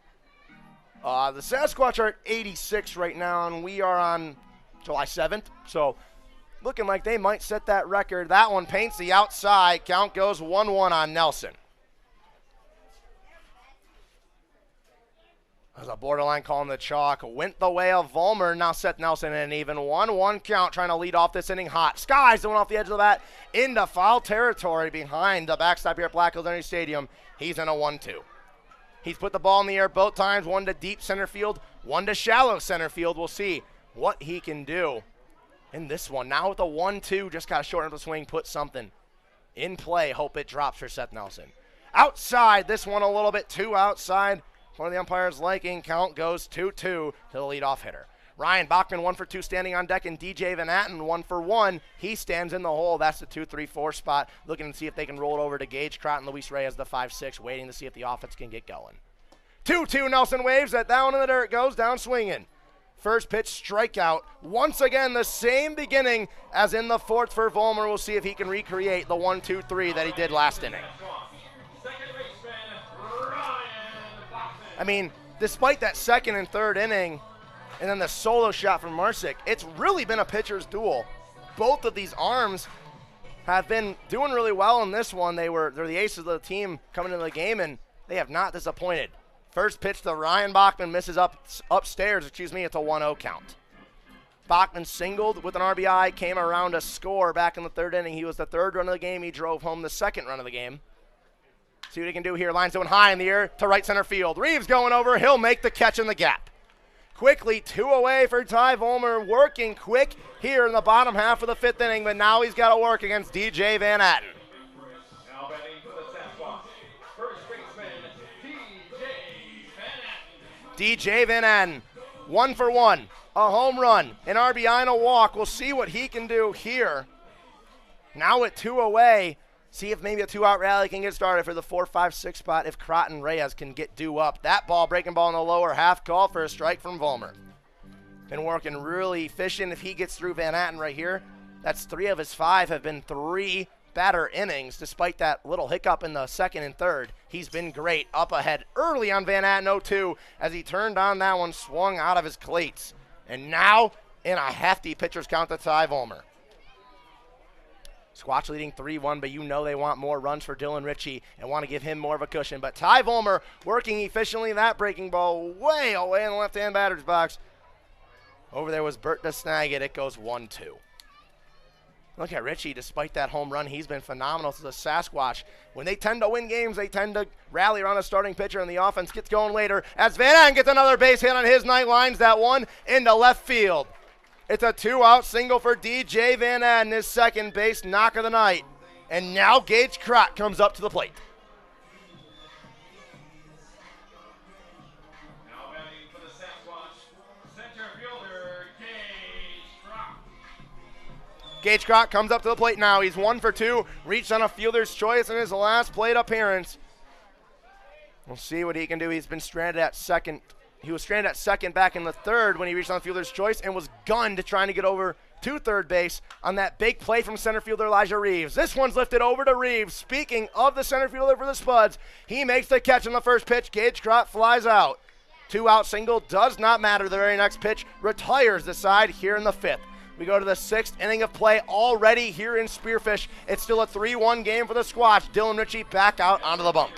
The Sasquatch are at 86 right now, and we are on July 7th, so looking like they might set that record. That one paints the outside. Count goes 1-1 on Nelson. As a borderline calling the chalk. Went the way of Volmer. Now Seth Nelson in an even 1-1 count, trying to lead off this inning hot. Skies the one off the edge of the bat into foul territory behind the backstop here at Black Hills Energy Stadium. He's in a 1-2. He's put the ball in the air both times, one to deep center field, one to shallow center field. We'll see what he can do in this one. Now with a 1-2, just got to shorten up the swing, put something in play. Hope it drops for Seth Nelson. Outside, this one a little bit too outside. One of the umpires liking. Count goes 2-2 to the leadoff hitter. Ryan Bachman 1 for 2 standing on deck, and DJ Van Atten 1 for 1. He stands in the hole. That's the 2-3-4 spot. Looking to see if they can roll it over to Gage Crott and Luis Reyes, the 5-6, waiting to see if the offense can get going. 2-2, Nelson waves that down in the dirt, goes down swinging. First pitch strikeout. Once again, the same beginning as in the 4th for Volmer. We'll see if he can recreate the 1-2-3 that he did last inning. I mean, despite that 2nd and 3rd inning and then the solo shot from Marsick, it's really been a pitcher's duel. Both of these arms have been doing really well in this one. They're the aces of the team coming into the game, and they have not disappointed. First pitch to Ryan Bachman, misses upstairs. It's a 1-0 count. Bachman singled with an RBI, came around a score back in the 3rd inning. He was the 3rd run of the game. He drove home the 2nd run of the game. See what he can do here. Line's going high in the air to right center field. Reeves going over. He'll make the catch in the gap. Quickly 2 away for Ty Volmer, working quick here in the bottom half of the 5th inning, but now he's got to work against DJ Van Atten. Now batting for the Sasquatch, first baseman, DJ Van Atten, 1 for 1, a home run, an RBI and a walk. We'll see what he can do here. Now at 2 away, see if maybe a 2-out rally can get started for the 4-5-6 spot if Crott and Reyes can get due up. That ball, breaking ball in the lower half, call for a strike from Volmer. Been working really efficient. If he gets through Van Atten right here, that's 3 of his 5 have been 3 batter innings. Despite that little hiccup in the 2nd and 3rd, he's been great. Up ahead early on Van Atten 0-2 as he turned on that one, swung out of his cleats. And now in a hefty pitcher's count to Ty Volmer. Squatch leading 3-1, but you know they want more runs for Dylan Ritchie and want to give him more of a cushion. But Ty Volmer working efficiently. That breaking ball way away in the left-hand batter's box. Over there was Burt to snag it. It goes 1-2. Look at Ritchie. Despite that home run, he's been phenomenal to the Sasquatch. When they tend to win games, they tend to rally around a starting pitcher, and the offense gets going later. As Van Atten gets another base hit on his night, lines that one into left field. It's a 2-out single for DJ Van Atten, his 2nd base knock of the night. And now Gage Crott comes up to the plate. Now batting for the Sasquatch, center fielder, Gage Crott. Gage Crott comes up to the plate now. He's 1 for 2, reached on a fielder's choice in his last plate appearance. We'll see what he can do. He's been stranded at 2nd. He was stranded at 2nd back in the 3rd when he reached on fielder's choice and was gunned trying to get over to 3rd base on that big play from center fielder Elijah Reeves. This one's lifted over to Reeves. Speaking of the center fielder for the Spuds, he makes the catch on the first pitch. Gage Crott flies out. 2-out single does not matter. The very next pitch retires the side here in the 5th. We go to the 6th inning of play already here in Spearfish. It's still a 3-1 game for the Squatch. Dylan Ritchie back out onto the bump.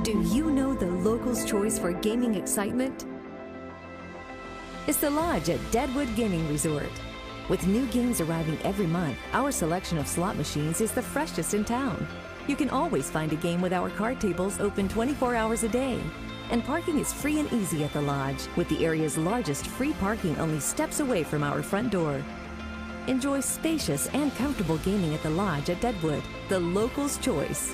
Do you know the locals' choice for gaming excitement? It's the Lodge at Deadwood Gaming Resort. With new games arriving every month, our selection of slot machines is the freshest in town. You can always find a game with our card tables open 24 hours a day. And parking is free and easy at the Lodge, with the area's largest free parking only steps away from our front door. Enjoy spacious and comfortable gaming at the Lodge at Deadwood, the locals' choice.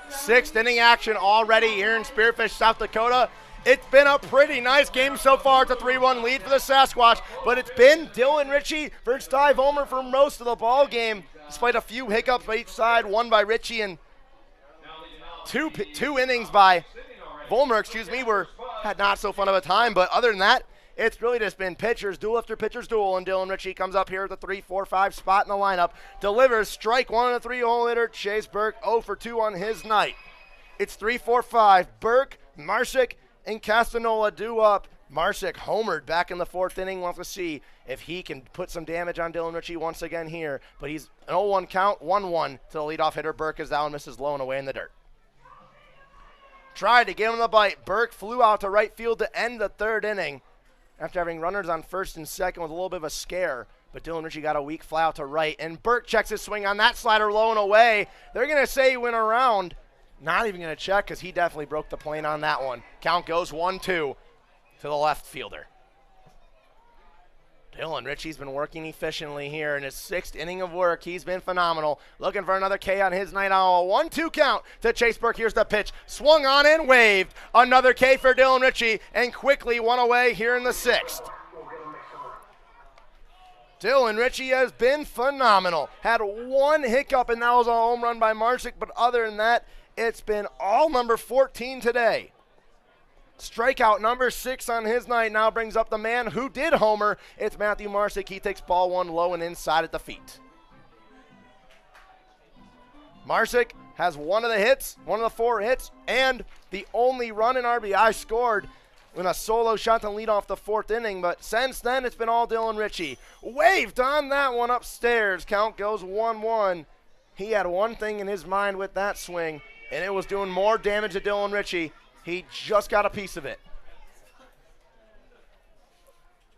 Sixth inning action already here in Spearfish, South Dakota. It's been a pretty nice game so far. It's a 3-1 lead for the Sasquatch, but it's been Dylan Ritchie, first dive homer for most of the ball game, despite a few hiccups by each side, one by Ritchie and two innings by Volmer, had not so fun of a time, but other than that, it's really just been pitchers duel after pitchers duel, and Dylan Ritchie comes up here at the 3-4-5 spot in the lineup, delivers strike one and a 3-hole hitter. Chase Burke 0 for 2 on his night. It's 3-4-5. Burke, Marsick, and Castanola due up. Marsick homered back in the fourth inning. Wants to see if he can put some damage on Dylan Ritchie once again here, but he's an 0-1 count, 1-1 to the leadoff hitter. Burke is down, misses low and away in the dirt. Tried to give him the bite. Burke flew out to right field to end the third inning after having runners on first and second with a little bit of a scare. But Dylan Ritchie got a weak fly out to right, and Burke checks his swing on that slider low and away. They're going to say he went around. Not even going to check because he definitely broke the plane on that one. Count goes 1-2 to the left fielder. Dylan Ritchie's been working efficiently here in his sixth inning of work. He's been phenomenal. Looking for another K on his night. A 1-2 count to Chase Burke. Here's the pitch. Swung on and waved. Another K for Dylan Ritchie, and quickly one away here in the sixth. Dylan Ritchie has been phenomenal. Had one hiccup, and that was a home run by Marsick, but other than that, it's been all number 14 today. Strikeout number 6 on his night now brings up the man who did homer. It's Matthew Marsick. He takes ball one low and inside at the feet. Marsick has one of the 4 hits, and the only run in RBI scored in a solo shot to lead off the fourth inning. But since then, it's been all Dylan Ritchie. Waved on that one upstairs. Count goes 1-1. He had one thing in his mind with that swing, and it was doing more damage to Dylan Ritchie. He just got a piece of it.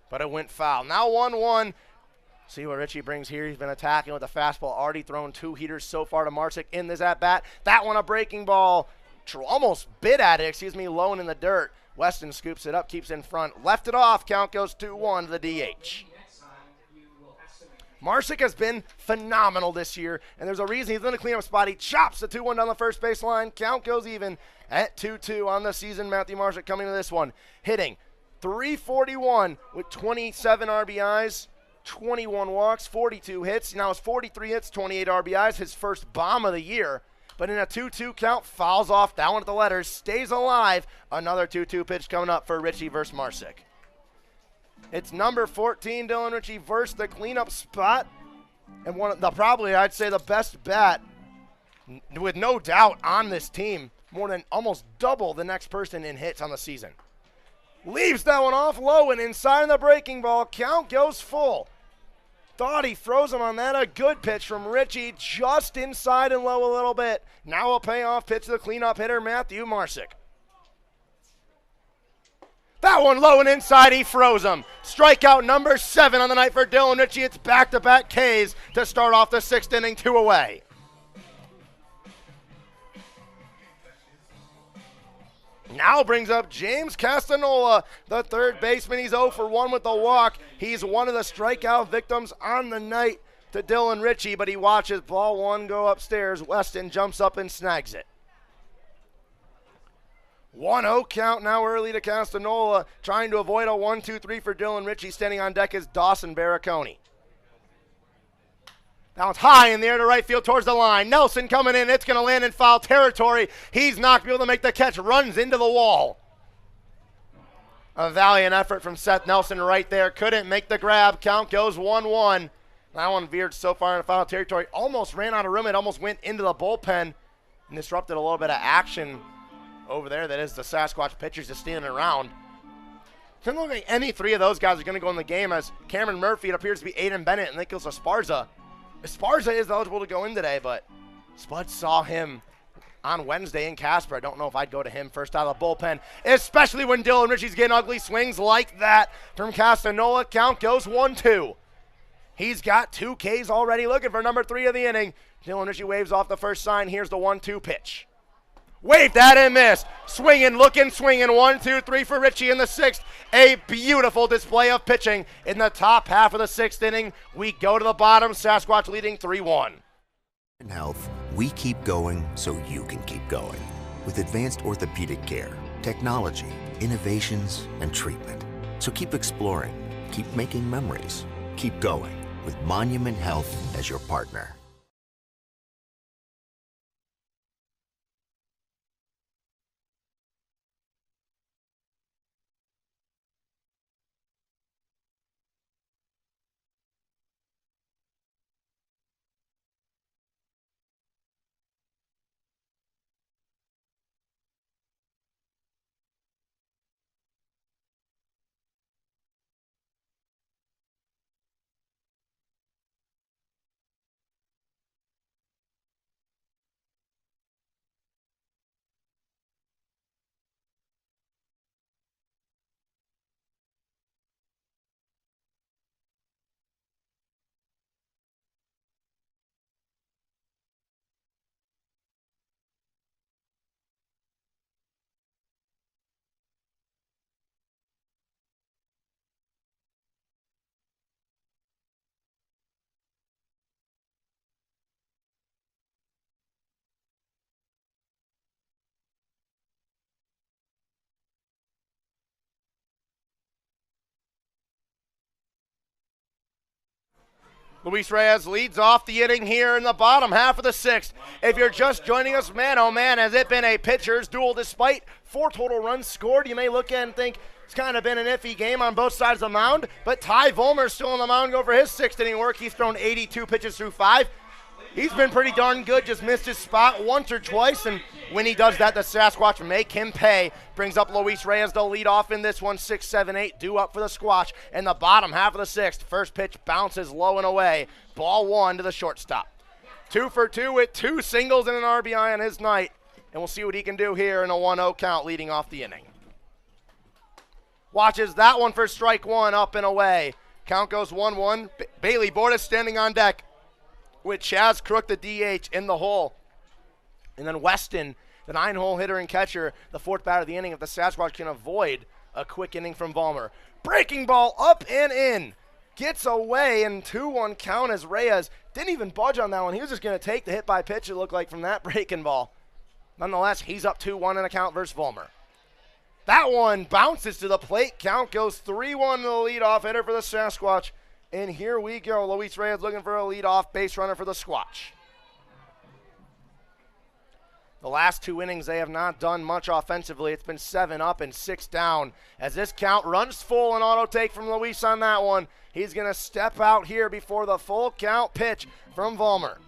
But it went foul. Now 1-1. See what Ritchie brings here. He's been attacking with a fastball. Already thrown 2 heaters so far to Marsick in this at-bat. That one a breaking ball. Almost bit at it, low and in the dirt. Weston scoops it up, keeps in front. Left it off. Count goes 2-1 to the DH. Marsick has been phenomenal this year, and there's a reason he's in the cleanup spot. He chops the 2-1 down the first base line. Count goes even at 2-2 on the season. Matthew Marsick coming to this one, hitting .341 with 27 RBIs, 21 walks, 42 hits. Now it's 43 hits, 28 RBIs, his first bomb of the year. But in a 2-2 count, fouls off, down at the letters, stays alive. Another 2-2 pitch coming up for Ritchie versus Marsick. It's number 14, Dylan Ritchie versus the cleanup spot. And one of the, probably, I'd say, the best bat, with no doubt, on this team. More than almost double the next person in hits on the season. Leaves that one off low and inside the breaking ball. Count goes full. Thought he throws him on that. A good pitch from Ritchie, just inside and low a little bit. Now a payoff pitch to the cleanup hitter, Matthew Marsick. That one low and inside, he froze him. Strikeout number 7 on the night for Dylan Ritchie. It's back-to-back Ks to start off the 6th inning, 2 away. Now brings up James Castanola, the third baseman. He's 0 for 1 with the walk. He's one of the strikeout victims on the night to Dylan Ritchie, but he watches ball one go upstairs. Weston jumps up and snags it. 1-0 count now early to Castanola, trying to avoid a 1-2-3 for Dylan Ritchie. Standing on deck is Dawson Barraconi. Now it's high in the air to right field towards the line. Nelson coming in. It's going to land in foul territory. He's not able to make the catch. Runs into the wall. A valiant effort from Seth Nelson right there. Couldn't make the grab. Count goes 1-1. That one veered so far in foul territory. Almost ran out of room. It almost went into the bullpen and disrupted a little bit of action over there. That is the Sasquatch pitchers just standing around. Doesn't look like any three of those guys are going to go in the game, as Cameron Murphy, it appears to be Aiden Bennett, and Nicholas Esparza. Esparza is eligible to go in today, but Spud saw him on Wednesday in Casper. I don't know if I'd go to him first out of the bullpen, especially when Dylan Ritchie's getting ugly swings like that from Castanola. Count goes 1-2. He's got 2 Ks already, looking for number 3 of the inning. Dylan Ritchie waves off the first sign. Here's the 1-2 pitch. Waved that and missed. Swinging, looking, swinging. 1-2-3 for Ritchie in the 6th. A beautiful display of pitching in the top half of the 6th inning. We go to the bottom. Sasquatch leading 3-1. In health, we keep going so you can keep going. With advanced orthopedic care, technology, innovations, and treatment. So keep exploring, keep making memories, keep going with Monument Health as your partner. Luis Reyes leads off the inning here in the bottom half of the 6th. If you're just joining us, man, oh man, has it been a pitcher's duel. Despite 4 total runs scored, you may look at and think it's kind of been an iffy game on both sides of the mound, but Ty Volmer's still on the mound go for his 6th inning work. He's thrown 82 pitches through 5. He's been pretty darn good, just missed his spot once or twice, and when he does that, the Sasquatch make him pay. Brings up Luis Reyes to lead off in this one, 6-7-8, due up for the Squatch in the bottom half of the 6th. First pitch bounces low and away. Ball 1 to the shortstop. 2 for 2 with 2 singles and an RBI on his night, and we'll see what he can do here in a 1-0 count leading off the inning. Watches that one for strike 1, up and away. Count goes 1-1. Bailey Bordas standing on deck with Chaz Crook, the DH, in the hole. And then Weston, the 9-hole hitter and catcher, the 4th batter of the inning, if the Sasquatch can avoid a quick inning from Volmer. Breaking ball up and in. Gets away, and 2-1 count as Reyes didn't even budge on that one. He was just going to take the hit by pitch, it looked like, from that breaking ball. Nonetheless, he's up 2-1 in a count versus Volmer. That one bounces to the plate. Count goes 3-1 to the leadoff hitter for the Sasquatch. And here we go. Luis Reyes looking for a leadoff base runner for the Squatch. The last 2 innings, they have not done much offensively. It's been 7 up and 6 down. As this count runs full, an auto take from Luis on that one. He's going to step out here before the full count pitch from Volmer.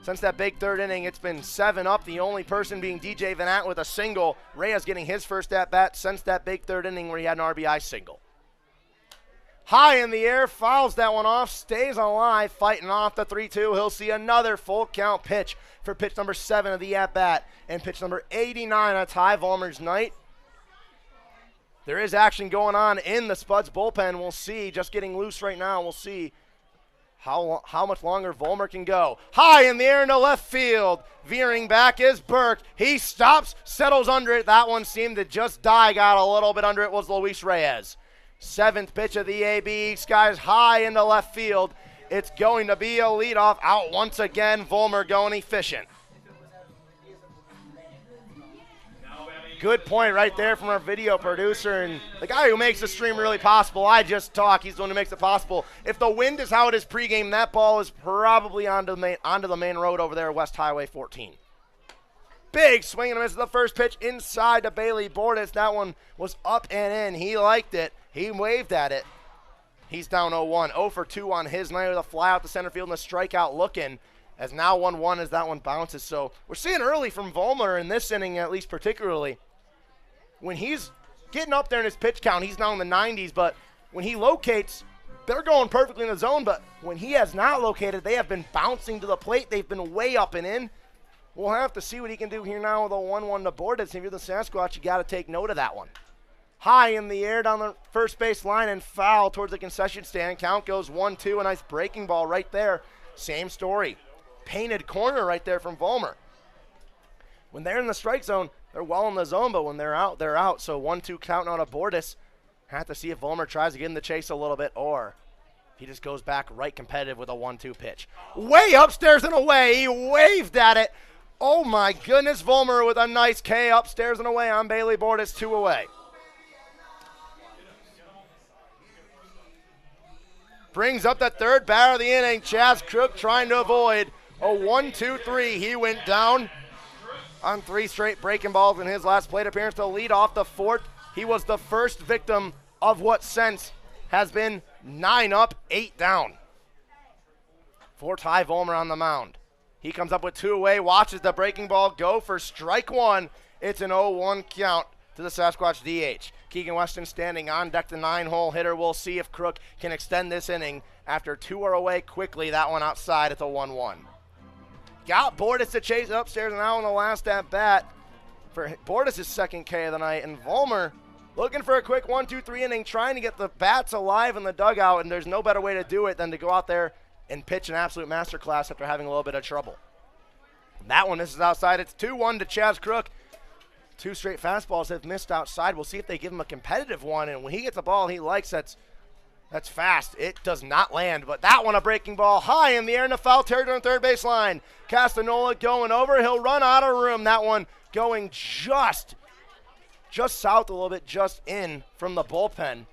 Since that big 3rd inning, it's been 7 up. The only person being DJ Vanat with a single. Reyes getting his first at-bat since that big 3rd inning where he had an RBI single. High in the air, fouls that one off, stays alive, fighting off the 3-2. He'll see another full count pitch for pitch number 7 of the at-bat and pitch number 89 on Ty Volmer's night. There is action going on in the Spuds bullpen. We'll see, just getting loose right now. We'll see how much longer Vollmer can go. High in the air into left field. Veering back is Burke. He stops, settles under it. That one seemed to just die. Got a little bit under it was Luis Reyes. 7th pitch of the AB. Skies high into left field. It's going to be a leadoff out once again. Vollmer going efficient. Good point right there from our video producer and the guy who makes the stream really possible. I just talk. He's the one who makes it possible. If the wind is how it is pregame, that ball is probably onto the main road over there, West Highway 14. Big swing and a miss at the first pitch inside to Bailey Bordas. That one was up and in. He liked it. He waved at it. He's down 0-1. 0 for 2 on his night with a fly out to center field and a strikeout looking. As now 1-1 as that one bounces. So we're seeing early from Vollmer in this inning, at least particularly. When he's getting up there in his pitch count, he's now in the 90s, but when he locates, they're going perfectly in the zone, but when he has not located, they have been bouncing to the plate. They've been way up and in. We'll have to see what he can do here now with a 1-1 to Bordas. If you're the Sasquatch, you got to take note of that one. High in the air down the first base line and foul towards the concession stand. Count goes 1-2, a nice breaking ball right there. Same story. Painted corner right there from Vollmer. When they're in the strike zone, they're well in the zone, but when they're out, they're out. So 1-2 count out of Bordas. Have to see if Vollmer tries to get in the chase a little bit or if he just goes back right competitive with a 1-2 pitch. Way upstairs and away. He waved at it. Oh, my goodness. Vollmer with a nice K upstairs and away on Bailey Bordas, 2 away. Brings up the third batter of the inning. Chaz Crook trying to avoid a 1-2-3. He went down on 3 straight breaking balls in his last plate appearance to lead off the 4th. He was the first victim of what since has been 9 up, 8 down. 4 tie Vollmer on the mound. He comes up with 2 away, watches the breaking ball go for strike 1. It's an 0-1 count to the Sasquatch DH. Keegan Weston standing on deck, the 9-hole hitter. We'll see if Crook can extend this inning. After 2 are away quickly, that one outside, it's a 1-1. Got Bordas to chase it upstairs now in the last at-bat for Bordas' second K of the night. And Vollmer looking for a quick 1-2-3 inning, trying to get the bats alive in the dugout, and there's no better way to do it than to go out there and pitch an absolute masterclass after having a little bit of trouble. That one misses outside. It's 2-1 to Chaz Crook. 2 straight fastballs have missed outside. We'll see if they give him a competitive one, and when he gets a ball he likes, that's fast. It does not land, but that one a breaking ball high in the air in the foul territory on the third base line. Castanola going over. He'll run out of room. That one going just south a little bit, just in from the bullpen.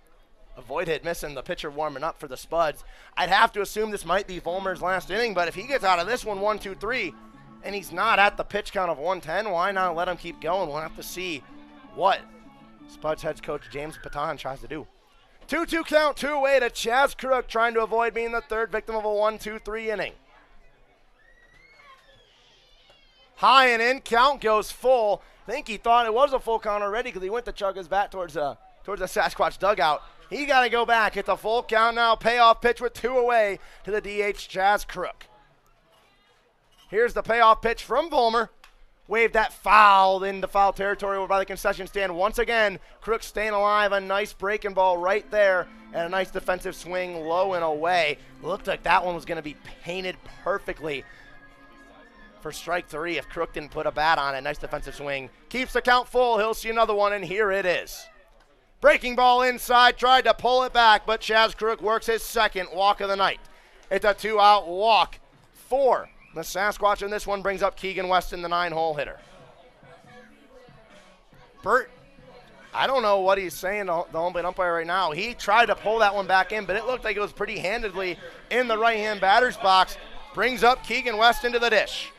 Avoid hit missing, the pitcher warming up for the Spuds. I'd have to assume this might be Vollmer's last inning, but if he gets out of this one 1-2-3 and he's not at the pitch count of 110, why not let him keep going? We'll have to see what Spuds head coach James Patan tries to do. 2-2 count, 2 away to Chaz Crook, trying to avoid being the third victim of a 1-2-3 inning. High and in, count goes full. I think he thought it was a full count already because he went to chug his bat towards the Sasquatch dugout. He got to go back. It's a full count now. Payoff pitch with 2 away to the DH, Chaz Crook. Here's the payoff pitch from Vollmer. Waved that foul into foul territory over by the concession stand. Once again, Crook staying alive. A nice breaking ball right there. And a nice defensive swing low and away. Looked like that one was going to be painted perfectly for strike 3 if Crook didn't put a bat on it. Nice defensive swing. Keeps the count full. He'll see another one, and here it is. Breaking ball inside. Tried to pull it back, but Chaz Crook works his second walk of the night. It's a 2-out walk for the Sasquatch, and this one brings up Keegan Weston, the 9-hole hitter. Bert, I don't know what he's saying to the home plate umpire right now. He tried to pull that one back in, but it looked like it was pretty handedly in the right-hand batter's box. Brings up Keegan Weston to the dish.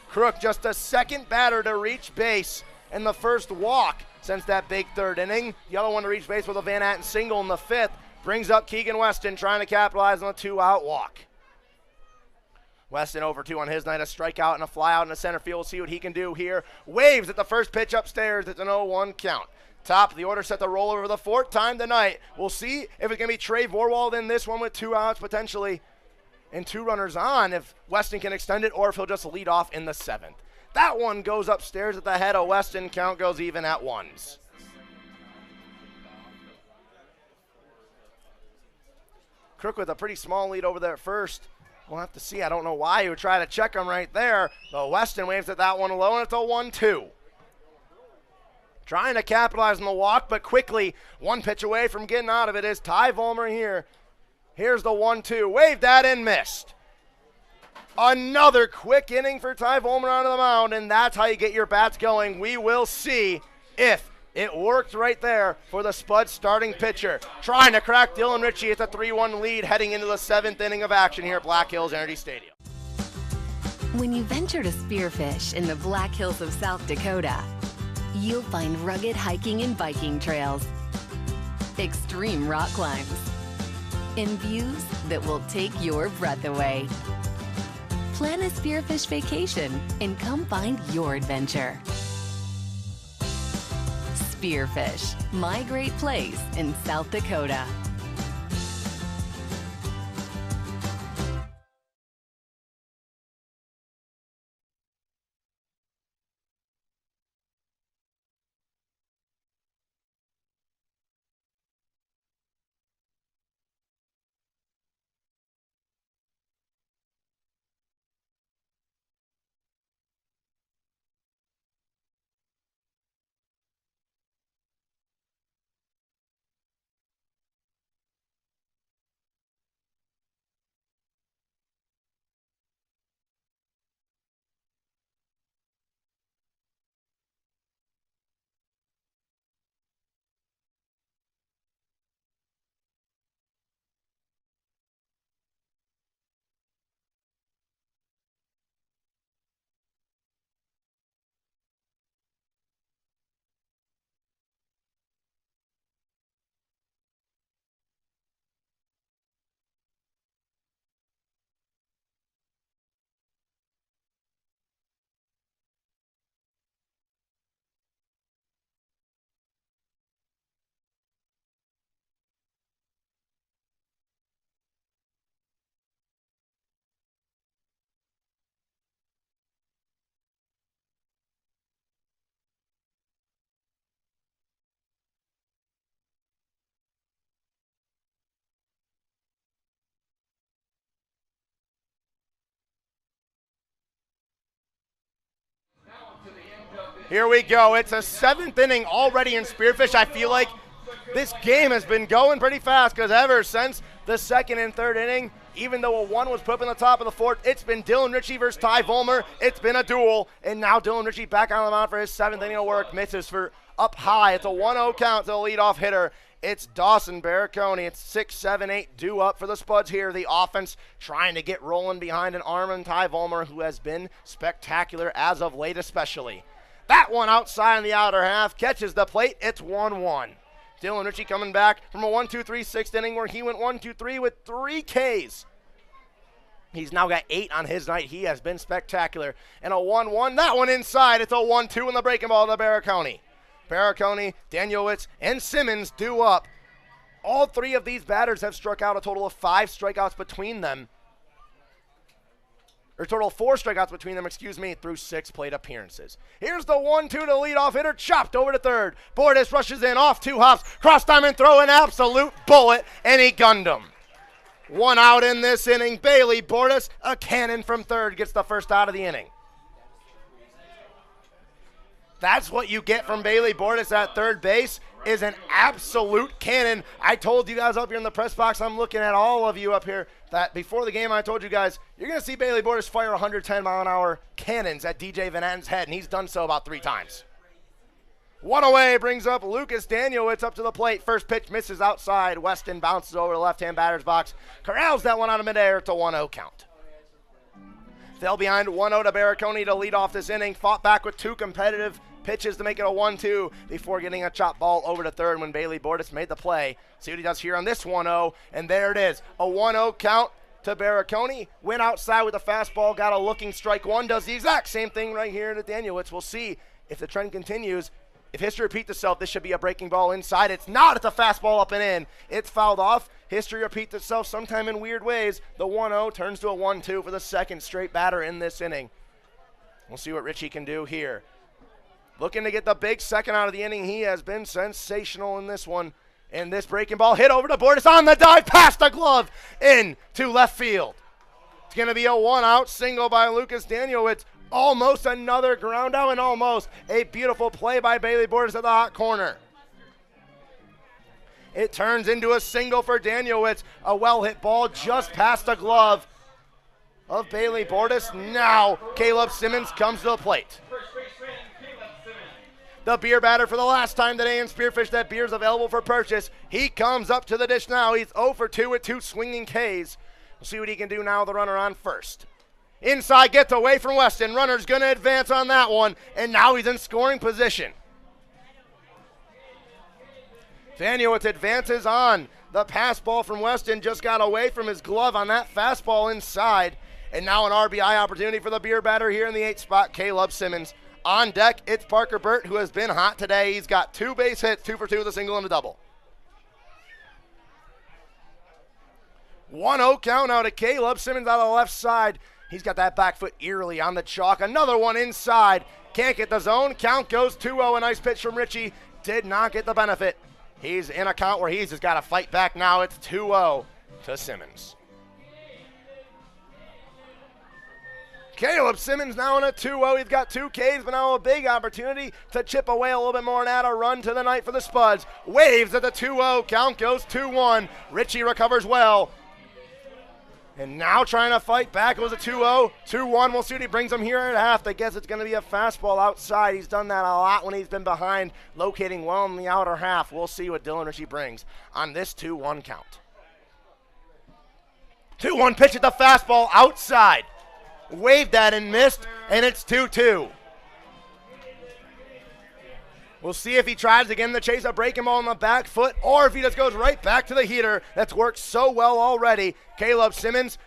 Crook just a second batter to reach base and the first walk since that big third inning. The other one to reach base with a Van Atten single in the 5th. Brings up Keegan Weston trying to capitalize on a 2-out walk. Weston over 2 on his night, a strikeout and a flyout in the center field. We'll see what he can do here. Waves at the first pitch upstairs. It's an 0-1 count. Top of the order set to roll over the 4th time tonight. We'll see if it's going to be Trey Vorwald in this one with 2 outs potentially and 2 runners on if Weston can extend it or if he'll just lead off in the 7th. That one goes upstairs at the head of Weston. Count goes even at 1s. Crook with a pretty small lead over there at first. We'll have to see. I don't know why he would try to check him right there. But Weston waves at that one low, and it's a 1-2. Trying to capitalize on the walk, but quickly one pitch away from getting out of it is Ty Vollmer here. Here's the 1-2. Waved that and missed. Another quick inning for Ty Vollmer onto the mound, and that's how you get your bats going. We will see if it worked right there for the Spuds starting pitcher. Trying to crack Dylan Ritchie at the 3-1 lead heading into the 7th inning of action here at Black Hills Energy Stadium. When you venture to spearfish in the Black Hills of South Dakota, you'll find rugged hiking and biking trails, extreme rock climbs, and views that will take your breath away. Plan a spearfish vacation and come find your adventure. Spearfish, my great place in South Dakota. Here we go. It's a 7th inning already in Spearfish. I feel like this game has been going pretty fast because ever since the 2nd and 3rd inning, even though a 1 was put up in the top of the 4th, it's been Dylan Ritchie versus Ty Vollmer. It's been a duel, and now Dylan Ritchie back on the mound for his 7th inning of work. Misses for up high. It's a 1-0 count to the leadoff hitter. It's Dawson Barricone. It's 6, 7, 8 due up for the Spuds here. The offense trying to get rolling behind an arm and Ty Vollmer, who has been spectacular as of late especially. That one outside in the outer half catches the plate. It's 1-1. Dylan Ritchie coming back from a 1-2-3 6th inning where he went 1-2-3 with 3 Ks. He's now got 8 on his night. He has been spectacular. And a 1-1. That one inside. It's a 1-2 in the breaking ball to Barricone. Barricone, Danielewicz, and Simmons due up. All 3 of these batters have struck out, a total of 5 strikeouts between them. Or total 4 strikeouts between them, through 6 plate appearances. Here's the 1-2 to leadoff hitter, chopped over to third. Bordes rushes in, off 2 hops, cross diamond throw, an absolute bullet, and he gunned him. 1 out in this inning. Bailey Bordes, a cannon from third, gets the first out of the inning. That's what you get from Bailey Bordes at third base, is an absolute cannon. I told you guys up here in the press box, I'm looking at all of you up here, that before the game I told you guys, you're going to see Bailey Bordes fire 110-mile-an-hour cannons at DJ Van Atten's head, and he's done so about 3 times. 1 away brings up Lucas Danielewicz up to the plate. First pitch misses outside. Weston bounces over the left-hand batter's box. Corrals that one out of midair. It's a 1-0 count. Fell behind 1-0 to Barricone to lead off this inning. Fought back with 2 competitive pitches to make it a 1-2 before getting a chop ball over to third when Bailey Bordes made the play. See what he does here on this 1-0, and there it is. A 1-0 count to Barricone. Went outside with a fastball, got a looking strike one. Does the exact same thing right here to Danielewicz. We'll see if the trend continues. If history repeats itself, this should be a breaking ball inside. It's not. It's a fastball up and in. It's fouled off. History repeats itself sometime in weird ways. The 1-0 turns to a 1-2 for the 2nd straight batter in this inning. We'll see what Ritchie can do here. Looking to get the big 2nd out of the inning. He has been sensational in this one. And this breaking ball hit over the board. It's on the dive, past the glove, into left field. It's going to be a one-out single by Lucas Danielewicz. Almost another ground out and almost a beautiful play by Bailey Borders at the hot corner. It turns into a single for Danielewicz. A well-hit ball just past the glove of Bailey Borders. Now Caleb Simmons comes to the plate. The beer batter for the last time today in Spearfish. That beer is available for purchase. He comes up to the dish now. He's 0 for 2 with 2 swinging Ks. We'll see what he can do now with the runner on first. Inside, gets away from Weston. Runner's going to advance on that one, and now he's in scoring position. Danielewicz advances on. The pass ball from Weston just got away from his glove on that fastball inside. And now an RBI opportunity for the beer batter here in the 8th spot, Caleb Simmons. On deck, it's Parker Burt, who has been hot today. He's got 2 base hits, 2 for 2 with a single and a double. 1-0 count now to Caleb Simmons out of the left side. He's got that back foot eerily on the chalk. Another one inside. Can't get the zone. Count goes 2-0. A nice pitch from Richie. Did not get the benefit. He's in a count where he's just got to fight back now. It's 2-0 to Simmons. Caleb Simmons now in a 2-0. He's got 2 Ks, but now a big opportunity to chip away a little bit more and add a run to the night for the Spuds. Waves at the 2-0. Count goes 2-1. Richie recovers well. And now trying to fight back. It was a 2-0. 2-1. We'll see what he brings him here at half. I guess it's going to be a fastball outside. He's done that a lot when he's been behind, locating well in the outer half. We'll see what Dylan Richie brings on this 2-1 count. 2-1 pitch at the fastball outside. Waved that and missed, and it's 2-2. We'll see if he tries again to chase a breaking ball on the back foot, or if he just goes right back to the heater that's worked so well already. Caleb Simmons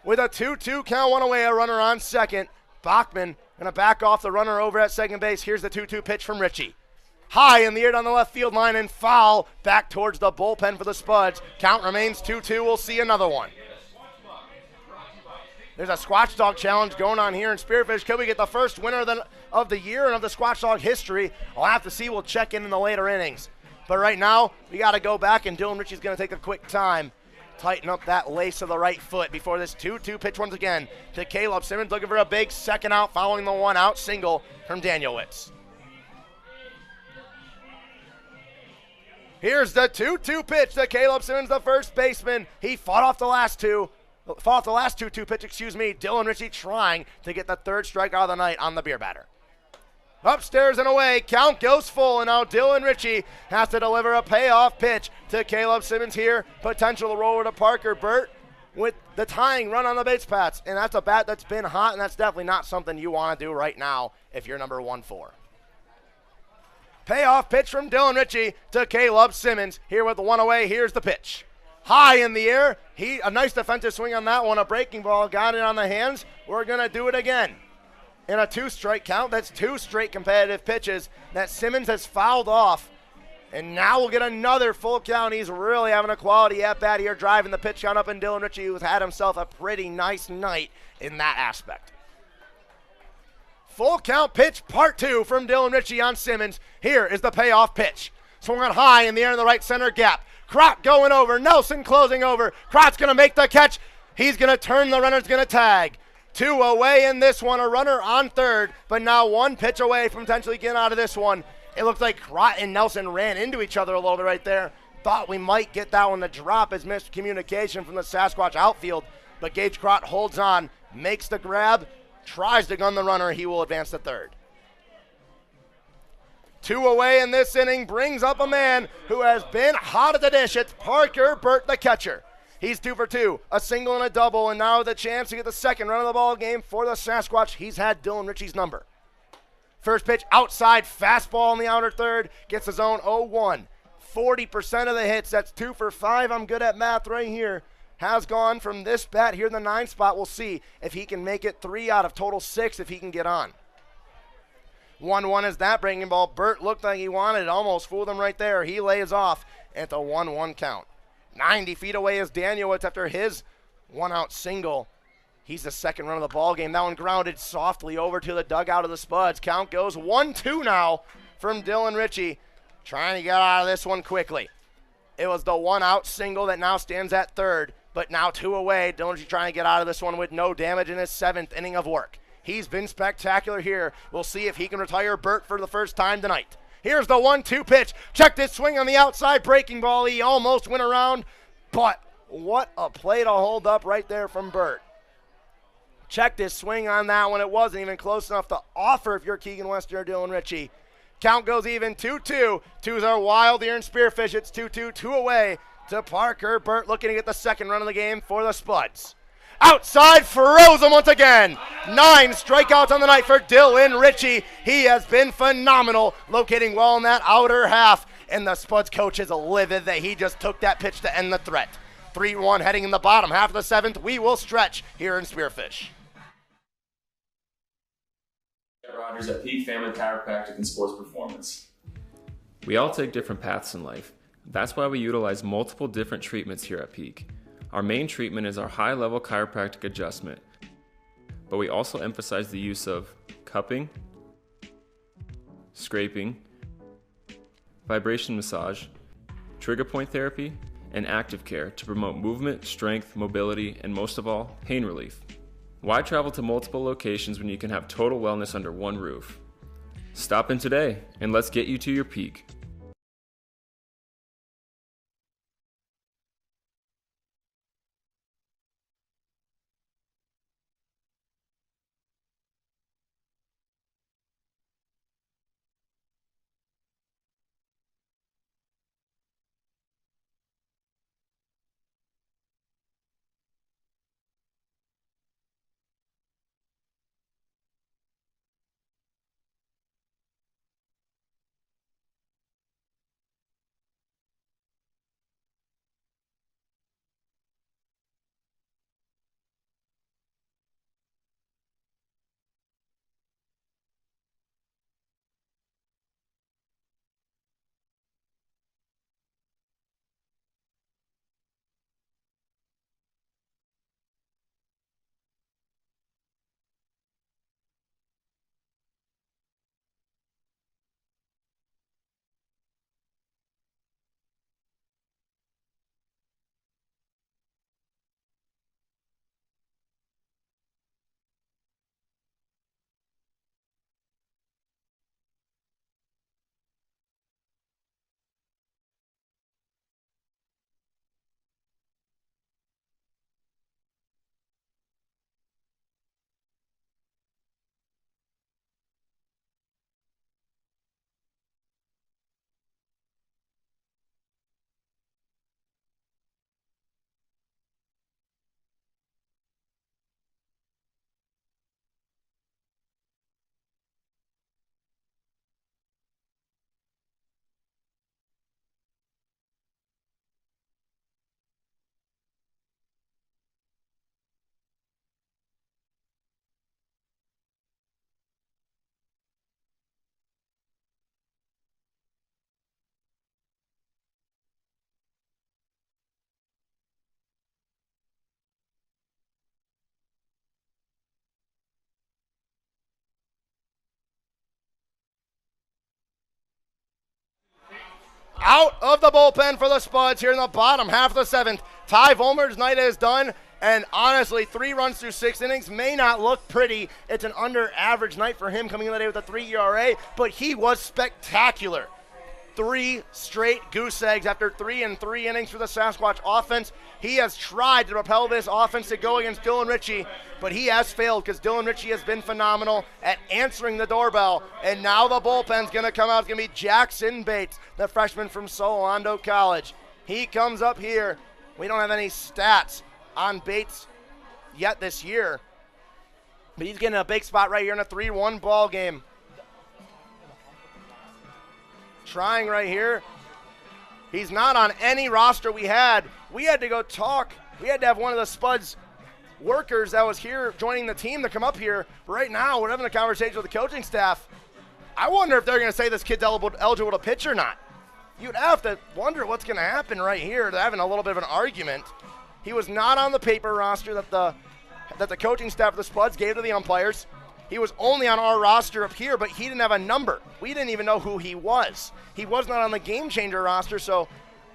with a 2-2 count, one away, a runner on second. Bachman gonna back off the runner over at second base. Here's the 2-2 pitch from Richie. High in the air down the left field line and foul back towards the bullpen for the Spuds. Count remains 2-2. We'll see another one. There's a Squatch Dog challenge going on here in Spearfish. Could we get the first winner of the year and of the Squatch Dog history? I'll have to see. We'll check in the later innings. But right now, we got to go back, and Dylan Richie's going to take a quick time. Tighten up that lace of the right foot before this 2-2 pitch once again to Caleb Simmons, looking for a big second out following the 1-out single from Danielewicz. Here's the 2-2 pitch to Caleb Simmons, the first baseman. He fought off the last 2-2 pitch, Dylan Richie trying to get the third strikeout of the night on the beer batter. Upstairs and away, count goes full, and now Dylan Richie has to deliver a payoff pitch to Caleb Simmons here. Potential to roll over to Parker Burt with the tying run on the base paths, and that's a bat that's been hot, and that's definitely not something you want to do right now if you're number 1-4. Payoff pitch from Dylan Richie to Caleb Simmons here with the 1 away. Here's the pitch. High in the air. A nice defensive swing on that one. A breaking ball, got it on the hands. We're going to do it again. In a 2-strike count, that's 2 straight competitive pitches that Simmons has fouled off. And now we'll get another full count. He's really having a quality at-bat here, driving the pitch count up, and Dylan Richie, who's had himself a pretty nice night in that aspect. Full count pitch, part 2 from Dylan Richie on Simmons. Here is the payoff pitch. Swung on high in the air in the right center gap. Crott going over, Nelson closing over. Crott's going to make the catch. He's going to turn, the runner's going to tag. 2 away in this one, a runner on third, but now 1 pitch away from potentially getting out of this one. It looks like Crott and Nelson ran into each other a little bit right there. Thought we might get that one to drop as miscommunication from the Sasquatch outfield, but Gage Crott holds on, makes the grab, tries to gun the runner. He will advance to third. 2 away in this inning, brings up a man who has been hot at the dish. It's Parker Burt, the catcher. He's 2 for 2, a single and a double, and now the chance to get the second run of the ball game for the Sasquatch. He's had Dylan Richie's number. First pitch outside, fastball in the outer third, gets the zone 0-1. 40% of the hits, that's 2 for 5. I'm good at math right here. Has gone from this bat here in the 9 spot. We'll see if he can make it 3 out of total 6 if he can get on. 1-1 is that breaking ball. Burt looked like he wanted it, almost fooled him right there. He lays off at the 1-1 count. 90 feet away is Danielewicz after his 1-out single. He's the second run of the ball game. That one grounded softly over to the dugout of the Spuds. Count goes 1-2 now from Dylan Richie. Trying to get out of this one quickly. It was the one out single that now stands at third, but now 2 away. Dylan Ritchie trying to get out of this one with no damage in his 7th inning of work. He's been spectacular here. We'll see if he can retire Burt for the first time tonight. Here's the 1-2 pitch. Check this swing on the outside breaking ball. He almost went around, but what a play to hold up right there from Burt. Check this swing on that one. It wasn't even close enough to offer if you're Keegan Wester or Dylan Ritchie. Count goes even 2-2. Twos are wild here in Spearfish. It's 2-2, 2 away to Parker. Burt looking to get the second run of the game for the Spuds. Outside, frozen once again. 9 strikeouts on the night for Dylan Ritchie. He has been phenomenal, locating well in that outer half. And the Spuds coach is livid that he just took that pitch to end the threat. 3-1 heading in the bottom half of the 7th. We will stretch here in Spearfish. Rogers at Peak Family Chiropractic and Sports Performance. We all take different paths in life. That's why we utilize multiple different treatments here at Peak. Our main treatment is our high-level chiropractic adjustment, but we also emphasize the use of cupping, scraping, vibration massage, trigger point therapy, and active care to promote movement, strength, mobility, and most of all, pain relief. Why travel to multiple locations when you can have total wellness under one roof? Stop in today and let's get you to your peak. Out of the bullpen for the Spuds here in the bottom half of the 7th. Ty Volmer's night is done, and honestly, 3 runs through 6 innings may not look pretty. It's an under-average night for him coming in the day with a 3 ERA, but he was spectacular. 3 straight goose eggs after 3 and 3 innings for the Sasquatch offense. He has tried to propel this offense to go against Dylan Ritchie, but he has failed because Dylan Ritchie has been phenomenal at answering the doorbell. And now the bullpen's going to come out. It's going to be Jackson Bates, the freshman from Solando College. He comes up here. We don't have any stats on Bates yet this year, but he's getting a big spot right here in a 3-1 ball game. Trying right here. He's not on any roster we had. We had to go talk. We had to have one of the Spuds workers that was here joining the team to come up here. Right now, we're having a conversation with the coaching staff. I wonder if they're going to say this kid's eligible to pitch or not. You'd have to wonder what's going to happen right here. They're having a little bit of an argument. He was not on the paper roster that the coaching staff of the Spuds gave to the umpires. He was only on our roster up here, but he didn't have a number. We didn't even know who he was. He was not on the game changer roster, so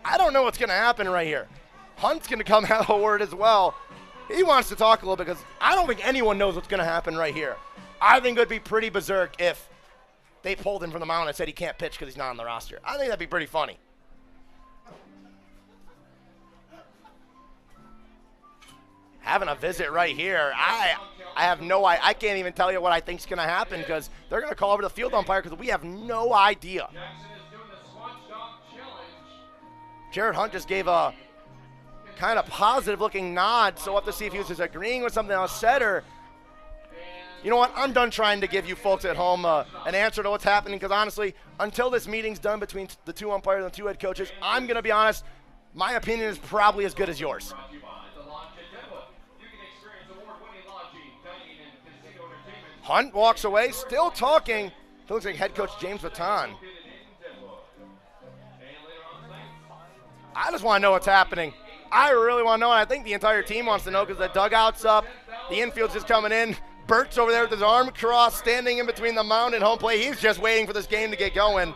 I don't know what's going to happen right here. Hunt's going to come have a word as well. He wants to talk a little bit because I don't think anyone knows what's going to happen right here. I think it would be pretty berserk if they pulled him from the mound and said he can't pitch because he's not on the roster. I think that'd be pretty funny. Having a visit right here. I have no idea. I can't even tell you what I think's going to happen because they're going to call over the field umpire because we have no idea. Jared Hunt just gave a kind of positive-looking nod, so we'll have to see if he was just agreeing with something else said or, you know what, I'm done trying to give you folks at home an answer to what's happening because, honestly, until this meeting's done between the two umpires and the two head coaches, I'm going to be honest, my opinion is probably as good as yours. Hunt walks away, still talking. It looks like head coach James Baton. I just want to know what's happening. I really want to know, and I think the entire team wants to know because the dugout's up, the infield's just coming in. Bert's over there with his arm crossed, standing in between the mound and home plate. He's just waiting for this game to get going.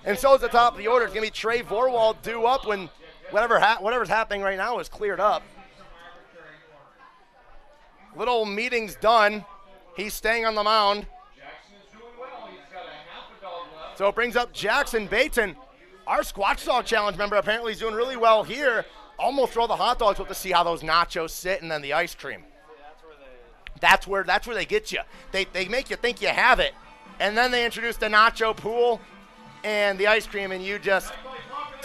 And so is the top of the order. It's going to be Trey Vorwald due up when whatever's happening right now is cleared up. Little meeting's done. He's staying on the mound. So it brings up Jackson Baton. Our Squatch Dog Challenge member apparently is doing really well here. Almost throw the hot dogs. We'll have to see how those nachos sit and then the ice cream. That's where they get you. They make you think you have it. And then they introduce the nacho pool and the ice cream, and you just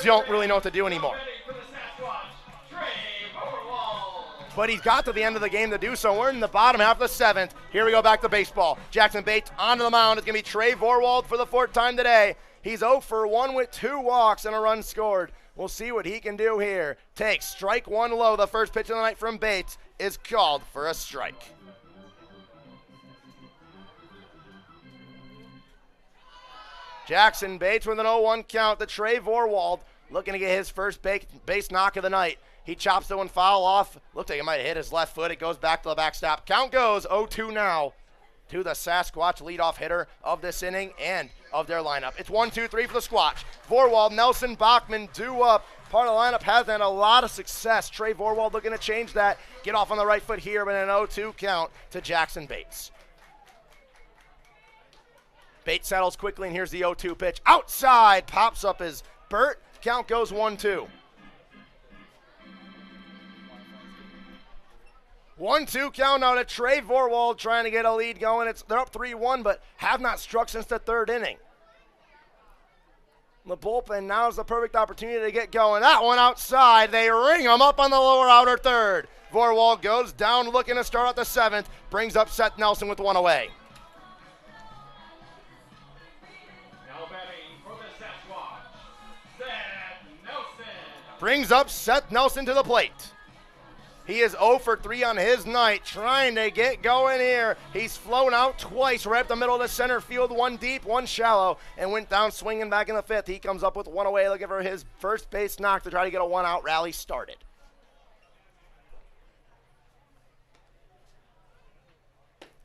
don't really know what to do anymore. But he's got to the end of the game to do so. We're in the bottom half of the seventh. Here we go back to baseball. Jackson Bates onto the mound. It's going to be Trey Vorwald for the fourth time today. He's 0 for 1 with 2 walks and a run scored. We'll see what he can do here. Takes strike one low. The first pitch of the night from Bates is called for a strike. Jackson Bates with an 0-1 count to Trey Vorwald, looking to get his first base knock of the night. He chops the one foul off. Looked like he might have hit his left foot. It goes back to the backstop. Count goes 0-2 now to the Sasquatch leadoff hitter of this inning and of their lineup. It's 1-2-3 for the Squatch. Vorwald, Nelson, Bachman due up. Part of the lineup has had a lot of success. Trey Vorwald looking to change that. Get off on the right foot here with an 0-2 count to Jackson Bates. Bates settles quickly, and here's the 0-2 pitch. Outside, pops up his Burt. Count goes 1-2. 1-2 count now to Trey Vorwald trying to get a lead going. They're up 3-1, but have not struck since the third inning. The bullpen now is the perfect opportunity to get going. That one outside. They ring him up on the lower outer third. Vorwald goes down looking to start out the seventh. Brings up Seth Nelson with one away. Brings up Seth Nelson to the plate. He is 0 for 3 on his night, trying to get going here. He's flown out twice right up the middle of the center field, one deep, one shallow, and went down swinging back in the fifth. He comes up with one away, looking for his first base knock to try to get a one-out rally started.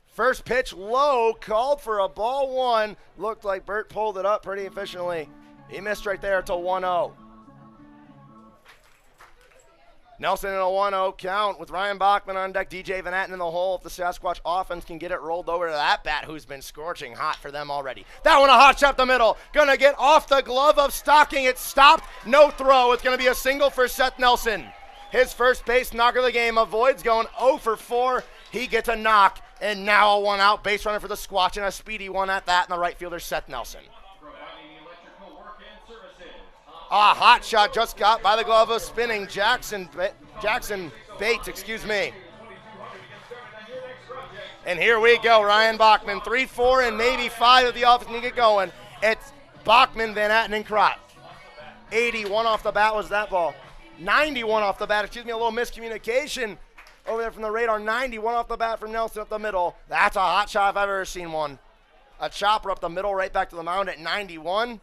First pitch low, called for a ball one. Looked like Burt pulled it up pretty efficiently. He missed right there till 1-0. Nelson in a 1-0 count with Ryan Bachman on deck, DJ Van Atten in the hole. If the Sasquatch offense can get it rolled over to that bat who's been scorching hot for them already. That one a hot shot up the middle. Gonna get off the glove of Stocking. It's stopped. No throw. It's gonna be a single for Seth Nelson. His first base knocker of the game. Avoids going 0 for 4. He gets a knock, and now a one-out base runner for the Squatch, and a speedy one at that, and the right fielder, Seth Nelson. A hot shot just got by the glove of spinning Jackson Bates, excuse me. And here we go, Ryan Bachman, 3, 4, and maybe 5 of the offense can get going. It's Bachman, Van Atten, and Crott. 81 off the bat was that ball. 91 off the bat, excuse me, a little miscommunication over there from the radar. 91 off the bat from Nelson up the middle. That's a hot shot if I've ever seen one. A chopper up the middle right back to the mound at 91.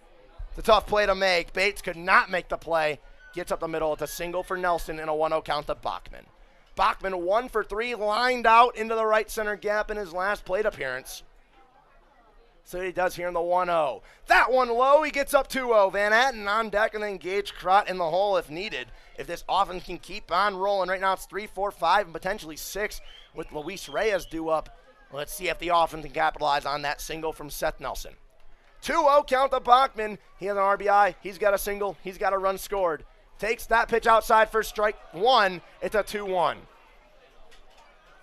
It's a tough play to make. Bates could not make the play. Gets up the middle. It's a single for Nelson and a 1-0 count to Bachman. Bachman 1 for 3, lined out into the right center gap in his last plate appearance. So he does here in the 1-0. That one low, he gets up 2-0. Van Atten on deck and then Gage Crott in the hole if needed. If this offense can keep on rolling. Right now it's 3, 4, 5, and potentially 6 with Luis Reyes due up. Let's see if the offense can capitalize on that single from Seth Nelson. 2-0 count to Bachman. He has an RBI. He's got a single. He's got a run scored. Takes that pitch outside for strike 1. It's a 2-1.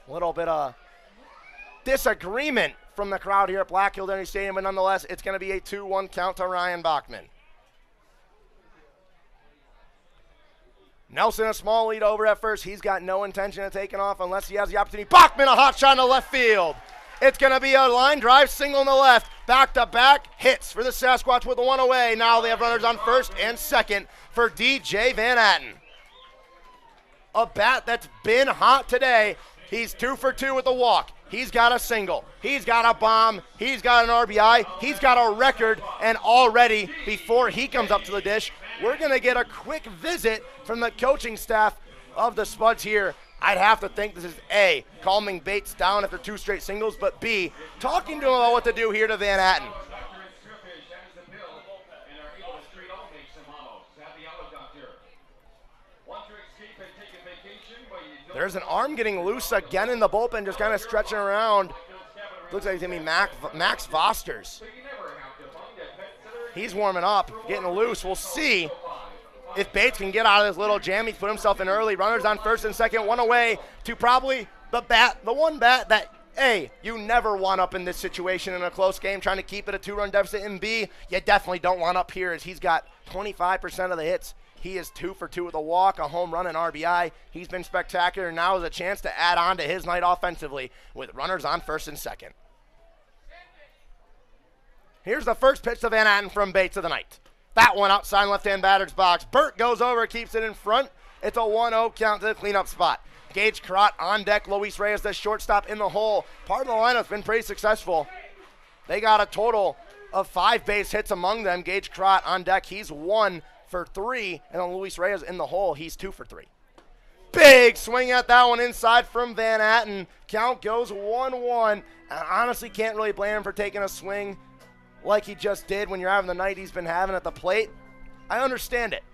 A little bit of disagreement from the crowd here at Black Hills Energy Stadium, but nonetheless, it's going to be a 2-1 count to Ryan Bachman. Nelson a small lead over at first. He's got no intention of taking off unless he has the opportunity. Bachman a hot shot in the left field. It's going to be a line drive single in the left. Back-to-back hits for the Sasquatch with the one away. Now they have runners on first and second for DJ Van Atten. A bat that's been hot today. He's 2 for 2 with a walk. He's got a single. He's got a bomb. He's got an RBI. He's got a record. And already, before he comes up to the dish, we're going to get a quick visit from the coaching staff of the Spuds here. I'd have to think this is A, calming Bates down after 2 straight singles, but B, talking to him about what to do here to Van Atten. There's an arm getting loose again in the bullpen, just kind of stretching around. Looks like he's going to be Max Vosters. He's warming up, getting loose. We'll see if Bates can get out of this little jam. He's put himself in early. Runners on first and second, one away to probably the one bat that, A, you never want up in this situation in a close game, trying to keep it a 2-run deficit, and B, you definitely don't want up here as he's got 25% of the hits. He is 2 for 2 with a walk, a home run, and RBI. He's been spectacular. Now is a chance to add on to his night offensively with runners on first and second. Here's the first pitch to Van Atten from Bates of the night. That one outside left-hand batter's box. Burt goes over, keeps it in front. It's a 1-0 count to the cleanup spot. Gage Crott on deck. Luis Reyes, the shortstop, in the hole. Part of the lineup's been pretty successful. They got a total of 5 base hits among them. Gage Crott on deck. He's 1 for 3. And then Luis Reyes in the hole. He's 2 for 3. Big swing at that one inside from Van Atten. Count goes 1-1. I honestly can't really blame him for taking a swing like he just did when you're having the night he's been having at the plate. I understand it.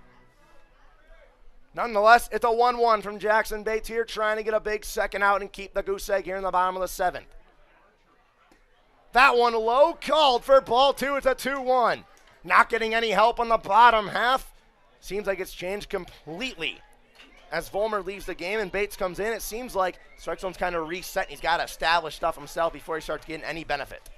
Nonetheless, it's a 1-1 from Jackson Bates here, trying to get a big second out and keep the goose egg here in the bottom of the 7th. That one low, called for ball 2. It's a 2-1. Not getting any help on the bottom half. Seems like it's changed completely. As Vollmer leaves the game and Bates comes in, it seems like strike zone's kind of reset. He's got to establish stuff himself before he starts getting any benefit.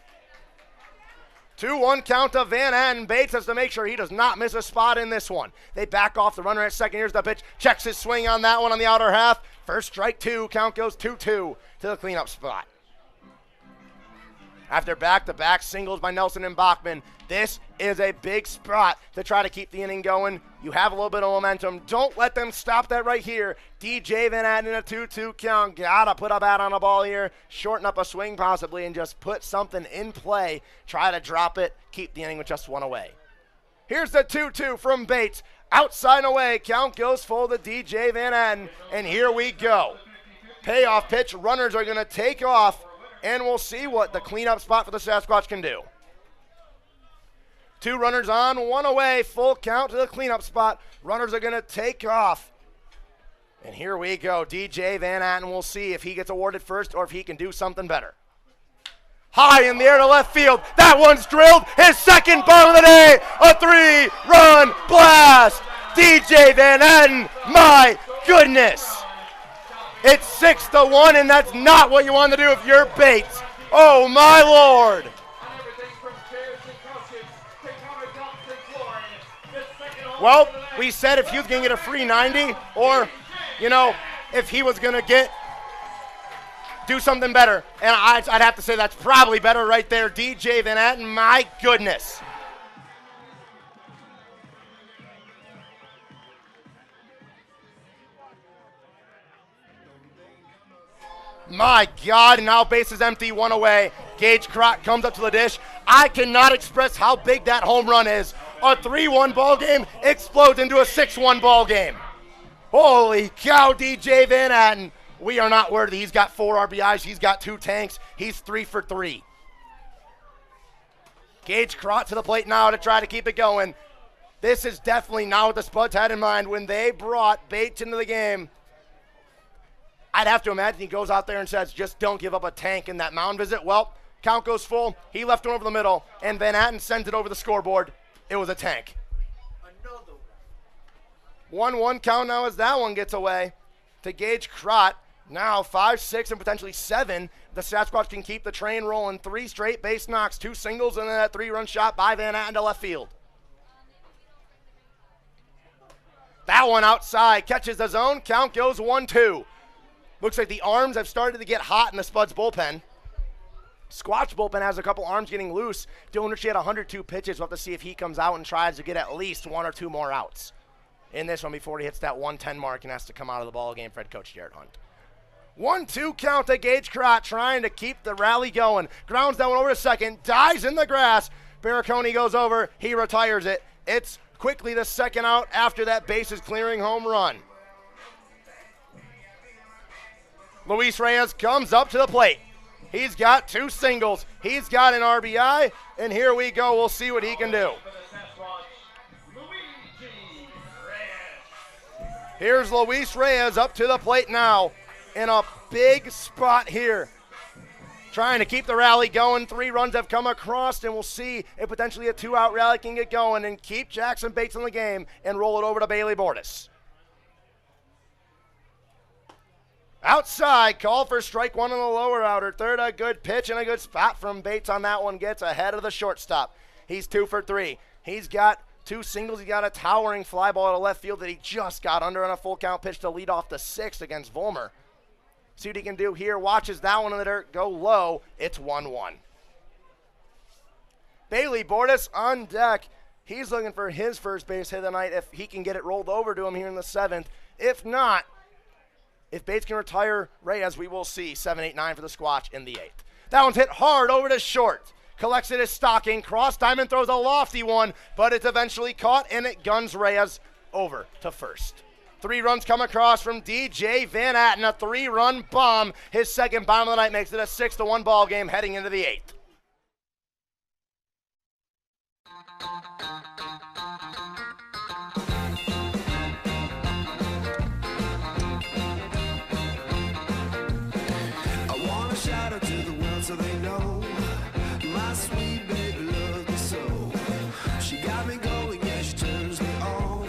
2-1 count to Van Atten. Bates has to make sure he does not miss a spot in this one. They back off the runner at second. Here's the pitch. Checks his swing on that one on the outer half. First strike 2. Count goes 2-2 to the cleanup spot. After back-to-back singles by Nelson and Bachman, this is a big spot to try to keep the inning going. You have a little bit of momentum. Don't let them stop that right here. DJ Van Atten in a 2-2 count. Gotta put a bat on the ball here. Shorten up a swing possibly and just put something in play. Try to drop it. Keep the inning with just 1 away. Here's the 2-2 from Bates. Outside and away. Count goes full to DJ Van Atten. And here we go. Payoff pitch. Runners are going to take off. And we'll see what the cleanup spot for the Sasquatch can do. 2 runners on, 1 away. Full count to the cleanup spot. Runners are going to take off. And here we go. DJ Van Atten, we'll see if he gets awarded first or if he can do something better. High in the air to left field. That one's drilled. His second bomb of the day. A 3-run blast. DJ Van Atten, my goodness. It's 6-1, and that's not what you want to do if you're Bates. Oh, my Lord. Well, we said if he was going to get a free 90, or, you know, if he was going to do something better. And I'd have to say that's probably better right there. DJ Van Atten, my goodness. My God, and now base is empty, 1 away. Gage Crott comes up to the dish. I cannot express how big that home run is. A 3-1 ball game explodes into a 6-1 ball game. Holy cow, DJ Van Atten. We are not worthy. He's got 4 RBIs. He's got 2 tanks. He's 3 for 3. Gage Crott to the plate now to try to keep it going. This is definitely not what the Spuds had in mind when they brought Bates into the game. I'd have to imagine he goes out there and says, just don't give up a tank in that mound visit. Well, count goes full. He left one over the middle, and Van Atten sends it over the scoreboard. It was a tank. 1-1 count now as that one gets away to Gage Crott. Now 5, 6, and potentially 7. The Sasquatch can keep the train rolling. 3 straight base knocks, 2 singles, and then that 3-run shot by Van Atten to left field. That one outside, catches the zone. Count goes 1-2. Looks like the arms have started to get hot in the Spuds bullpen. Squatch bullpen has a couple arms getting loose. Dylan Ritchie had 102 pitches. We'll have to see if he comes out and tries to get at least 1 or 2 more outs in this one before he hits that 110 mark and has to come out of the ball game for head coach Jared Hunt. 1-2 count to Gage Crott, trying to keep the rally going. Grounds that one over to second, dives in the grass. Barriconi goes over, he retires it. It's quickly the second out after that bases clearing home run. Luis Reyes comes up to the plate. He's got 2 singles. He's got an RBI, and here we go. We'll see what he can do. Here's Luis Reyes up to the plate now in a big spot here. Trying to keep the rally going. 3 runs have come across, and we'll see if potentially a 2-out rally can get going and keep Jackson Bates in the game and roll it over to Bailey Bordas. Outside, call for strike 1 on the lower outer. Third, a good pitch and a good spot from Bates on that one. Gets ahead of the shortstop. He's 2 for 3. He's got 2 singles. He got a towering fly ball to left field that he just got under on a full count pitch to lead off the 6th against Vollmer. See what he can do here. Watches that one in the dirt go low. It's 1-1. Bailey Bordas on deck. He's looking for his first base hit of the night if he can get it rolled over to him here in the 7th. If not, if Bates can retire Reyes, we will see 7-8-9 for the Squatch in the 8th. That one's hit hard over to short. Collects it as Stocking. Cross diamond throws a lofty one, but it's eventually caught, and it guns Reyes over to first. 3 runs come across from DJ Van Atten, a 3-run bomb. His second bomb of the night makes it a 6-1 ball game heading into the 8th. I wanna shout out to the world so they know my sweet baby loves me so. She got me going, yeah, she turns me on.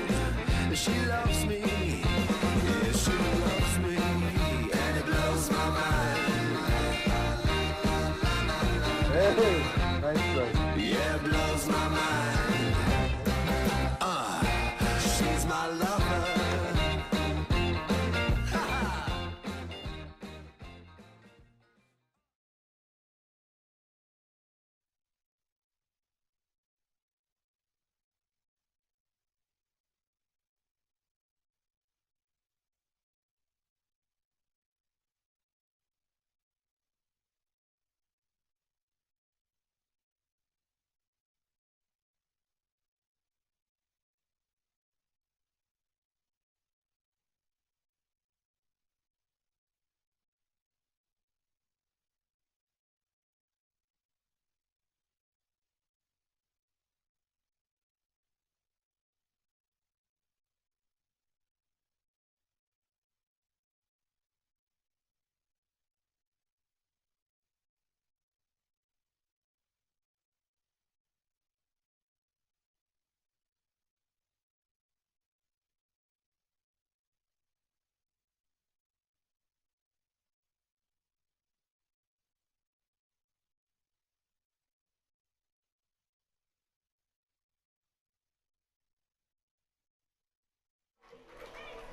She loves me, yeah, she loves me, and it blows my mind. Hey, nice try. Yeah, it blows my mind. She's my lover.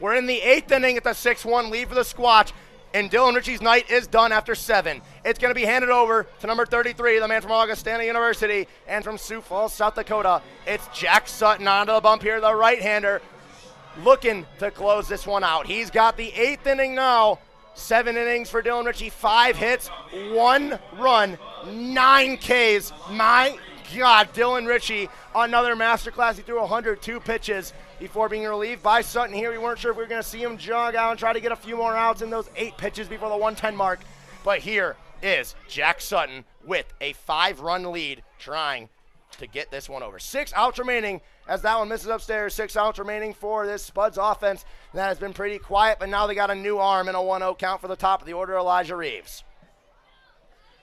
We're in the 8th inning at the 6-1 lead for the Squatch, and Dylan Ritchie's night is done after 7. It's going to be handed over to number 33, the man from Augustana University, and from Sioux Falls, South Dakota. It's Jack Sutton onto the bump here, the right-hander, looking to close this one out. He's got the 8th inning now. 7 innings for Dylan Ritchie, 5 hits, 1 run, 9 Ks. My God, Dylan Ritchie, another masterclass. He threw 102 pitches before being relieved by Sutton here. We weren't sure if we were going to see him jog out and try to get a few more outs in those 8 pitches before the 110 mark. But here is Jack Sutton with a 5-run lead, trying to get this one over. 6 outs remaining as that one misses upstairs. 6 outs remaining for this Spuds offense. That has been pretty quiet, but now they got a new arm and a 1-0 count for the top of the order, Elijah Reeves.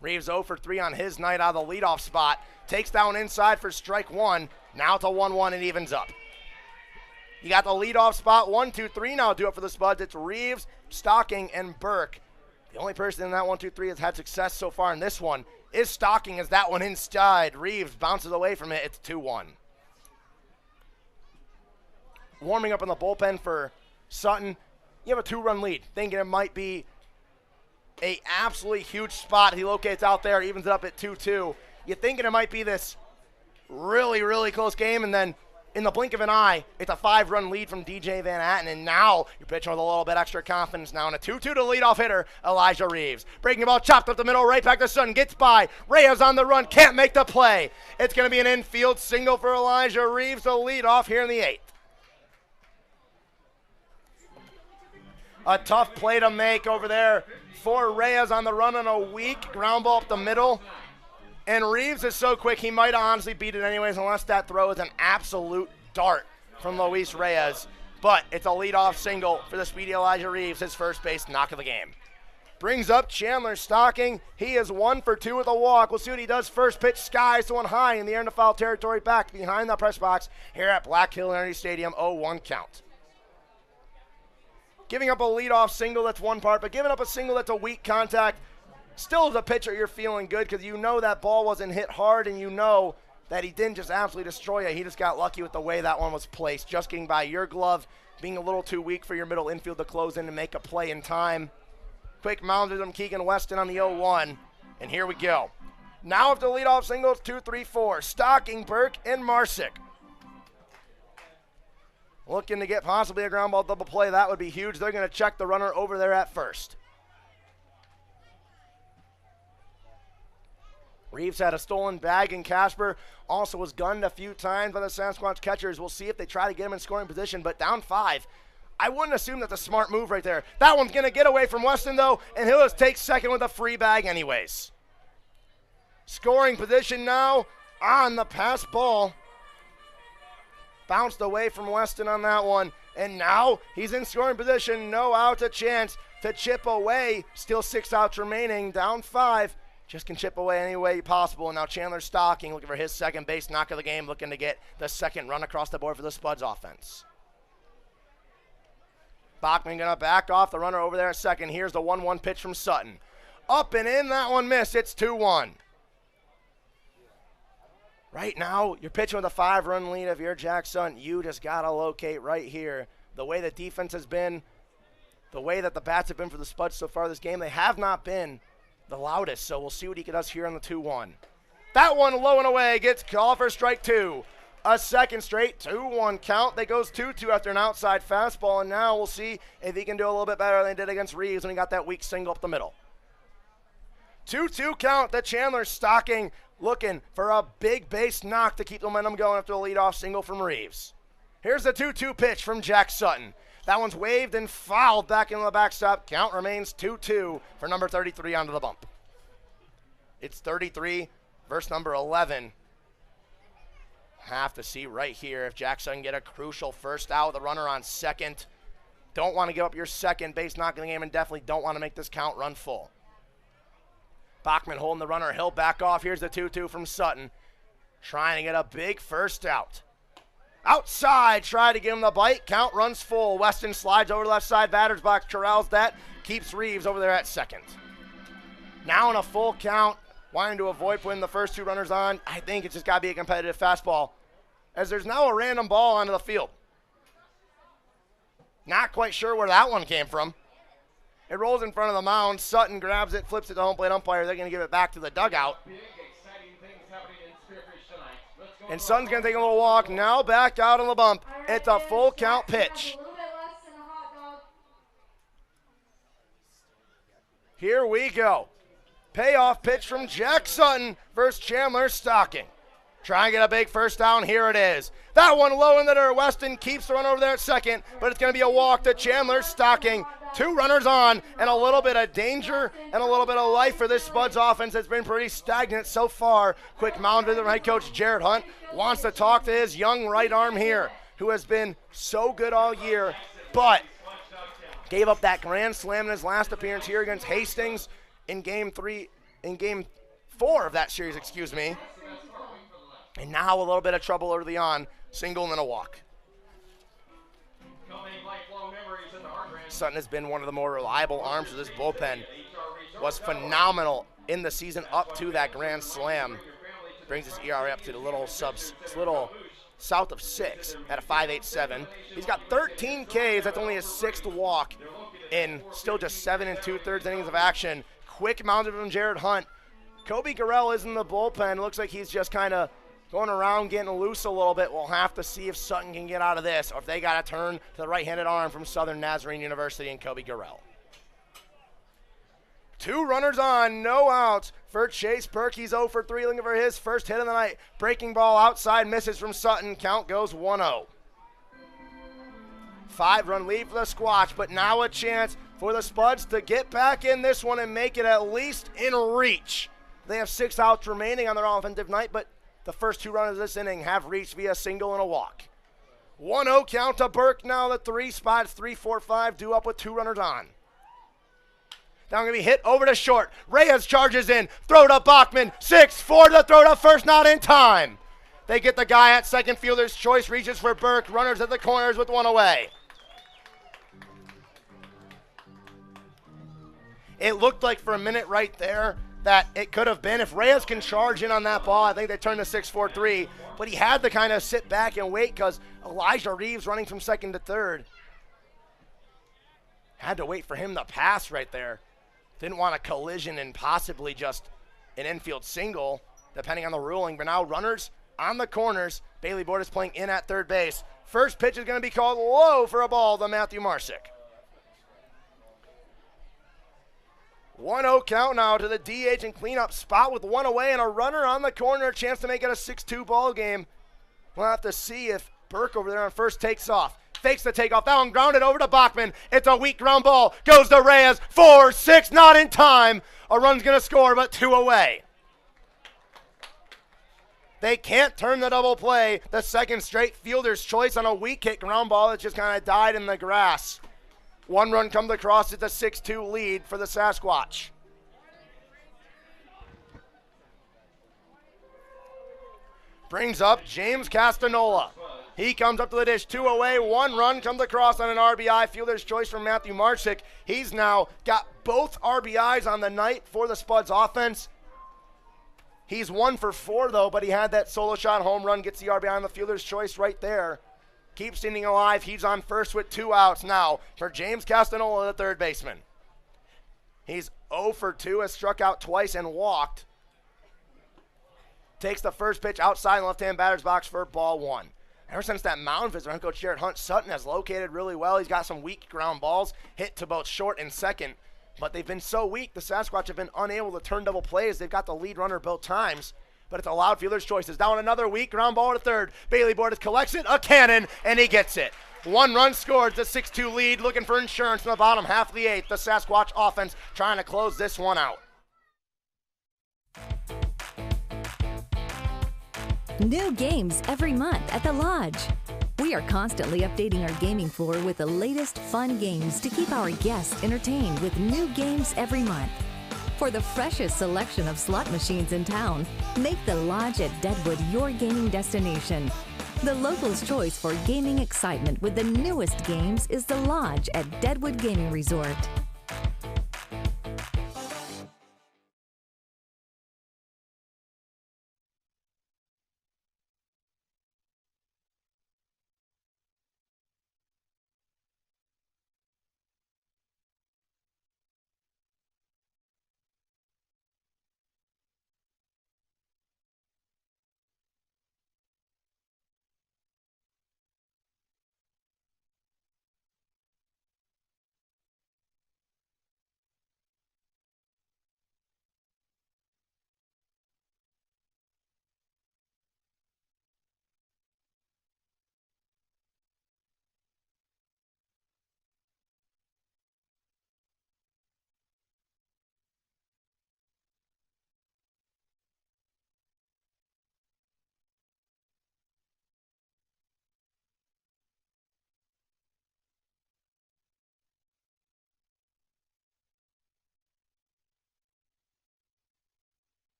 Reeves 0 for 3 on his night out of the leadoff spot. Takes down inside for strike 1. Now it's a 1-1 and evens up. You got the leadoff spot, 1, 2, 3 now do it for the Spuds. It's Reeves, Stocking, and Burke. The only person in that 1, 2, 3 has had success so far in this one is Stocking, as that one inside. Reeves bounces away from it. It's 2-1. Warming up in the bullpen for Sutton. You have a 2-run lead. Thinking it might be a absolutely huge spot. He locates out there, evens it up at 2-2. You're thinking it might be this really, really close game, and then in the blink of an eye, it's a 5-run lead from DJ Van Atten, and now you're pitching with a little bit extra confidence now. And a 2-2 to leadoff hitter, Elijah Reeves. Breaking the ball, chopped up the middle, right back to Sutton, gets by. Reyes on the run, can't make the play. It's going to be an infield single for Elijah Reeves to lead off here in the 8th. A tough play to make over there for Reyes on the run on a weak ground ball up the middle. And Reeves is so quick, he might honestly beat it anyways, unless that throw is an absolute dart from Luis Reyes. But it's a leadoff single for the speedy Elijah Reeves, his first base knock of the game. Brings up Chandler Stocking. He is 1 for 2 with a walk. We'll see what he does first pitch. Skies to one high in the air into foul territory, back behind the press box here at Black Hill Energy Stadium, 0-1 count. Giving up a leadoff single, that's one part, but giving up a single that's a weak contact, still as a pitcher, you're feeling good because you know that ball wasn't hit hard and you know that he didn't just absolutely destroy it. He just got lucky with the way that one was placed. Just getting by your glove, being a little too weak for your middle infield to close in and make a play in time. Quick mounded him Keegan Weston on the 0-1. And here we go. Now if the leadoff singles, 2, 3, 4. Stocking, Burke, and Marsick. Looking to get possibly a ground ball double play. That would be huge. They're going to check the runner over there at first. Reeves had a stolen bag in Casper. Also was gunned a few times by the Sasquatch catchers. We'll see if they try to get him in scoring position, but down 5. I wouldn't assume that's a smart move right there. That one's going to get away from Weston, though, and he'll just take second with a free bag anyways. Scoring position now on the pass ball. Bounced away from Weston on that one, and now he's in scoring position. No outs, a chance to chip away. Still 6 outs remaining, down 5. Just can chip away any way possible. And now Chandler Stocking looking for his second base knock of the game, looking to get the second run across the board for the Spuds offense. Bachman going to back off the runner over there at second. Here's the 1-1 pitch from Sutton. Up and in, that one missed. It's 2-1. Right now, you're pitching with a 5-run lead. If you're Jack Sutton, you just got to locate right here. The way the defense has been, the way that the bats have been for the Spuds so far this game, they have not been the loudest, so we'll see what he does here on the 2-1. That one low and away, gets called for strike 2. A second straight 2-1 count. That goes 2-2 after an outside fastball, and now we'll see if he can do a little bit better than he did against Reeves when he got that weak single up the middle. 2-2 count. The Chandler Stocking looking for a big base knock to keep the momentum going after the leadoff single from Reeves. Here's the 2-2 pitch from Jack Sutton. That one's waved and fouled back into the backstop. Count remains 2-2 for number 33 onto the bump. It's 33 versus number 11. Have to see right here if Jackson can get a crucial first out with the runner on second. Don't want to give up your second base knock in the game, and definitely don't want to make this count run full. Bachman holding the runner. He'll back off. Here's the 2-2 from Sutton. Trying to get a big first out. Outside, try to give him the bite. Count runs full. Weston slides over the left side. Batter's box corrals that. Keeps Reeves over there at second. Now in a full count. Wanting to avoid putting the first 2 runners on. I think it's just got to be a competitive fastball, as there's now a random ball onto the field. Not quite sure where that one came from. It rolls in front of the mound. Sutton grabs it, flips it to the home plate umpire. They're going to give it back to the dugout. Big, exciting things happening in Spearfish tonight. Let's go. And Sutton's going to take a little walk. Now back out on the bump. It's a full count pitch. Here we go. Payoff pitch from Jack Sutton versus Chandler Stocking. Try and get a big first down. Here it is. That one low in the dirt. Weston keeps the run over there at second, but it's going to be a walk to Chandler Stocking. 2 runners on, and a little bit of danger and a little bit of life for this Spuds offense that's been pretty stagnant so far. Quick mound to the right coach, Jared Hunt, wants to talk to his young right arm here, who has been so good all year, but gave up that grand slam in his last appearance here against Hastings in game 4 of that series, excuse me. And now a little bit of trouble early on, single and then a walk. Sutton has been one of the more reliable arms of this bullpen. Was phenomenal in the season up to that grand slam. Brings his ERA up to the little south of 6 at a 5.87. He's got 13 Ks. That's only his 6th walk in still just 7 2/3 innings of action. Quick mounded from Jared Hunt. Kobe Garrell is in the bullpen. Looks like he's just kind of going around getting loose a little bit. We'll have to see if Sutton can get out of this or if they got to turn to the right-handed arm from Southern Nazarene University and Kobe Garrell. 2 runners on, no outs for Chase Burke. He's 0 for 3, looking for his first hit of the night. Breaking ball outside, misses from Sutton. Count goes 1-0. 5-run lead for the Squatch, but now a chance for the Spuds to get back in this one and make it at least in reach. They have 6 outs remaining on their offensive night, but the first 2 runners of this inning have reached via single and a walk. 1-0 count to Burke now. The 3 spots, 3, 4, 5, due up with 2 runners on. Now going to be hit over to short. Reyes charges in. Throw to Bachman. 6-4 to the throw to first, not in time. They get the guy at second. Fielder's choice reaches for Burke. Runners at the corners with 1 away. It looked like for a minute right there that it could have been. If Reyes can charge in on that ball, I think they turn to 6-4-3. But he had to kind of sit back and wait because Elijah Reeves running from second to third. Had to wait for him to pass right there. Didn't want a collision and possibly just an infield single, depending on the ruling. But now runners on the corners. Bailey Board is playing in at third base. First pitch is going to be called low for a ball to Matthew Marsick. 1-0 count now to the DH and cleanup spot with 1 away and a runner on the corner. A chance to make it a 6-2 ball game. We'll have to see if Burke over there on first takes off. Fakes the takeoff. That one grounded over to Bachman. It's a weak ground ball. Goes to Reyes. 4-6, not in time. A run's going to score, but 2 away. They can't turn the double play. The second straight fielder's choice on a weak hit ground ball that just kind of died in the grass. 1 run comes across. It's a 6-2 lead for the Sasquatch. Brings up James Castanola. He comes up to the dish, 2 away, 1 run comes across on an RBI. Fielder's choice from Matthew Marsick. He's now got both RBIs on the night for the Spuds offense. He's 1 for 4 though, but he had that solo shot home run, gets the RBI on the fielder's choice right there. Keeps inning alive. He's on first with 2 outs now for James Castanola, the third baseman. He's 0 for 2, has struck out twice and walked. Takes the first pitch outside in left-hand batter's box for ball 1. Ever since that mound visit, Coach Jared Hunt, Sutton has located really well. He's got some weak ground balls hit to both short and second, but they've been so weak, the Sasquatch have been unable to turn double plays. They've got the lead runner both times, but it's allowed fielder's choices. Down another weak ground ball to third. Bailey Bordes collects it, a cannon, and he gets it. 1 run scored, the 6-2 lead, looking for insurance in the bottom half of the 8th. The Sasquatch offense trying to close this one out. New games every month at the Lodge. We are constantly updating our gaming floor with the latest fun games to keep our guests entertained with new games every month. For the freshest selection of slot machines in town, make the Lodge at Deadwood your gaming destination. The locals' choice for gaming excitement with the newest games is the Lodge at Deadwood Gaming Resort.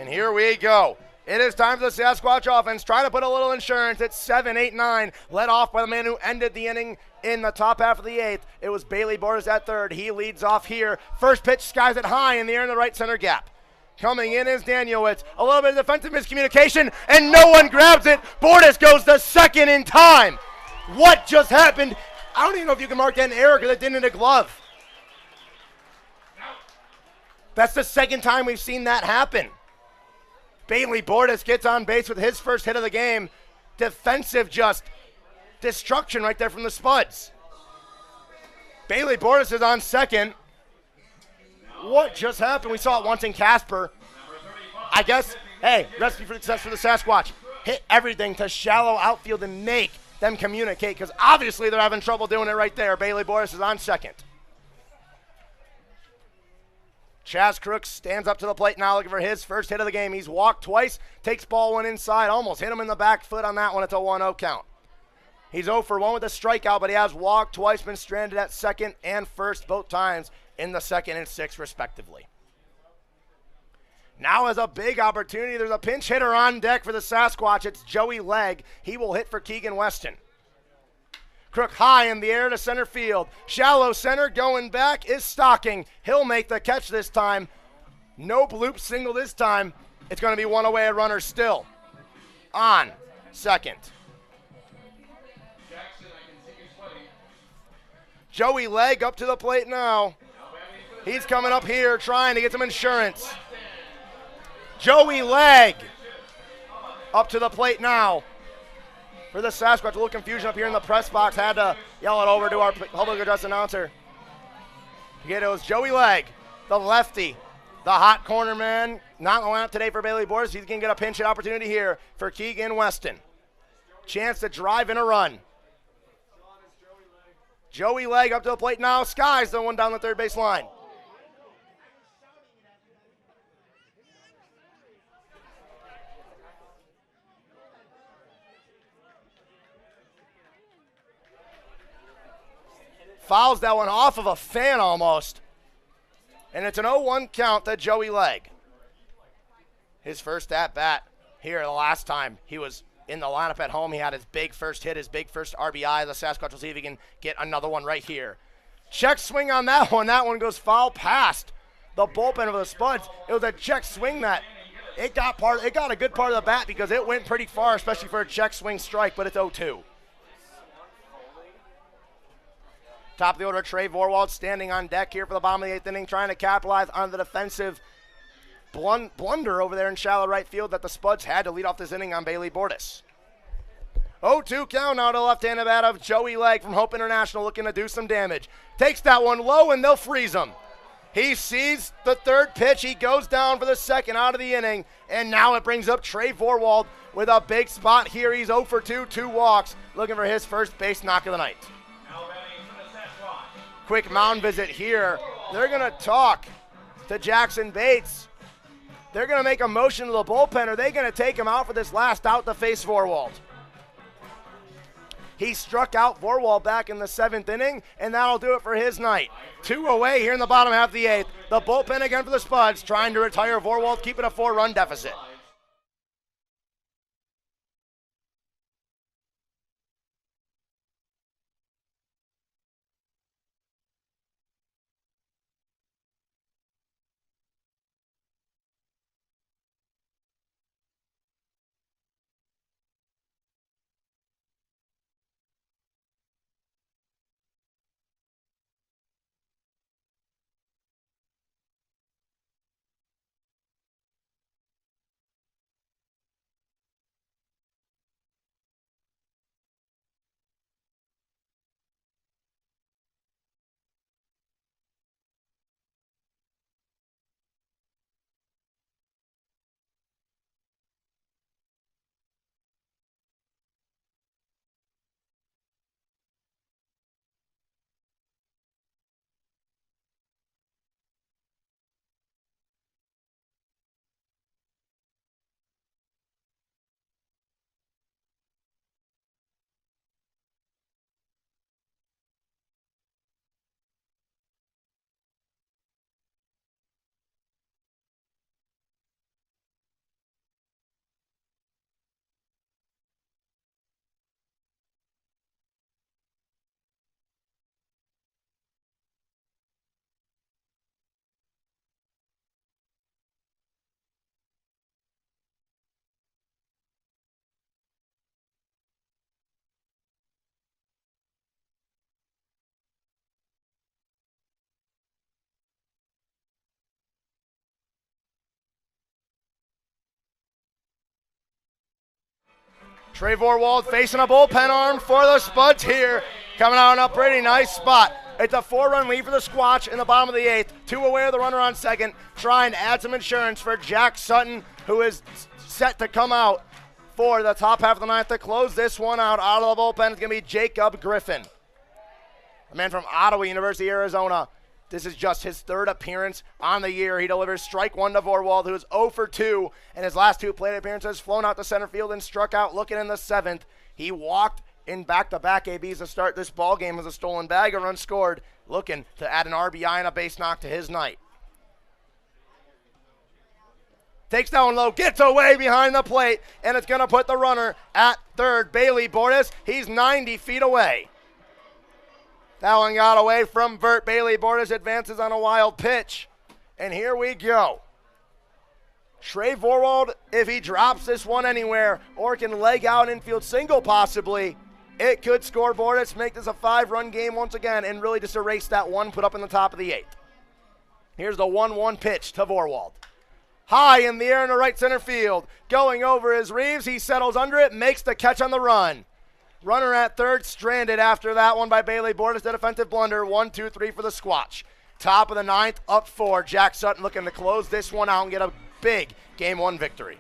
And here we go. It is time for the Sasquatch offense. Trying to put a little insurance. It's 7-8-9. Led off by the man who ended the inning in the top half of the 8th. It was Bailey Borders at third. He leads off here. First pitch skies it high in the air in the right center gap. Coming in is Danielewicz. A little bit of defensive miscommunication, and no one grabs it. Borders goes to second in time. What just happened? I don't even know if you can mark that an error because it didn't hit a glove. That's the second time we've seen that happen. Bailey Borders gets on base with his first hit of the game. Defensive just destruction right there from the Spuds. Bailey Borders is on second. What just happened? We saw it once in Casper. I guess, hey, recipe for success for the Sasquatch. Hit everything to shallow outfield and make them communicate, because obviously they're having trouble doing it right there. Bailey Borders is on second. Chaz Crooks stands up to the plate now looking for his first hit of the game. He's walked twice, takes ball one inside, almost hit him in the back foot on that one. It's a 1-0 count. He's 0 for 1 with a strikeout, but he has walked twice, been stranded at second and first both times in the second and sixth respectively. Now is a big opportunity. There's a pinch hitter on deck for the Sasquatch. It's Joey Legg. He will hit for Keegan Weston. Crook high in the air to center field. Shallow center going back is Stocking. He'll make the catch this time. No bloop single this time. It's going to be one away, a runner still on second. Joey Legg up to the plate now. He's coming up here trying to get some insurance. Joey Legg up to the plate now. For the Sasquatch, a little confusion up here in the press box. Had to yell it over to our public address announcer. Again, it was Joey Legg, the lefty, the hot corner man. Not in the lineup today for Bailey Borders. He's going to get a pinch hit opportunity here for Keegan Weston. Chance to drive in a run. Joey Legg up to the plate now. Skies the one down the third base line. Fouls that one off of a fan almost. And it's an 0-1 count to Joey Legg. His first at-bat here the last time he was in the lineup at home. He had his big first hit, his big first RBI. The Sasquatch will see if he can get another one right here. Check swing on that one. That one goes foul past the bullpen of the Spuds. It was a check swing that it got a good part of the bat because it went pretty far, especially for a check swing strike, but it's 0-2. Top of the order, Trey Vorwald standing on deck here for the bottom of the 8th inning, trying to capitalize on the defensive blunder over there in shallow right field that the Spuds had to lead off this inning on Bailey Borders. 0-2 count now to left-handed bat of Joey Legg from Hope International, looking to do some damage. Takes that one low, and they'll freeze him. He sees the third pitch. He goes down for the second out of the inning, and now it brings up Trey Vorwald with a big spot here. He's 0 for 2, 2 walks, looking for his first base knock of the night. Quick mound visit here. They're going to talk to Jackson Bates. They're going to make a motion to the bullpen. Are they going to take him out for this last out to face Vorwald? He struck out Vorwald back in the 7th inning, and that'll do it for his night. 2 away here in the bottom half of the 8th. The bullpen again for the Spuds, trying to retire Vorwald, keep it a 4-run deficit. Trevor Wald facing a bullpen arm for the Spuds here. Coming out in a pretty nice spot. It's a 4-run lead for the Squatch in the bottom of the 8th. 2 away of the runner on second. Trying to add some insurance for Jack Sutton, who is set to come out for the top half of the 9th to close this one out. Out of the bullpen is going to be Jacob Griffin, a man from Ottawa, University of Arizona. This is just his 3rd appearance on the year. He delivers strike 1 to Vorwald, who is 0 for 2 in his last 2 plate appearances. Flown out to center field and struck out looking in the 7th. He walked in back-to-back ABs to start this ball game as a stolen bag, a run scored, looking to add an RBI and a base knock to his night. Takes down low, gets away behind the plate, and it's going to put the runner at third. Bailey Bordas, he's 90 feet away. That one got away from Vert. Bailey Bordas advances on a wild pitch. And here we go. Trey Vorwald, if he drops this one anywhere or can leg out an infield single possibly, it could score Bordas, make this a 5-run game once again, and really just erase that one put up in the top of the 8th. Here's the 1-1 pitch to Vorwald. High in the air in the right center field. Going over is Reeves. He settles under it, makes the catch on the run. Runner at third, stranded after that one by Bailey Bordas. The defensive blunder. 1-2-3 for the Squatch. Top of the 9th, up 4. Jack Sutton looking to close this one out and get a big Game 1 victory.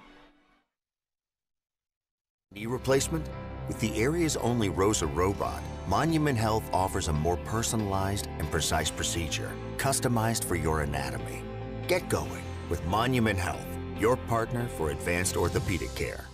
Knee replacement? With the area's only ROSA robot, Monument Health offers a more personalized and precise procedure, customized for your anatomy. Get going with Monument Health, your partner for advanced orthopedic care.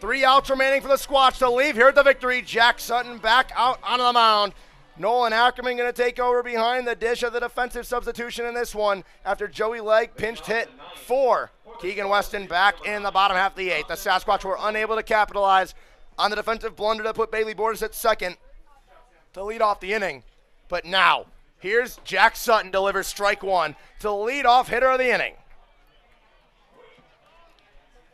Three outs remaining for the Squatch to leave here at the victory. Jack Sutton back out onto the mound. Nolan Ackerman going to take over behind the dish of the defensive substitution in this one after Joey Legg pinched hit for Keegan Weston back in the bottom half of the 8th. The Sasquatch were unable to capitalize on the defensive blunder to put Bailey Bordas at second to lead off the inning. But now, here's Jack Sutton delivers strike 1 to the leadoff hitter of the inning.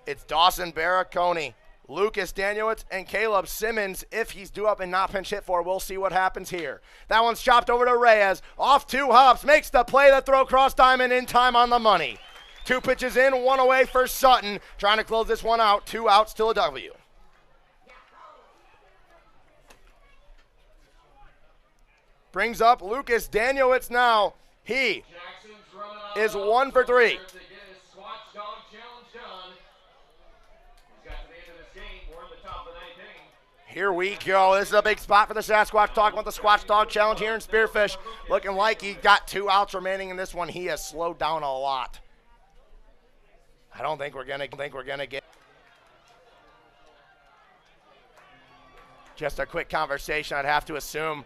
It's Dawson Baraconi, Lucas Daniowitz, and Caleb Simmons. If he's due up and not pinch hit for, we'll see what happens here. That one's chopped over to Reyes. Off 2 hops, makes the play, the throw cross diamond in time on the money. 2 pitches in, 1 away for Sutton. Trying to close this one out. 2 outs till a W. Brings up Lucas Daniowitz now. He is 1 for 3. Here we go. This is a big spot for the Sasquatch. Talking about the Squatch Dog Challenge here in Spearfish. Looking like he got 2 outs remaining in this one. He has slowed down a lot. I don't think we're gonna get just a quick conversation. I'd have to assume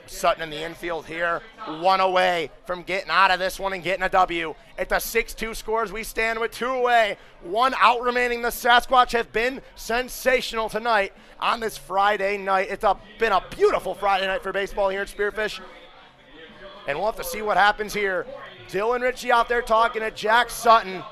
Sutton in the infield here, 1 away from getting out of this one and getting a W. It's a 6-2 score as we stand with 2 away, 1 out remaining. The Sasquatch have been sensational tonight on this Friday night. It's been a beautiful Friday night for baseball here at Spearfish, and we'll have to see what happens here. Dylan Ritchie out there talking to Jack Sutton.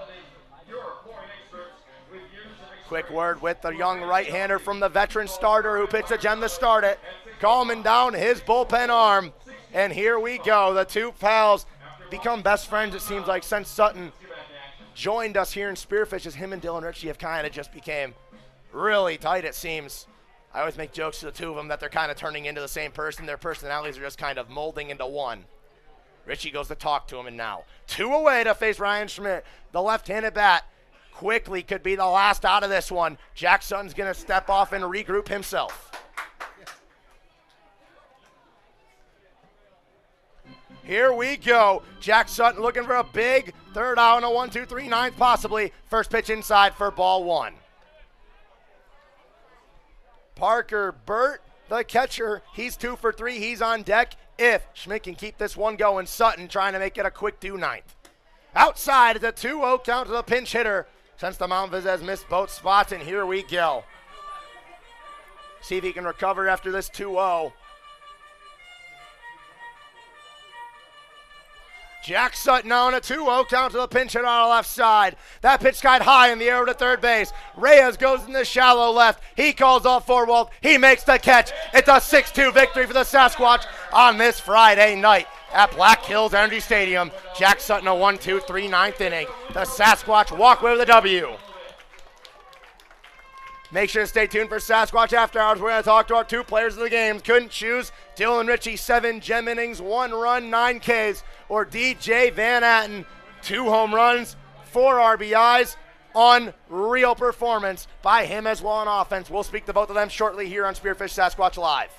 Quick word with the young right-hander from the veteran starter who pitched a gem to start it. Calming down his bullpen arm. And here we go. The two pals become best friends, it seems like, since Sutton joined us here in Spearfish, as him and Dylan Ritchie have kind of just became really tight, it seems. I always make jokes to the two of them that they're kind of turning into the same person. Their personalities are just kind of molding into one. Ritchie goes to talk to him, and now 2 away to face Ryan Schmidt. The left-handed bat quickly could be the last out of this one. Jack Sutton's going to step off and regroup himself. Here we go. Jack Sutton looking for a big third out on a 1, 2, 3, 9th possibly. First pitch inside for ball 1. Parker Burt, the catcher, he's 2 for 3. He's on deck. If Schmidt can keep this one going, Sutton trying to make it a quick 2-9th. Outside, it's a 2-0 count to the pinch hitter. Since the Mount Viz has missed both spots, and here we go. See if he can recover after this 2-0. Jack Sutton on a 2-0 count to the pinch hitter on the left side. That pitch skied high in the air to third base. Reyes goes in the shallow left. He calls off Forwald. He makes the catch. It's a 6-2 victory for the Sasquatch on this Friday night at Black Hills Energy Stadium. Jack Sutton a 1, 2, 3, 9th inning. The Sasquatch walk away with a W. Make sure to stay tuned for Sasquatch After Hours. We're going to talk to our 2 players of the game. Couldn't choose. Dylan Ritchie, 7 gem innings, 1 run, 9 Ks. Or DJ Van Atten, 2 home runs, 4 RBIs. Unreal performance by him as well on offense. We'll speak to both of them shortly here on Spearfish Sasquatch Live.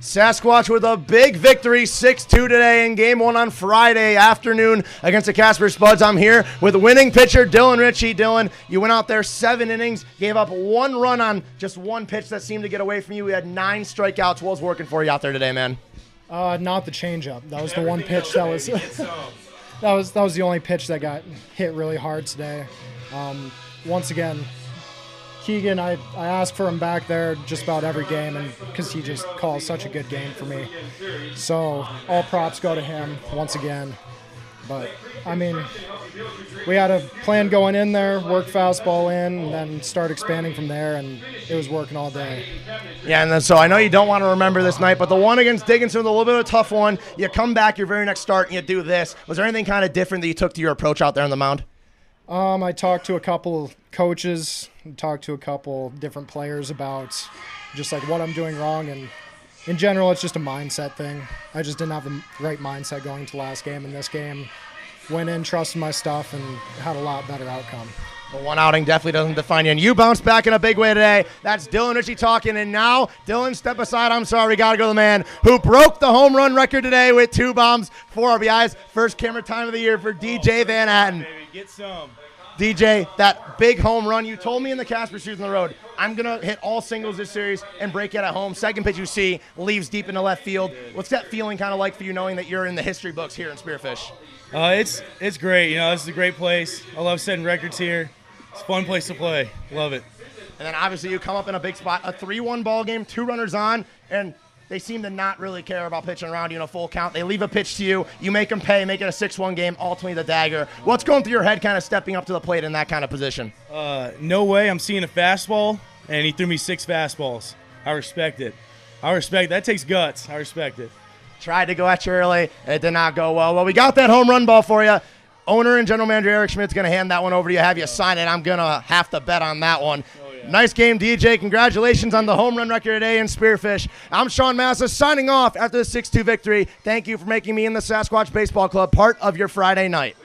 Sasquatch with a big victory, 6-2 today in Game 1 on Friday afternoon against the Casper Spuds. I'm here with winning pitcher Dylan Ritchie. Dylan, you went out there 7 innings, gave up 1 run on just 1 pitch that seemed to get away from you. We had 9 strikeouts. What was working for you out there today, man? Not the changeup. That was the one pitch that was that was the only pitch that got hit really hard today. Once again, Keegan, I ask for him back there just about every game, and because he just calls such a good game for me. So all props go to him once again. But, I mean, we had a plan going in there, work fastball in, and then start expanding from there, and it was working all day. Yeah, and then, so I know you don't want to remember this night, but the one against Dickinson was a little bit of a tough one. You come back your very next start, and you do this. Was there anything kind of different that you took to your approach out there on the mound? I talked to a couple coaches, talked to a couple different players about just like what I'm doing wrong, and in general, it's just a mindset thing. I just didn't have the right mindset going to last game, and this game went in, trusted my stuff, and had a lot better outcome. Well, one outing definitely doesn't define you, and you bounced back in a big way today. That's Dylan Ritchie talking, and now, Dylan, step aside. I'm sorry, we got to go to the man who broke the home run record today with 2 bombs, 4 RBIs. First camera time of the year for DJ Van Atten. Get some. DJ, that big home run, you told me in the Casper series on the road, I'm going to hit all singles this series and break it at home. Second pitch you see, leaves deep into left field. What's that feeling kind of like for you knowing that you're in the history books here in Spearfish? It's great. You know, this is a great place. I love setting records here. It's a fun place to play. Love it. And then obviously you come up in a big spot, a 3-1 ball game, 2 runners on, and they seem to not really care about pitching around you in a full count. They leave a pitch to you. You make them pay, make it a 6-1 game, ultimately the dagger. What's going through your head kind of stepping up to the plate in that kind of position? No way. I'm seeing a fastball, and he threw me 6 fastballs. I respect it. That takes guts. I respect it. Tried to go at you early. It did not go well. Well, we got that home run ball for you. Owner and general manager Eric Schmidt's going to hand that one over to you, have you sign it. I'm going to have to bet on that one. Nice game, DJ. Congratulations on the home run record today in Spearfish. I'm Sean Massa signing off after the 6-2 victory. Thank you for making me and the Sasquatch Baseball Club part of your Friday night.